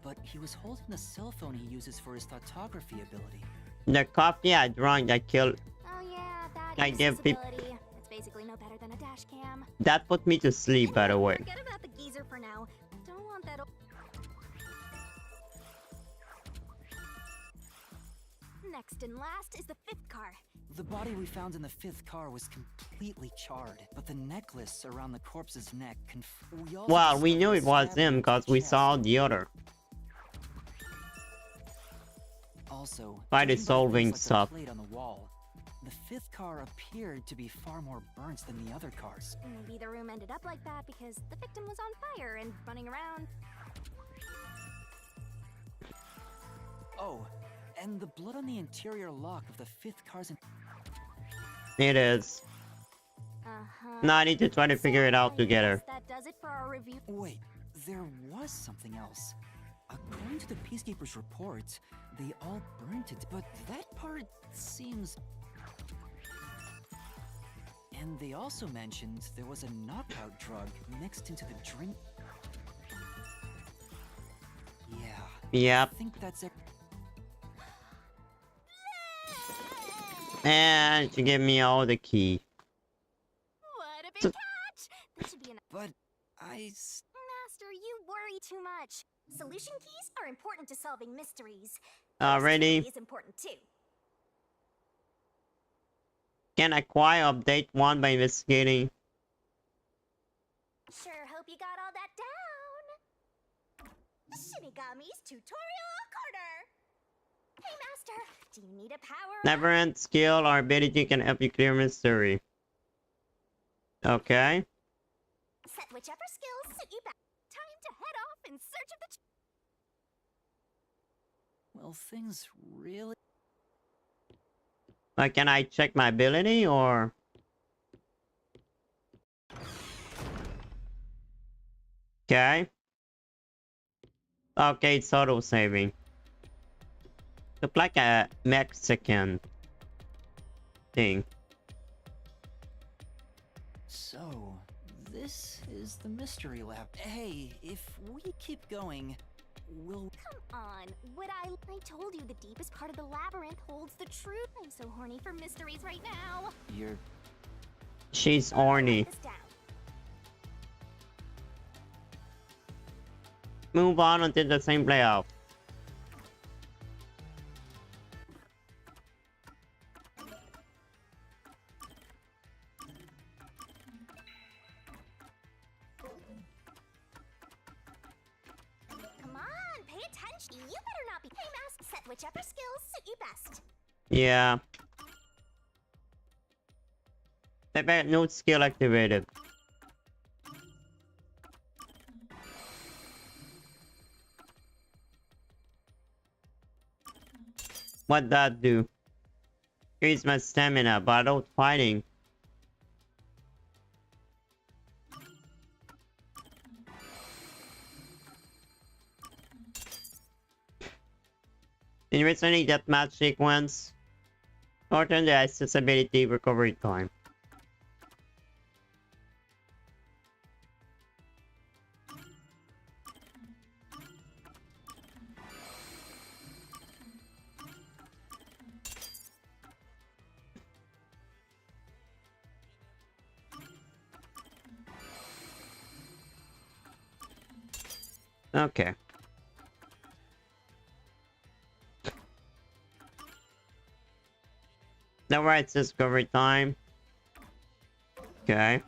but he was holding the cell phone he uses for his photography ability. The coffee I drank that killed. Oh yeah, that I is give his peop- ability. It's basically no better than a dash cam. That put me to sleep, by the way. Forget about the geezer for now. Don't want that. Next and last is the 5th car. The body we found in the 5th car was completely charred, but the necklace around the corpse's neck Well, we knew it was him because we saw the other. Also, By judging dissolving things like the stuff. plate on the wall, the 5th car appeared to be far more burnt than the other cars. Maybe the room ended up like that because the victim was on fire and running around. Oh, and the blood on the interior lock of the 5th car's... It is. Now I need to try to figure it out I together. guess that does it for our review. Wait, there was something else. According to the Peacekeeper's report, they all burned it, but that part seems... And they also mentioned there was a knockout drug mixed into the drink. Yeah. Yep. I think that's it. And she gave me all the key. What a big catch! That should be enough. But Master, you worry too much. Solution keys are important to solving mysteries. Already. Mystery is important too. Can acquire update 1 by investigating. Sure hope you got all that down. Shinigami's Tutorial Corner. Hey, Master, do you need a power up? Never-end skill or ability can help you clear mystery. Okay. Set whichever skills suit you best. Time to head off in search of the... Well, things really... Like, can I check my ability or? Okay. Okay, it's auto saving. Look like a Mexican thing. So, this is the mystery lab. Hey, if we keep going, we'll... Come on, I told you the deepest part of the labyrinth holds the truth. I'm so horny for mysteries right now. You're... She's horny. Write this down. Move on until the same playoff. Come on, pay attention. You better not be... Hey, Master, set whichever skills suit you best. Yeah. That no skill activated. What that do? Increase my stamina, but I don't fighting. In returning that match sequence, shorten the accessibility recovery time. Okay. That writes discovery time. Okay.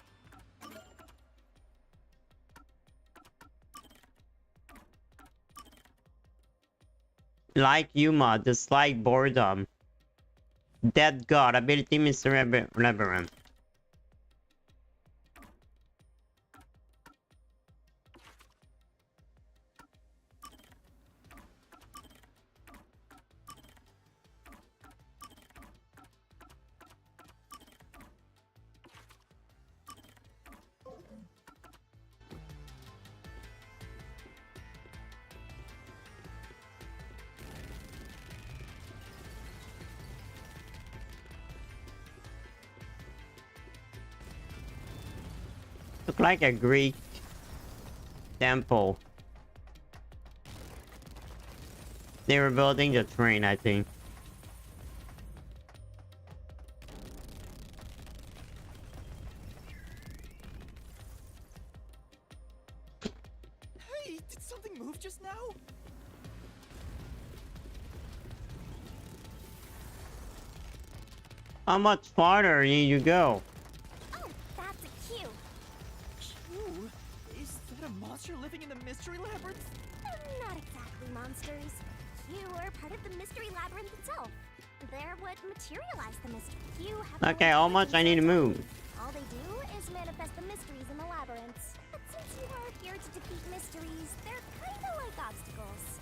Like Yuma, dislike boredom. Dead God, ability Mr. Labyrinth. Look like a Greek temple. They were building the train, I think. Hey, did something move just now? How much farther need you go? Oh, that's a cue. Ooh, is that a monster living in the mystery labyrinth? Not exactly monsters. You are part of the mystery labyrinth itself. They're what materialize the mystery. You have Okay, how much I need to move? All they do is manifest the mysteries in the labyrinths. But since you are here to defeat mysteries, they're kinda like obstacles.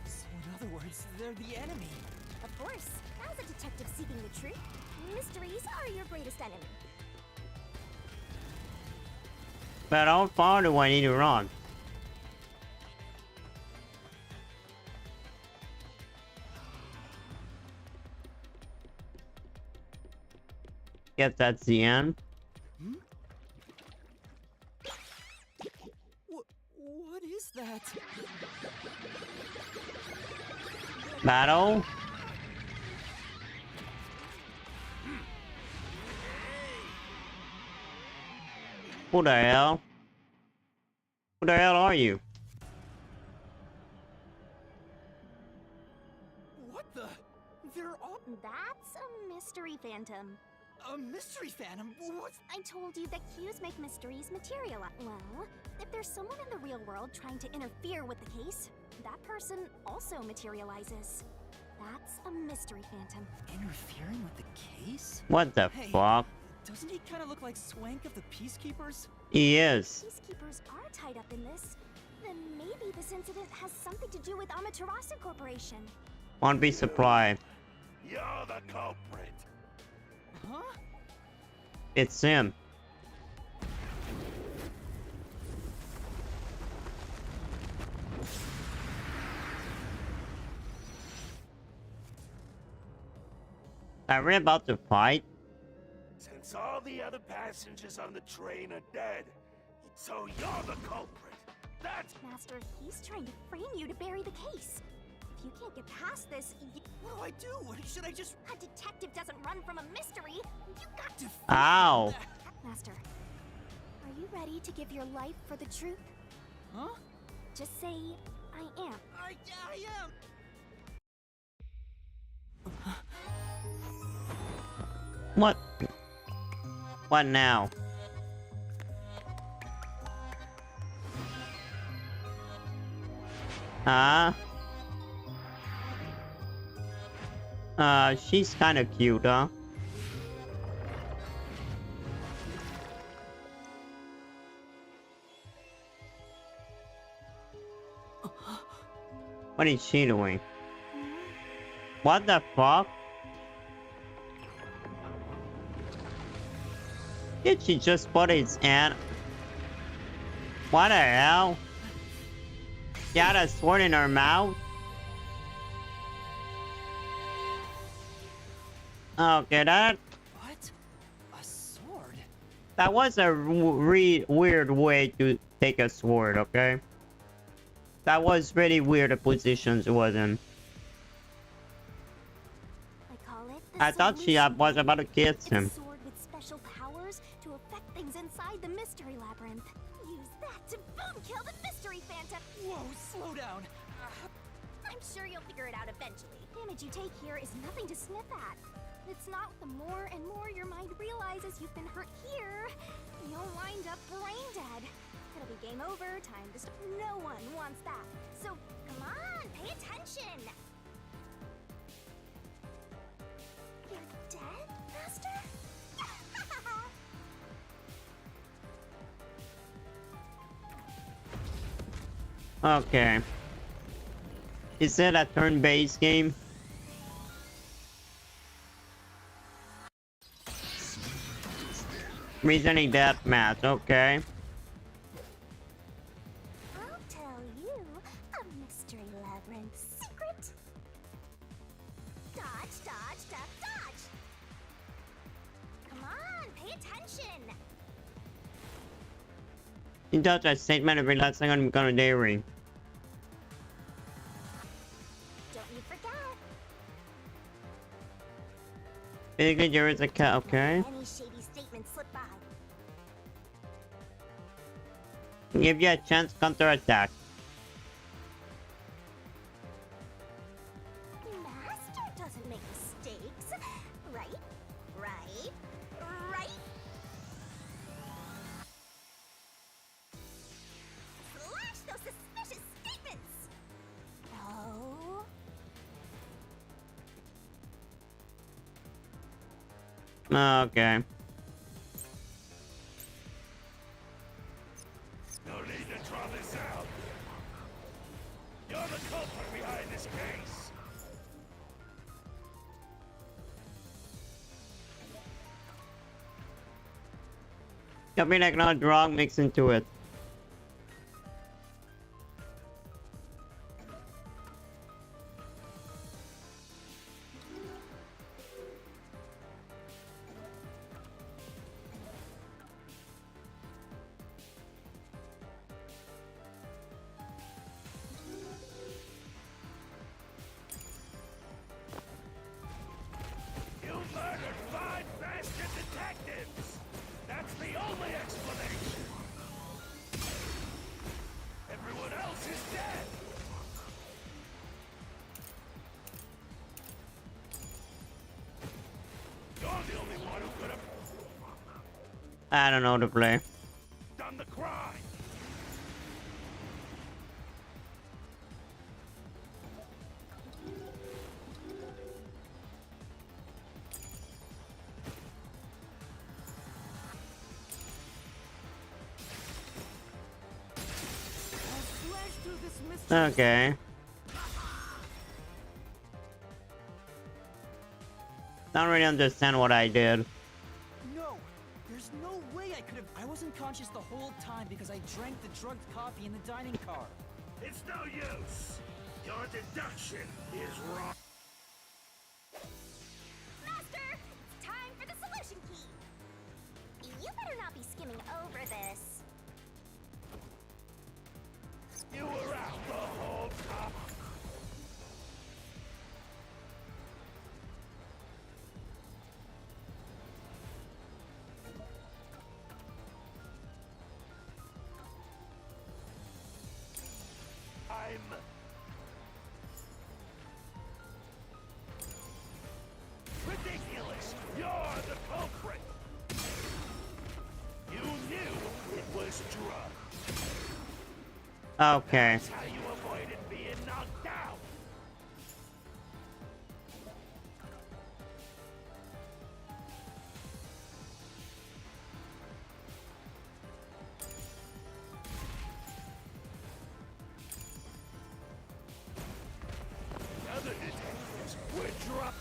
So in other words, they're the enemy. Of course, as a detective seeking the truth, mysteries are your greatest enemy. But how far do I need to run? guess that's the end. What is that? Battle? Who the hell? Who the hell are you? What the? They're all That's a mystery phantom. a mystery phantom. What's I told you that cues make mysteries materialize. Well, if there's someone in the real world trying to interfere with the case, that person also materializes. That's a mystery phantom. interfering with the case? What the Hey, fuck? doesn't he kind of look like Swank of the Peacekeepers? He is. Peacekeepers are tied up in this. Then maybe this incident has something to do with Amaterasu Corporation. Won't be surprised. You're the culprit. Huh? It's him. Are we about to fight? Since all the other passengers on the train are dead, so you're the culprit. That's Master, he's trying to frame you to bury the case. If you can't get past this, What do I do? Should I just... a detective doesn't run from a mystery. You got to... Ow! Master, are you ready to give your life for the truth? Huh? Just say, I am. I am! What? What now? Huh? She's kind of cute, huh? What is she doing? What the fuck? Did she just put his hand? What the hell? She had a sword in her mouth? Okay, What? A sword? that was a weird way to take a sword, okay? That was really weird the positions it was in. I call it the I thought she solution was blade. about to kiss It's him. a sword with special powers to affect things inside the mystery labyrinth. Use that to boom kill the mystery phantom. Whoa, slow down. I'm sure you'll figure it out eventually. Damage you take here is nothing to sniff at. It's not the more and more your mind realizes you've been hurt here, you'll wind up brain dead. It'll be game over, time to stop. No one wants that. So, come on, pay attention. You're dead, Master? Okay. Is it a turn-based game? Reasoning deathmatch, okay. I'll tell you a mystery labyrinth secret. Dodge, dodge, duck, dodge. Come on, pay attention. You touch a statement every last thing I'm gonna dairy. Don't you forget. Basically, there is a cat, okay. Any shady statement slip by. Give you a chance to counter-attack. Master doesn't make mistakes. Right? Right? Right? Slash those suspicious statements! Oh. Okay. no need to draw this out. You're the culprit behind this case. Something like not wrong mixed into it. I don't know to play. Done the crime. Okay. Don't really understand what I did. No! There's no way I could have. I wasn't conscious the whole time because I drank the drugged coffee in the dining car. It's no use. Your deduction is wrong. Master! It's time for the solution key! You better not be skimming over this. You were out the whole time. Ridiculous! You're the culprit! You knew it was drugged. Okay. That's how you avoided being knocked out. Other detectives were dropped.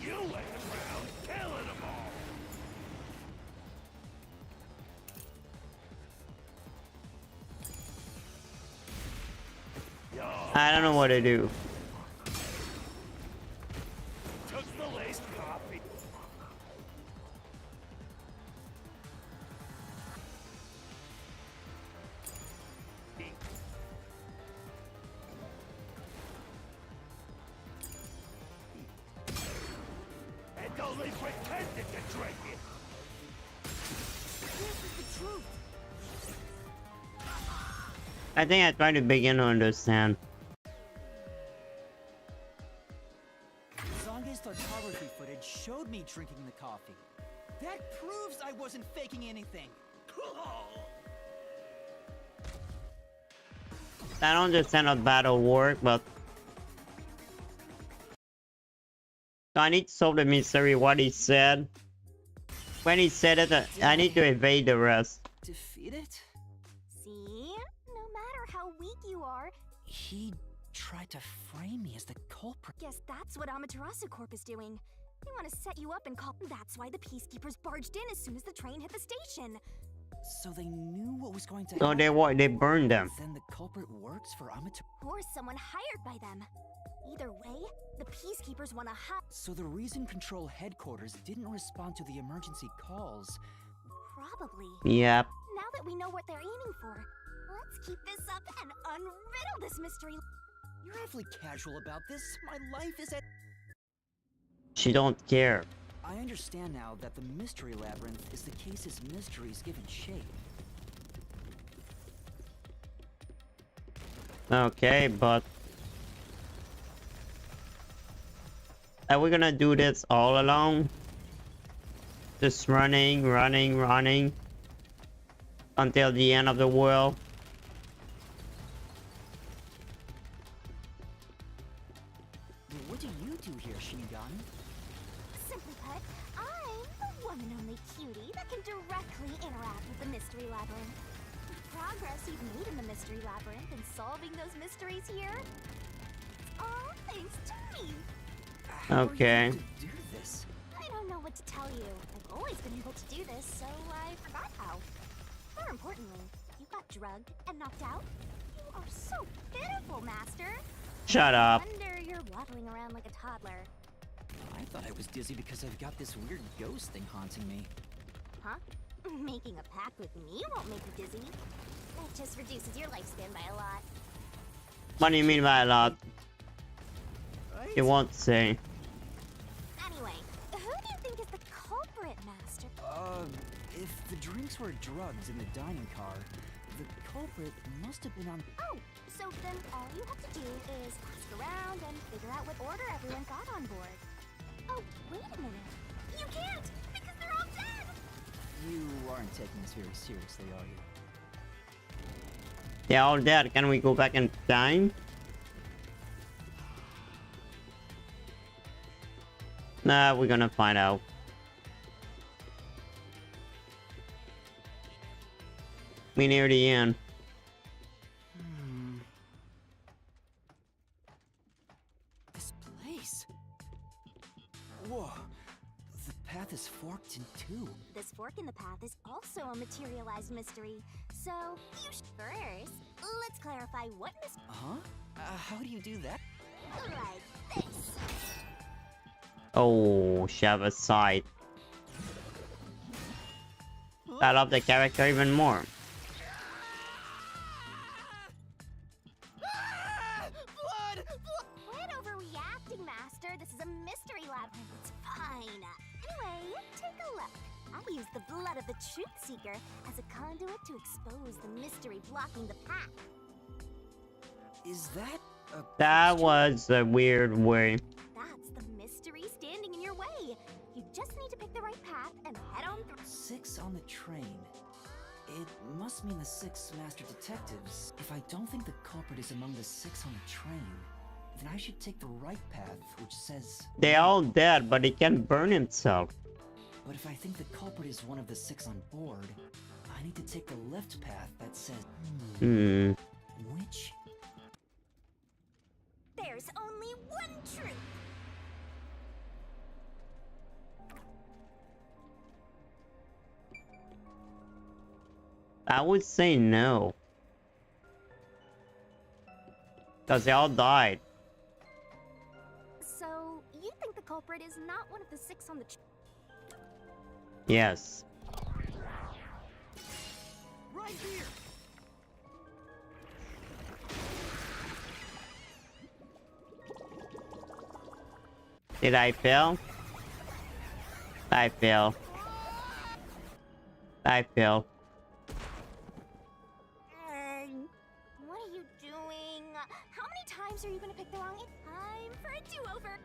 You went around killing them all. I don't know what to do. Took the laced coffee. And only pretended to drink it. This is the truth! I think I try to begin to understand. Zange's photography footage showed me drinking the coffee. That proves I wasn't faking anything. I don't understand how battle work, but I need to solve the mystery. What he said. When he said it, I need to evade the rest. Defeat it? See? No matter how weak you are, He tried to frame me as the culprit. guess that's what Amaterasu Corp is doing. They want to set you up and call. That's why the peacekeepers barged in as soon as the train hit the station. So they knew what was going to So happen. they burned them. Then the culprit works for Amaterasu. Or someone hired by them. Either way, the peacekeepers want to hide. So the reason Control Headquarters didn't respond to the emergency calls. Probably. Yep. Now that we know what they're aiming for, let's keep this up and unriddle this mystery. You're awfully casual about this. My life is at. She don't care. I understand now that the mystery labyrinth is the case's mysteries given shape. Okay, but are we gonna do this all alone? Just running until the end of the world? What do you do here, Shinigami? Simply put, I'm the one and only cutie that can directly interact with the mystery labyrinth. The progress you've made in the mystery labyrinth and solving those mysteries here, it's all thanks to me. How Okay. are you able to do this? I don't know what to tell you. I've always been able to do this, so I forgot how. More importantly, you got drugged and knocked out. You are so pitiful, Master. Shut up. No wonder you're waddling around like a toddler. I thought I was dizzy because I've got this weird ghost thing haunting me. Huh? Making a pact with me won't make you dizzy. It just reduces your lifespan by a lot. What do you mean by a lot? Right? You won't say. Anyway, who do you think is the culprit, Master? If the drinks were drugs in the dining car, the culprit must have been on. Oh, So then all you have to do is ask around and figure out what order everyone got on board. Oh, wait a minute. You can't, because they're all dead! You aren't taking this very seriously, are you? They're all dead. Can we go back in time? Nah, we're gonna find out. We near the end. This place. Whoa. The path is forked in two. This fork in the path is also a materialized mystery. So, you first, let's clarify what mystery. Huh? How do you do that? Like this. Oh, shove aside. I love the character even more. Blood! Quit overreacting, Master. This is a mystery labyrinth. It's fine. Anyway, take a look. I use the blood of the Truth Seeker as a conduit to expose the mystery blocking the path. Is that a That was a weird way. That's the mystery standing in your way. You just need to pick the right path and head on through. 6 on the train? It must mean the 6 master detectives. If I don't think the culprit is among the 6 on the train, then I should take the right path, which says... They're all dead, but he can burn himself. But if I think the culprit is one of the 6 on board, I need to take the left path that says... Which? There's only one truth. I would say no. Because they all died. So, you think the culprit is not one of the 6 on the Yes. Right here! Did I fail? I fail. I fail. What are you doing? How many times are you gonna pick the wrong time for a do-over?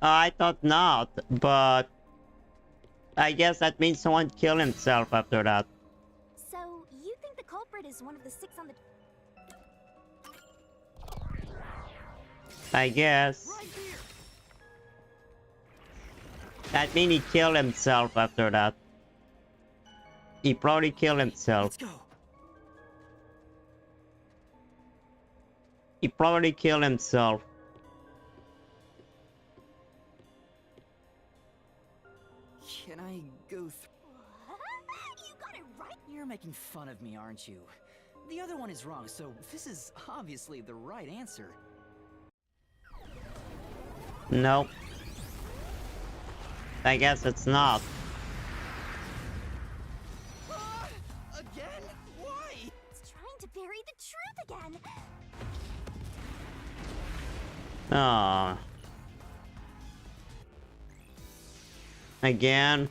I thought not, but I guess that means someone killed himself after that. So, you think the culprit is one of the 6 on the... I guess. Right here! That means he killed himself after that. He probably killed himself. Let's go! He probably killed himself. Can I go through? You got it right! You're making fun of me, aren't you? The other one is wrong, so this is obviously the right answer. Nope. I guess it's not. Again? Why? It's trying to bury the truth again! Oh. Again.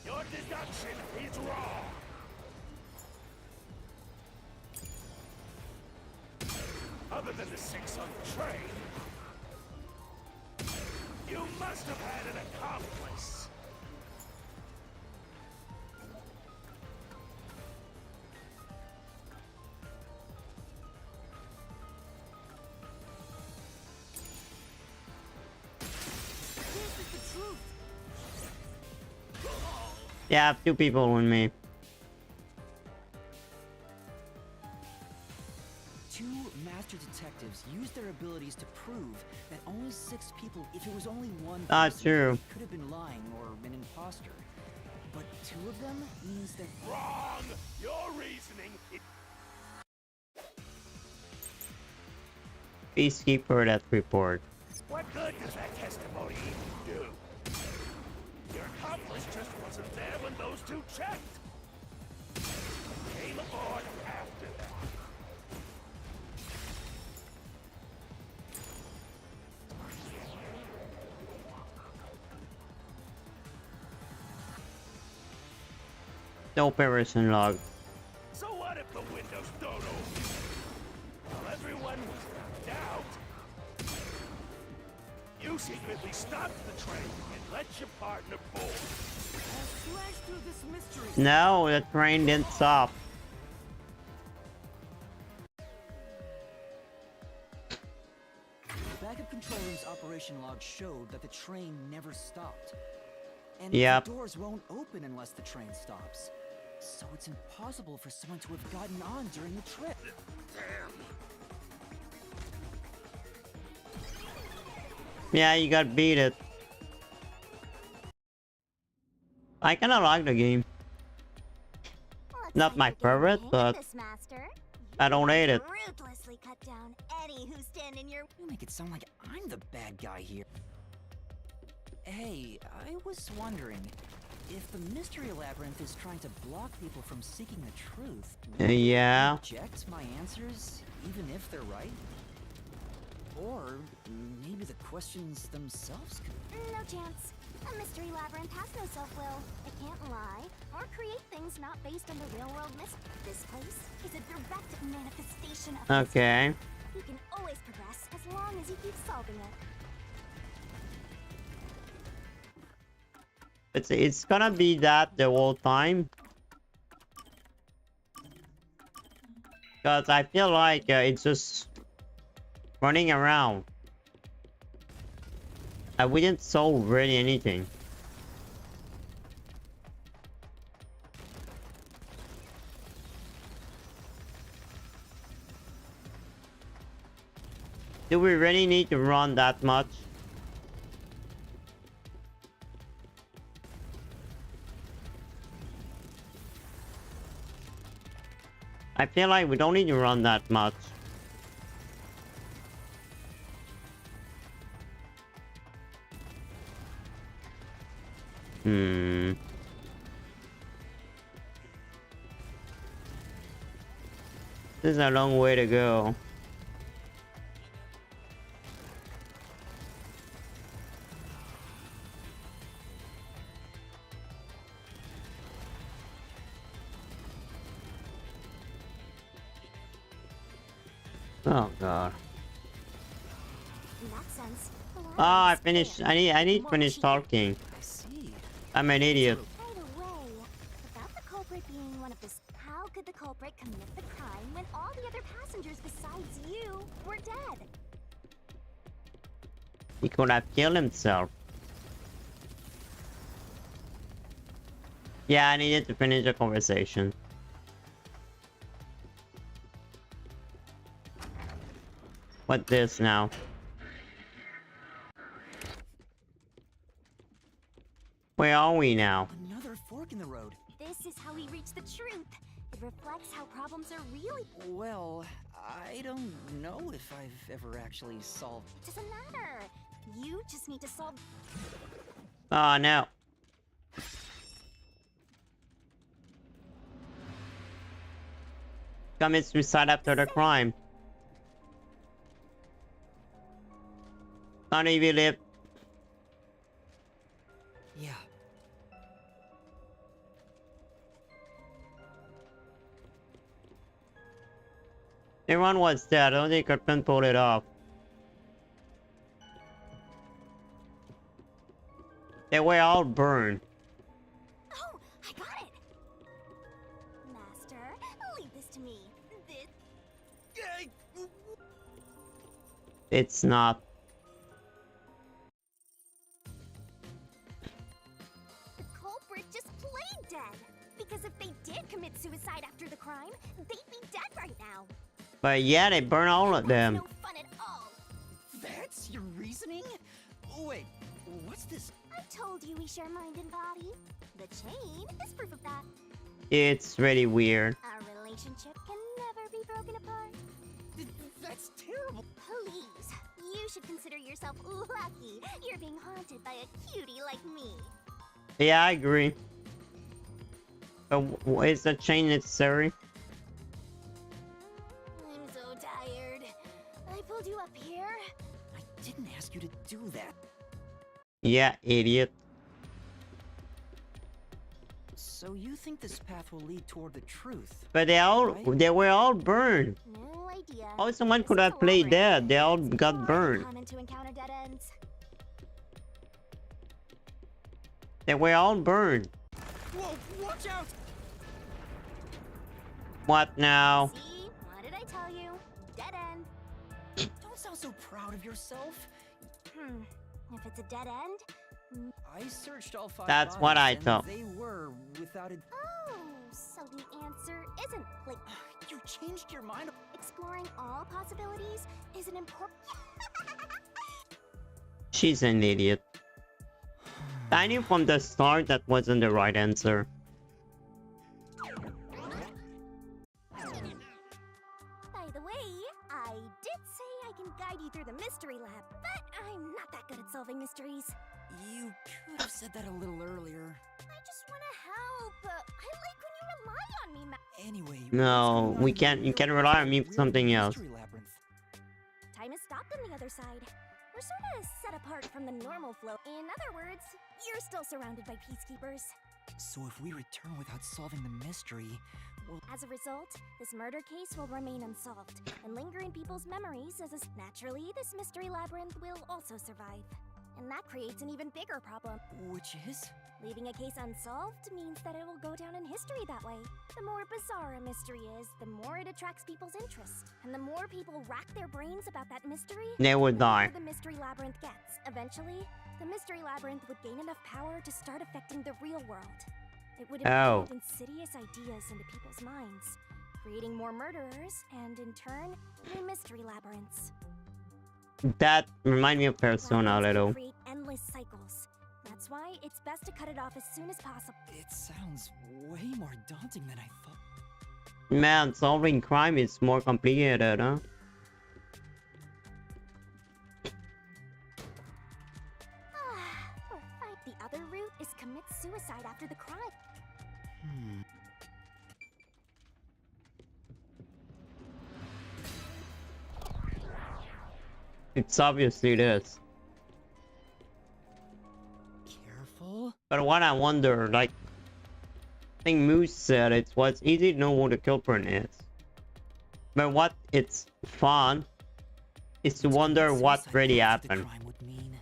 Your deduction is wrong. Other than the 6 on the train, you must have had an accomplice. Yeah, I have 2 people with me. 2 master detectives used their abilities to prove that only 6 people, if it was only one Ah, person, true. could have been lying or an imposter. But 2 of them means that... Wrong! Your reasoning is... Peacekeeper that report. What good does that testimony even do? Your accomplice just wasn't there when those 2 checked. Came aboard after that. The operation log. So what if the windows don't open? While everyone was knocked out, you secretly stopped the train and let your partner board. Slash through this mystery. No, the train didn't stop. The backup control room's operation log showed that the train never stopped. And Yep. the doors won't open unless the train stops. So it's impossible for someone to have gotten on during the trip. Yeah, you got beat it. I kinda like the game. Not my favorite, but I don't hate it. Ruthlessly cut down any who stand in your. You make it sound like I'm the bad guy here. Hey, I was wondering if the mystery labyrinth is trying to block people from seeking the truth. would they Yeah. reject my answers, even if they're right? Or maybe the questions themselves could. No chance. A mystery labyrinth has no self-will. It can't lie or create things not based on the real-world mystery. This place is a direct manifestation of mystery. Okay. You can always progress as long as you keep solving it. It's gonna be that the whole time. Cause I feel like it's just running around. We didn't solve really anything. Do we really need to run that much? I feel like we don't need to run that much. This is a long way to go. Oh god. In that sense, Ah, I finished. I need to finish talking. I see. I'm an idiot. Right away. Without the culprit being one of the... How could the culprit commit the crime when all the other passengers besides you were dead? He could have killed himself. Yeah, I needed to finish the conversation. What's this now? Where are we now? Another fork in the road. This is how we reach the truth. It reflects how problems are really... Well, I don't know if I've ever actually solved. It doesn't matter. You just need to solve... Oh no. Commit suicide after the crime. Can't even live. Yeah. Everyone was dead. I don't think I can pull it off. They were all burned. Oh, I got it! Master, leave this to me. It's not. The culprit just played dead. Because if they did commit suicide after the crime, they'd be dead right now. But yeah, they burn all of them. No fun at all. That's your reasoning? Wait, what's this? I told you we share mind and body. The chain is proof of that. It's really weird. Our relationship can never be broken apart. That's terrible. Please, you should consider yourself lucky you're being haunted by a cutie like me. Yeah, I agree. But is the chain necessary? I'm so tired. I pulled you up here. I didn't ask you to do that. Yeah, idiot. So you think this path will lead toward the truth? But they were all burned. No idea. Oh, someone This could is have a played labyrinth. dead. They all It's got more burned. common to encounter dead ends. They were all burned. Whoa, watch out! What now? See? What did I tell you? Dead end. Don't sound so proud of yourself. If it's a dead end, I searched all 5 That's what I bodies, thought. and they were without a... oh, so the answer isn't like You changed your mind? exploring all possibilities is an important. She's an idiot. I knew from the start that wasn't the right answer. By the way, I did say I can guide you through the mystery lab, but I'm not that good at solving mysteries. You could have said that a little earlier. I just want to help. I like when you rely on me, Anyway, No, we can't. You can rely on me for something else. Mystery labyrinth. Time has stopped on the other side. We're sort of set apart from the normal flow. In other words, you're still surrounded by peacekeepers. So if we return without solving the mystery, well, As a result, this murder case will remain unsolved and linger in people's memories naturally, this mystery labyrinth will also survive. And that creates an even bigger problem. which is? Leaving a case unsolved means that it will go down in history that way. The more bizarre a mystery is, the more it attracts people's interest. And the more people rack their brains about that mystery, They would the die. bigger the mystery labyrinth gets. Eventually, the mystery labyrinth would gain enough power to start affecting the real world. It would Oh. implant insidious ideas into people's minds, creating more murderers, and in turn, new mystery labyrinths. That remind me of Persona a Labyrinths can little. create endless cycles. That's why it's best to cut it off as soon as possible. It sounds way more daunting than I thought. Man, solving crime is more complicated, huh? Or fight. The other route is commit suicide after the crime. It's obviously this. Careful. But what I wonder, like, I think Moose said it was easy to know who the culprit is. But what it's fun is to wonder what Suicide really after the happened. crime would mean.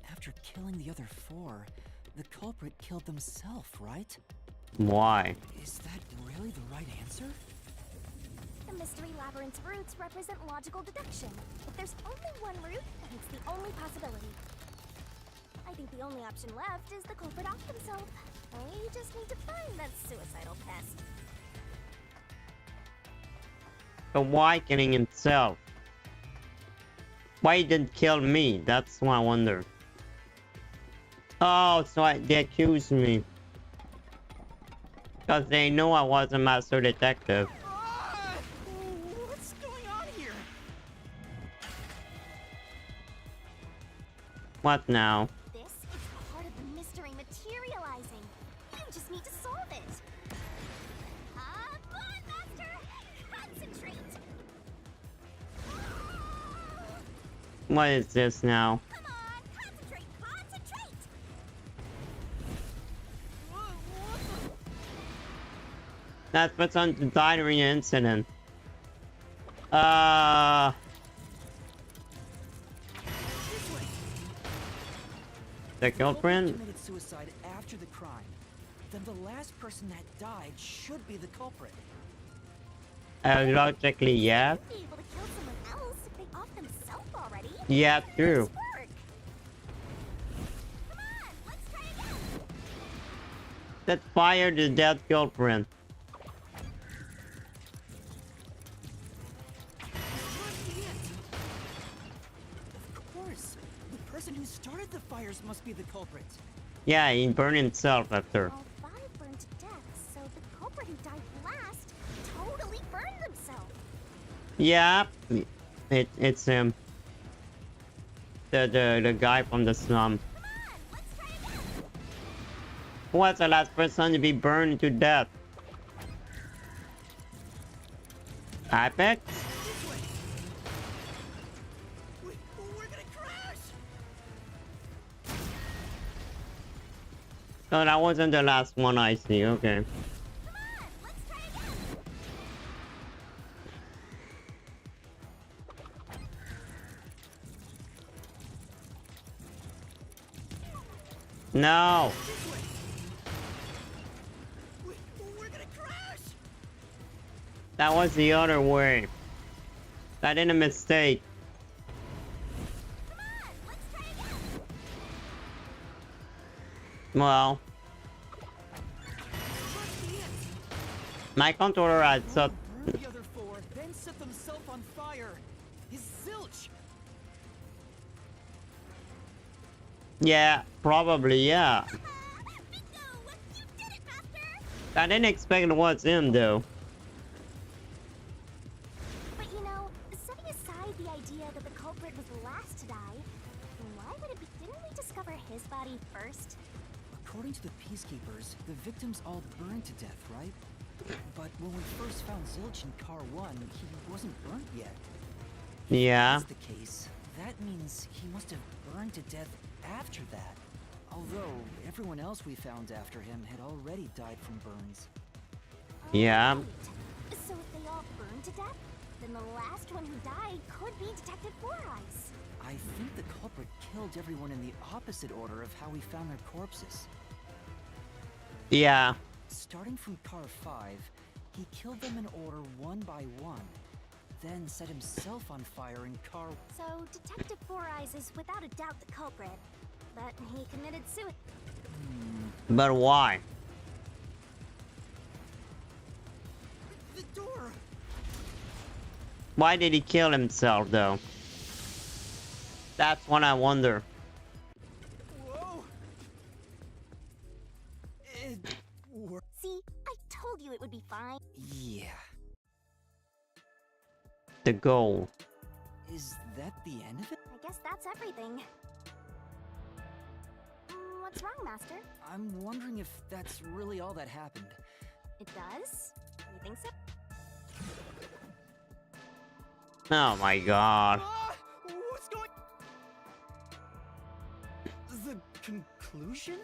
After killing the other 4, the culprit killed themselves, right? Why? Is that really the right answer? The mystery labyrinth's routes represent logical deduction. If there's only one route, then it's the only possibility. I think the only option left is the culprit off himself. We just need to find that suicidal pest. But why killing himself? Why he didn't kill me? That's what I wonder. Oh, so they accused me. Because they know I was a master detective. What's going on here? What now? This is part of the mystery materializing. You just need to solve it. Come on, Master! Concentrate! What is this now? Come on, concentrate, concentrate! That person to die during an incident. The culprit? Committed suicide after the crime. Then the last person that died should be the culprit. Logically, yeah. Be able to kill someone else if they off themselves already. Yeah, true. Nice work. Come on, let's try again. That fired the dead culprit. Of course. The person who started the fires must be the culprit. Yeah, he burned himself after. All 5 burned to death, so the culprit who died last totally burned themselves. Yeah, it's him. The guy from the slum. Come on, let's try again. Who was the last person to be burned to death? Apex? We're gonna crash! Oh, that wasn't the last one I see. Okay. No. We're gonna crash! That was the other way. That ain't a mistake. Well, my controller had such. Burned the other four, then set themselves on fire. His zilch! Yeah, probably, yeah. I didn't expect it was him, though. But you know, setting aside the idea that the culprit was the last to die, why would it be? Didn't we discover his body first? According to the Peacekeepers, the victims all burned to death, right? But when we first found Zilch in Car 1, he wasn't burnt yet. Yeah. If that's the case, that means he must have burned to death after that. Although, everyone else we found after him had already died from burns. Yeah. Right. So if they all burned to death, then the last one who died could be Detective Four Eyes. I think the culprit killed everyone in the opposite order of how we found their corpses. Yeah. Starting from Car 5, he killed them in order one by one, then set himself on fire in Car... So Detective Four Eyes is without a doubt the culprit, but he committed suicide. But why? The door! Why did he kill himself, though? That's what I wonder. Whoa! See, I told you it would be fine. Yeah. The goal. Is that the end of it? I guess that's everything. What's wrong, Master? I'm wondering if that's really all that happened. It does? You think so? Oh my god. Ah! What's going... The conclusion?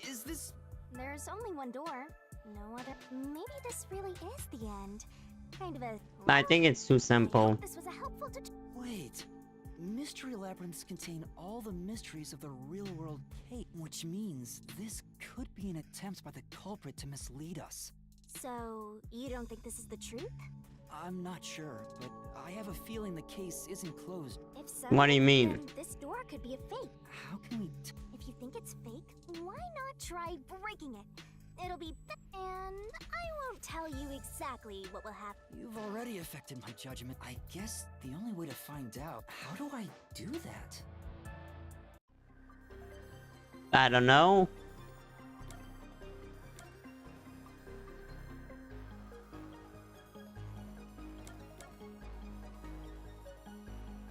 Is this... There's only one door. No other. Maybe this really is the end. Kind of a... I think it's too simple. This was a helpful Wait. Mystery labyrinths contain all the mysteries of the real-world cave, which means this could be an attempt by the culprit to mislead us. So, you don't think this is the truth? I'm not sure, but I have a feeling the case isn't closed. If so, What do you mean? then this door could be a fake. How can we... If you think it's fake, why not try breaking it? It'll be... And I won't tell you exactly what will happen. You've already affected my judgment. I guess the only way to find out, how do I do that? I don't know.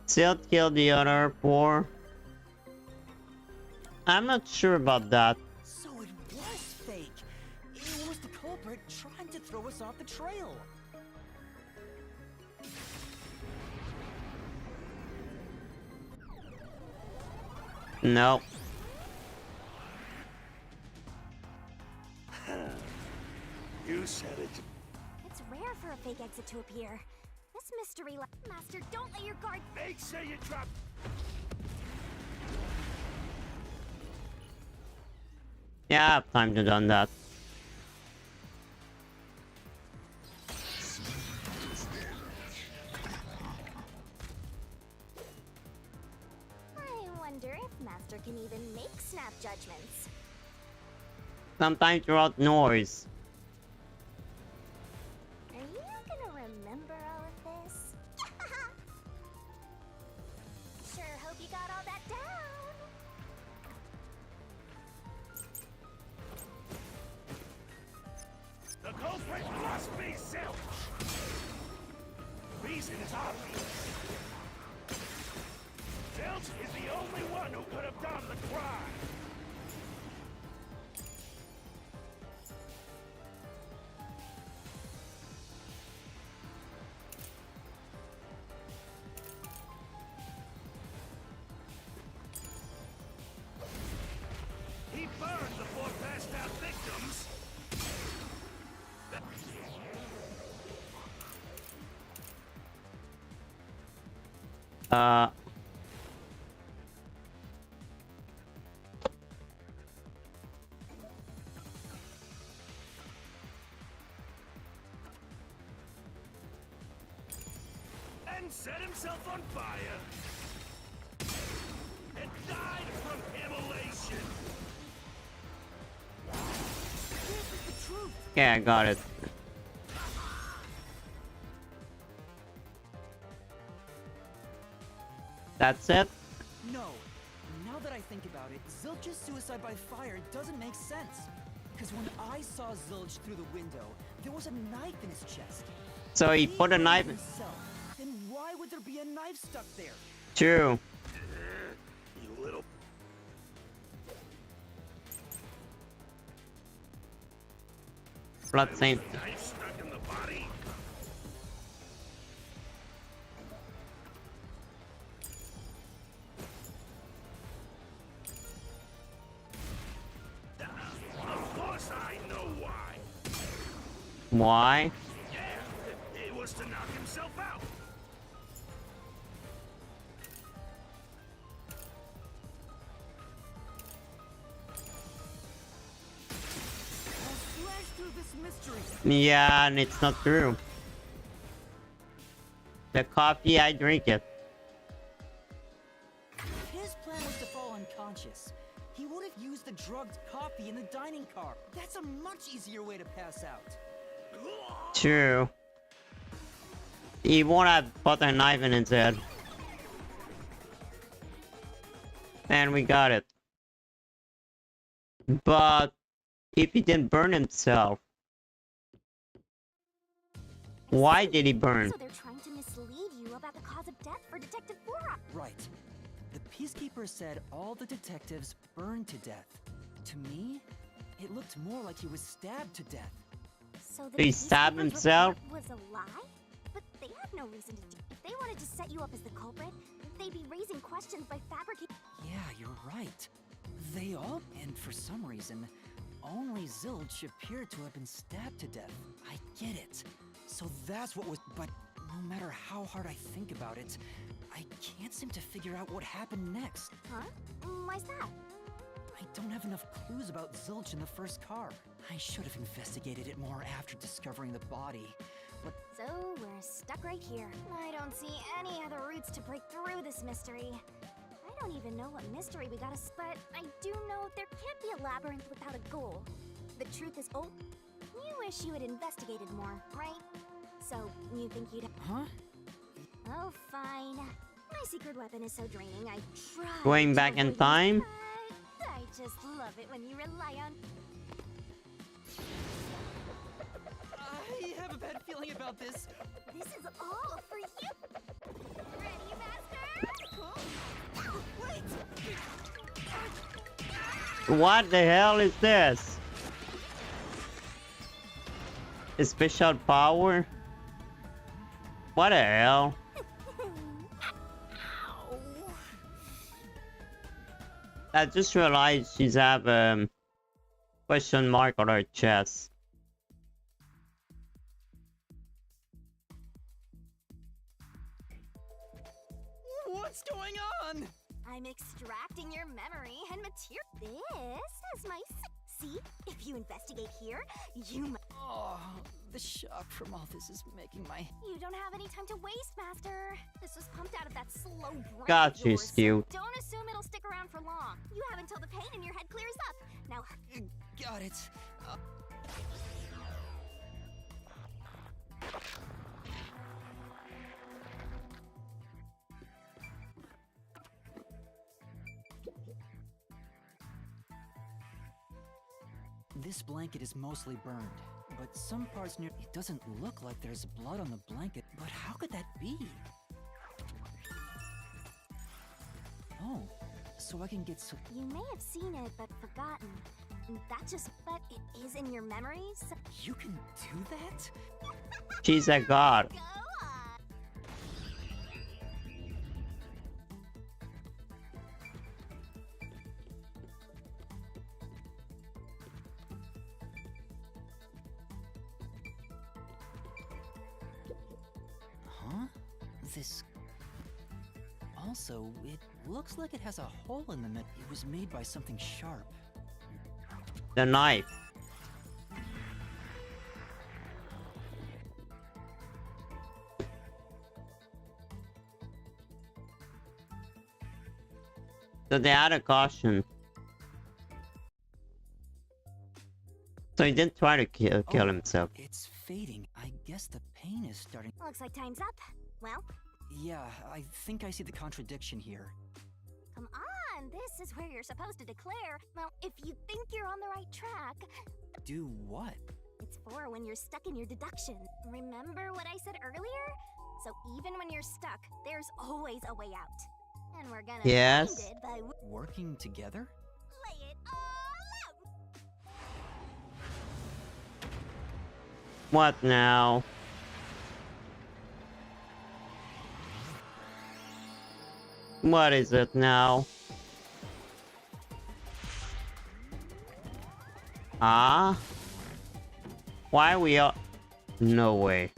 Still kill the other four. I'm not sure about that. So it was fake. It was the culprit trying to throw us off the trail. No. You said it. It's rare for a fake exit to appear. This mystery Master, don't let your guard... Make sure you drop. Yeah, I have time to done that. I wonder if Master can even make snap judgments. Sometimes throughout noise. Are you gonna remember all of this? Sure hope you got all that down. The culprit must be Zilch. The reason is obvious. Zilch is the only one who could have done the crime. He burn the four passed out victims. And set himself on fire. And died from immolation. This is the truth. Yeah, I got it. That's it? No. Now that I think about it, Zilch's suicide by fire doesn't make sense. Because when I saw Zilch through the window, there was a knife in his chest. So he put a knife in. Himself. Then why would there be a knife stuck there? True. You little... Blood saint. Knife stuck in the body? Of course I know why. Why? Yeah, it was to knock himself out. I'll slash through this mystery. Yeah, and it's not true. The coffee, I drink it. His plan was to fall unconscious. He would have used the drugged coffee in the dining car. That's a much easier way to pass out. True. He won't have put a knife in his head. And we got it. But if he didn't burn himself, why did he burn? So they're trying to mislead you about the cause of death for Detective Bora. Right. The Peacekeeper said all the detectives burned to death. To me, it looked more like he was stabbed to death. So the He stabbed Peacekeeper's himself? report was a lie? But they have no reason to do. If they wanted to set you up as the culprit, they'd be raising questions by fabricating. Yeah, you're right. They all, and for some reason, only Zilch appeared to have been stabbed to death. I get it. So that's what was. But no matter how hard I think about it, I can't seem to figure out what happened next. Huh? Why's that? I don't have enough clues about Zilch in the first car. I should have investigated it more after discovering the body. But So we're stuck right here. I don't see any other routes to break through this mystery. I don't even know what mystery we gotta but I do know there can't be a labyrinth without a goal. The truth is, oh, you wish you had investigated more, right? So, you think you'd... huh? Oh, fine. My secret weapon is so draining, I try Going to back in avoid it, time? but I just love it when you rely on... I have a bad feeling about this. This is all for you! Ready, Master? Wait! What the hell is this? A special power? What the hell? I just realized she's have question mark on her chest. What's going on? I'm extracting your memory and material. This is my... See? If you investigate here, you might... Oh, the shock from all this is making my... You don't have any time to waste, Master. This was pumped out of that slow brain Got of you, yours, so Stu. don't assume it'll stick around for long. You have until the pain in your head clears up. Now... Got it. This blanket is mostly burned, but some parts near... It doesn't look like there's blood on the blanket, but how could that be? Oh, so I can get so... You may have seen it, but forgotten. That just... But it is in your memories. You can do that? She's a god. Go on. this... Also, it looks like it has a hole in the middle. It was made by something sharp. The knife. So they had a caution. So he didn't try to kill himself. It's fading. I guess the pain is starting. Looks like time's up. Well, Yeah, I think I see the contradiction here. come on. This is where you're supposed to declare. Well, if you think you're on the right track, Do what? it's for when you're stuck in your deduction. Remember what I said earlier? So even when you're stuck, there's always a way out. And we're gonna Yes. find it by Working together? lay it all out. What now? What is it now? Ah? Why we are... No way.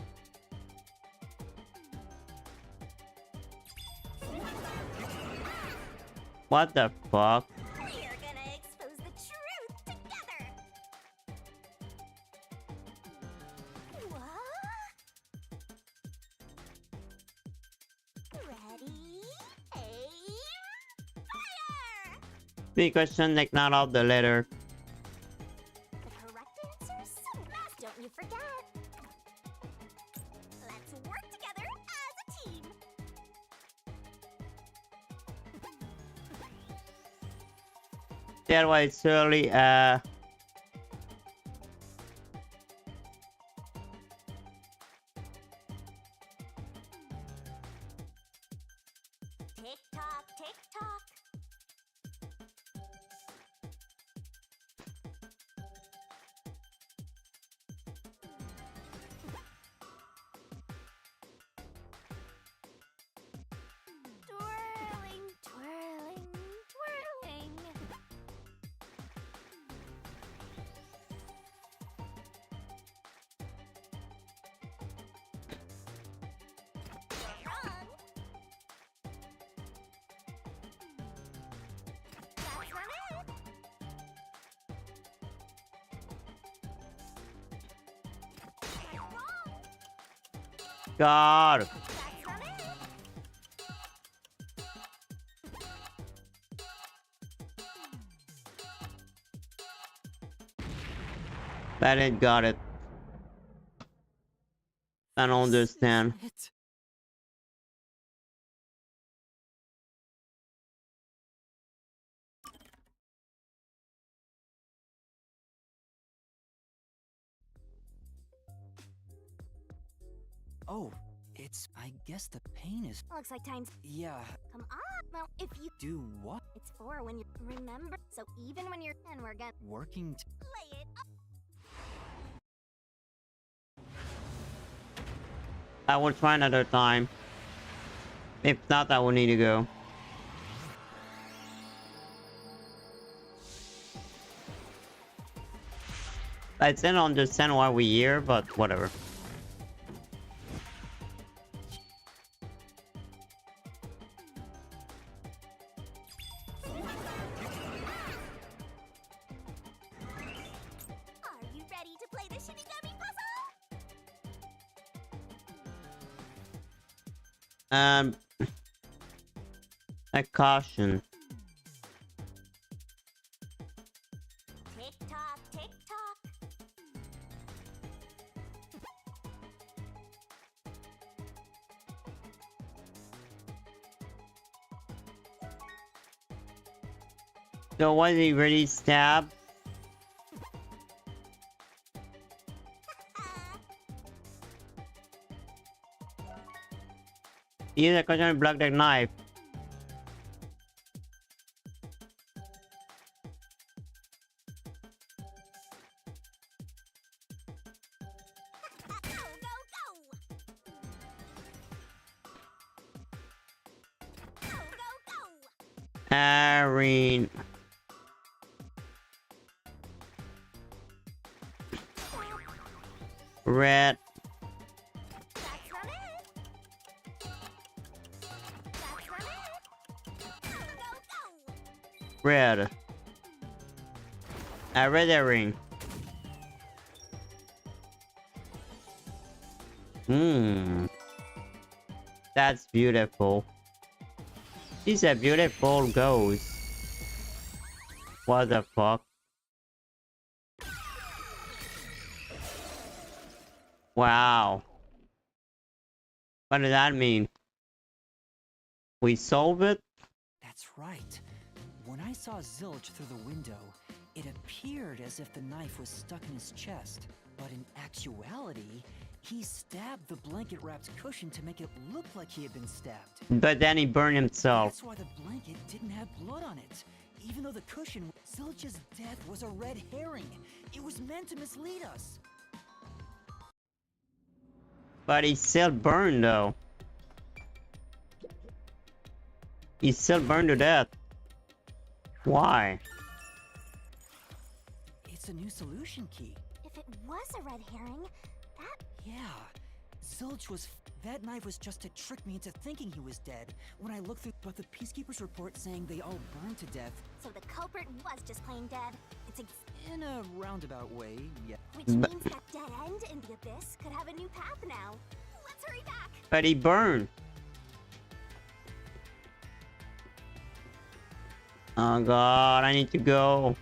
What the fuck? We're gonna expose the truth together. What? Ready? Aim! Fire! Big question, like not out the letter. The correct answer, so fast, don't you forget. Let's work together as a team. That was surely Tick tock, tick tock. Twirling, twirling, twirling. Wrong. That's not it. Wrong. God. That's not it. I didn't got it. I don't understand. It. Oh, it's... I guess the pain is... Looks like time's... Yeah, Come on. Well, if you... do what? It's for when you... Remember? So even when you're... And we're gonna... Working t- Lay it up. I will try another time. If not, I will need to go. I didn't understand why we're here, but whatever. Are you ready to play the Shinigami puzzle? A caution. Tick tock, tick tock. So was he really stabbed? Use a caution to block the knife. Go, go, go. Go, go, go. Irene. Red. That's not it. red. A red herring. That's beautiful. She's a beautiful ghost. What the fuck? Wow. What does that mean? We solve it? That's right. When I saw Zilch through the window, it appeared as if the knife was stuck in his chest. But in actuality, he stabbed the blanket-wrapped cushion to make it look like he had been stabbed. But then he burned himself. That's why the blanket didn't have blood on it. Even though the cushion, Zilch's death was a red herring. It was meant to mislead us. But he's still burned though. He's still burned to death. Why? It's a new solution key. If it was a red herring, that... Yeah. Zilch was... That knife was just to trick me into thinking he was dead. When I looked through but the Peacekeeper's report saying they all burned to death. So the culprit was just plain dead. It's in a roundabout way, yeah. Which means that dead end in the abyss could have a new path now. Let's hurry back. But he burned. Oh god, I need to go.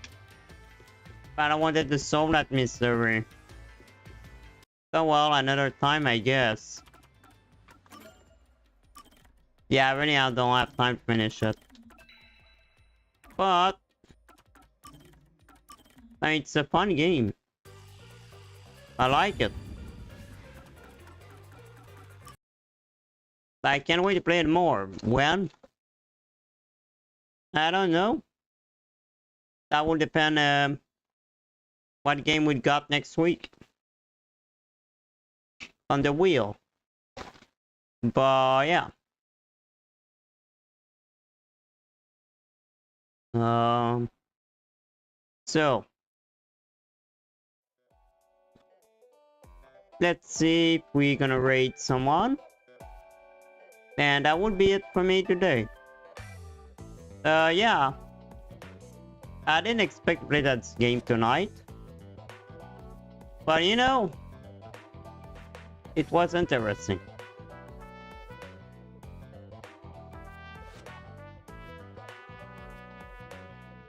But I wanted to solve that mystery. Oh well, another time I guess. Yeah, really I don't have time to finish it. But I mean, it's a fun game. I like it. I can't wait to play it more. When? I don't know. That will depend what game we got next week on the wheel. But yeah. So let's see if we're gonna rate someone. And that would be it for me today. Yeah. I didn't expect to play that game tonight. But you know, it was interesting.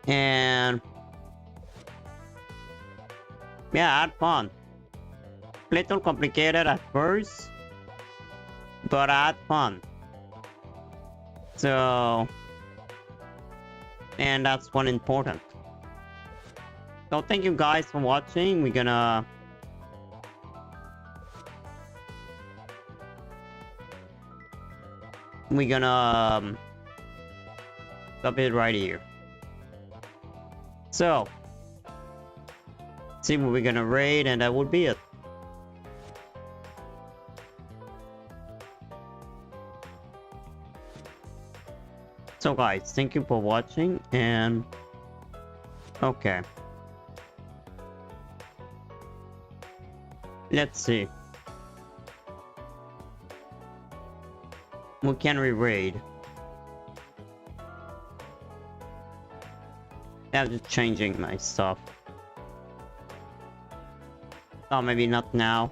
And yeah, I had fun. Little complicated at first, but I had fun. So, and that's one important. So thank you guys for watching. We're gonna stop it right here. So, see what we're gonna raid, and that would be it. So guys, thank you for watching, and okay. Let's see. What can we raid? I'm just changing my stuff. Oh, maybe not now.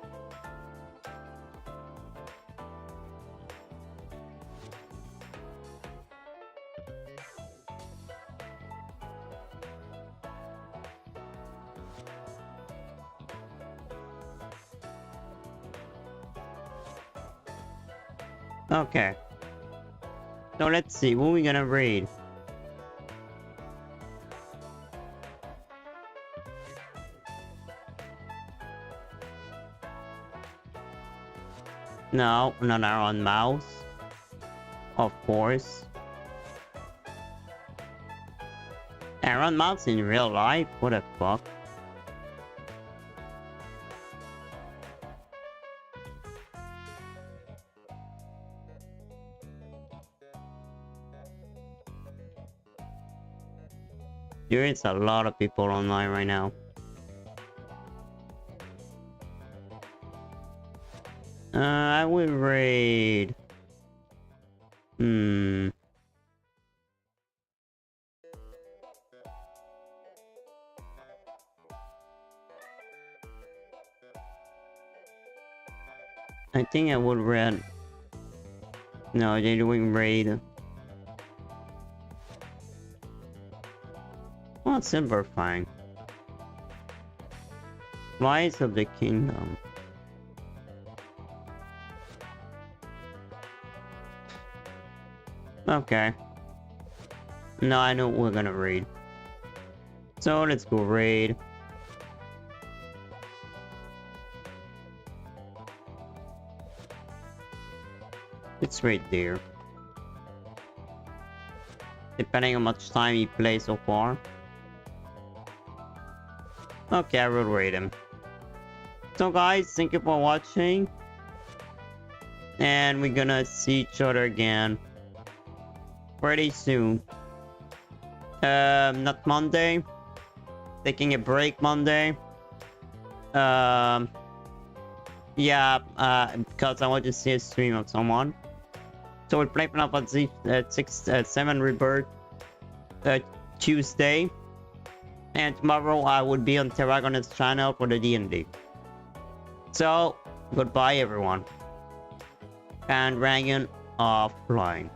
Okay. So let's see, what are we gonna raid? No, not our own mouse. Of course. Aaron Mouse in real life? What the fuck? There is a lot of people online right now. I would raid. I think I would read. No, they're doing raid. Well, silver fine. Rise of the Kingdom. Okay. No, I know what we're gonna raid. So let's go raid. It's right there. Depending on how much time he plays so far. Okay, I will rate him. So guys, thank you for watching. And we're gonna see each other again pretty soon. Not Monday. Taking a break Monday. Yeah, because I want to see a stream of someone. So we'll play Final Fantasy 7 Rebirth Tuesday. And tomorrow I will be on Terragon's channel for the D&D. So, goodbye everyone. And Dragon offline.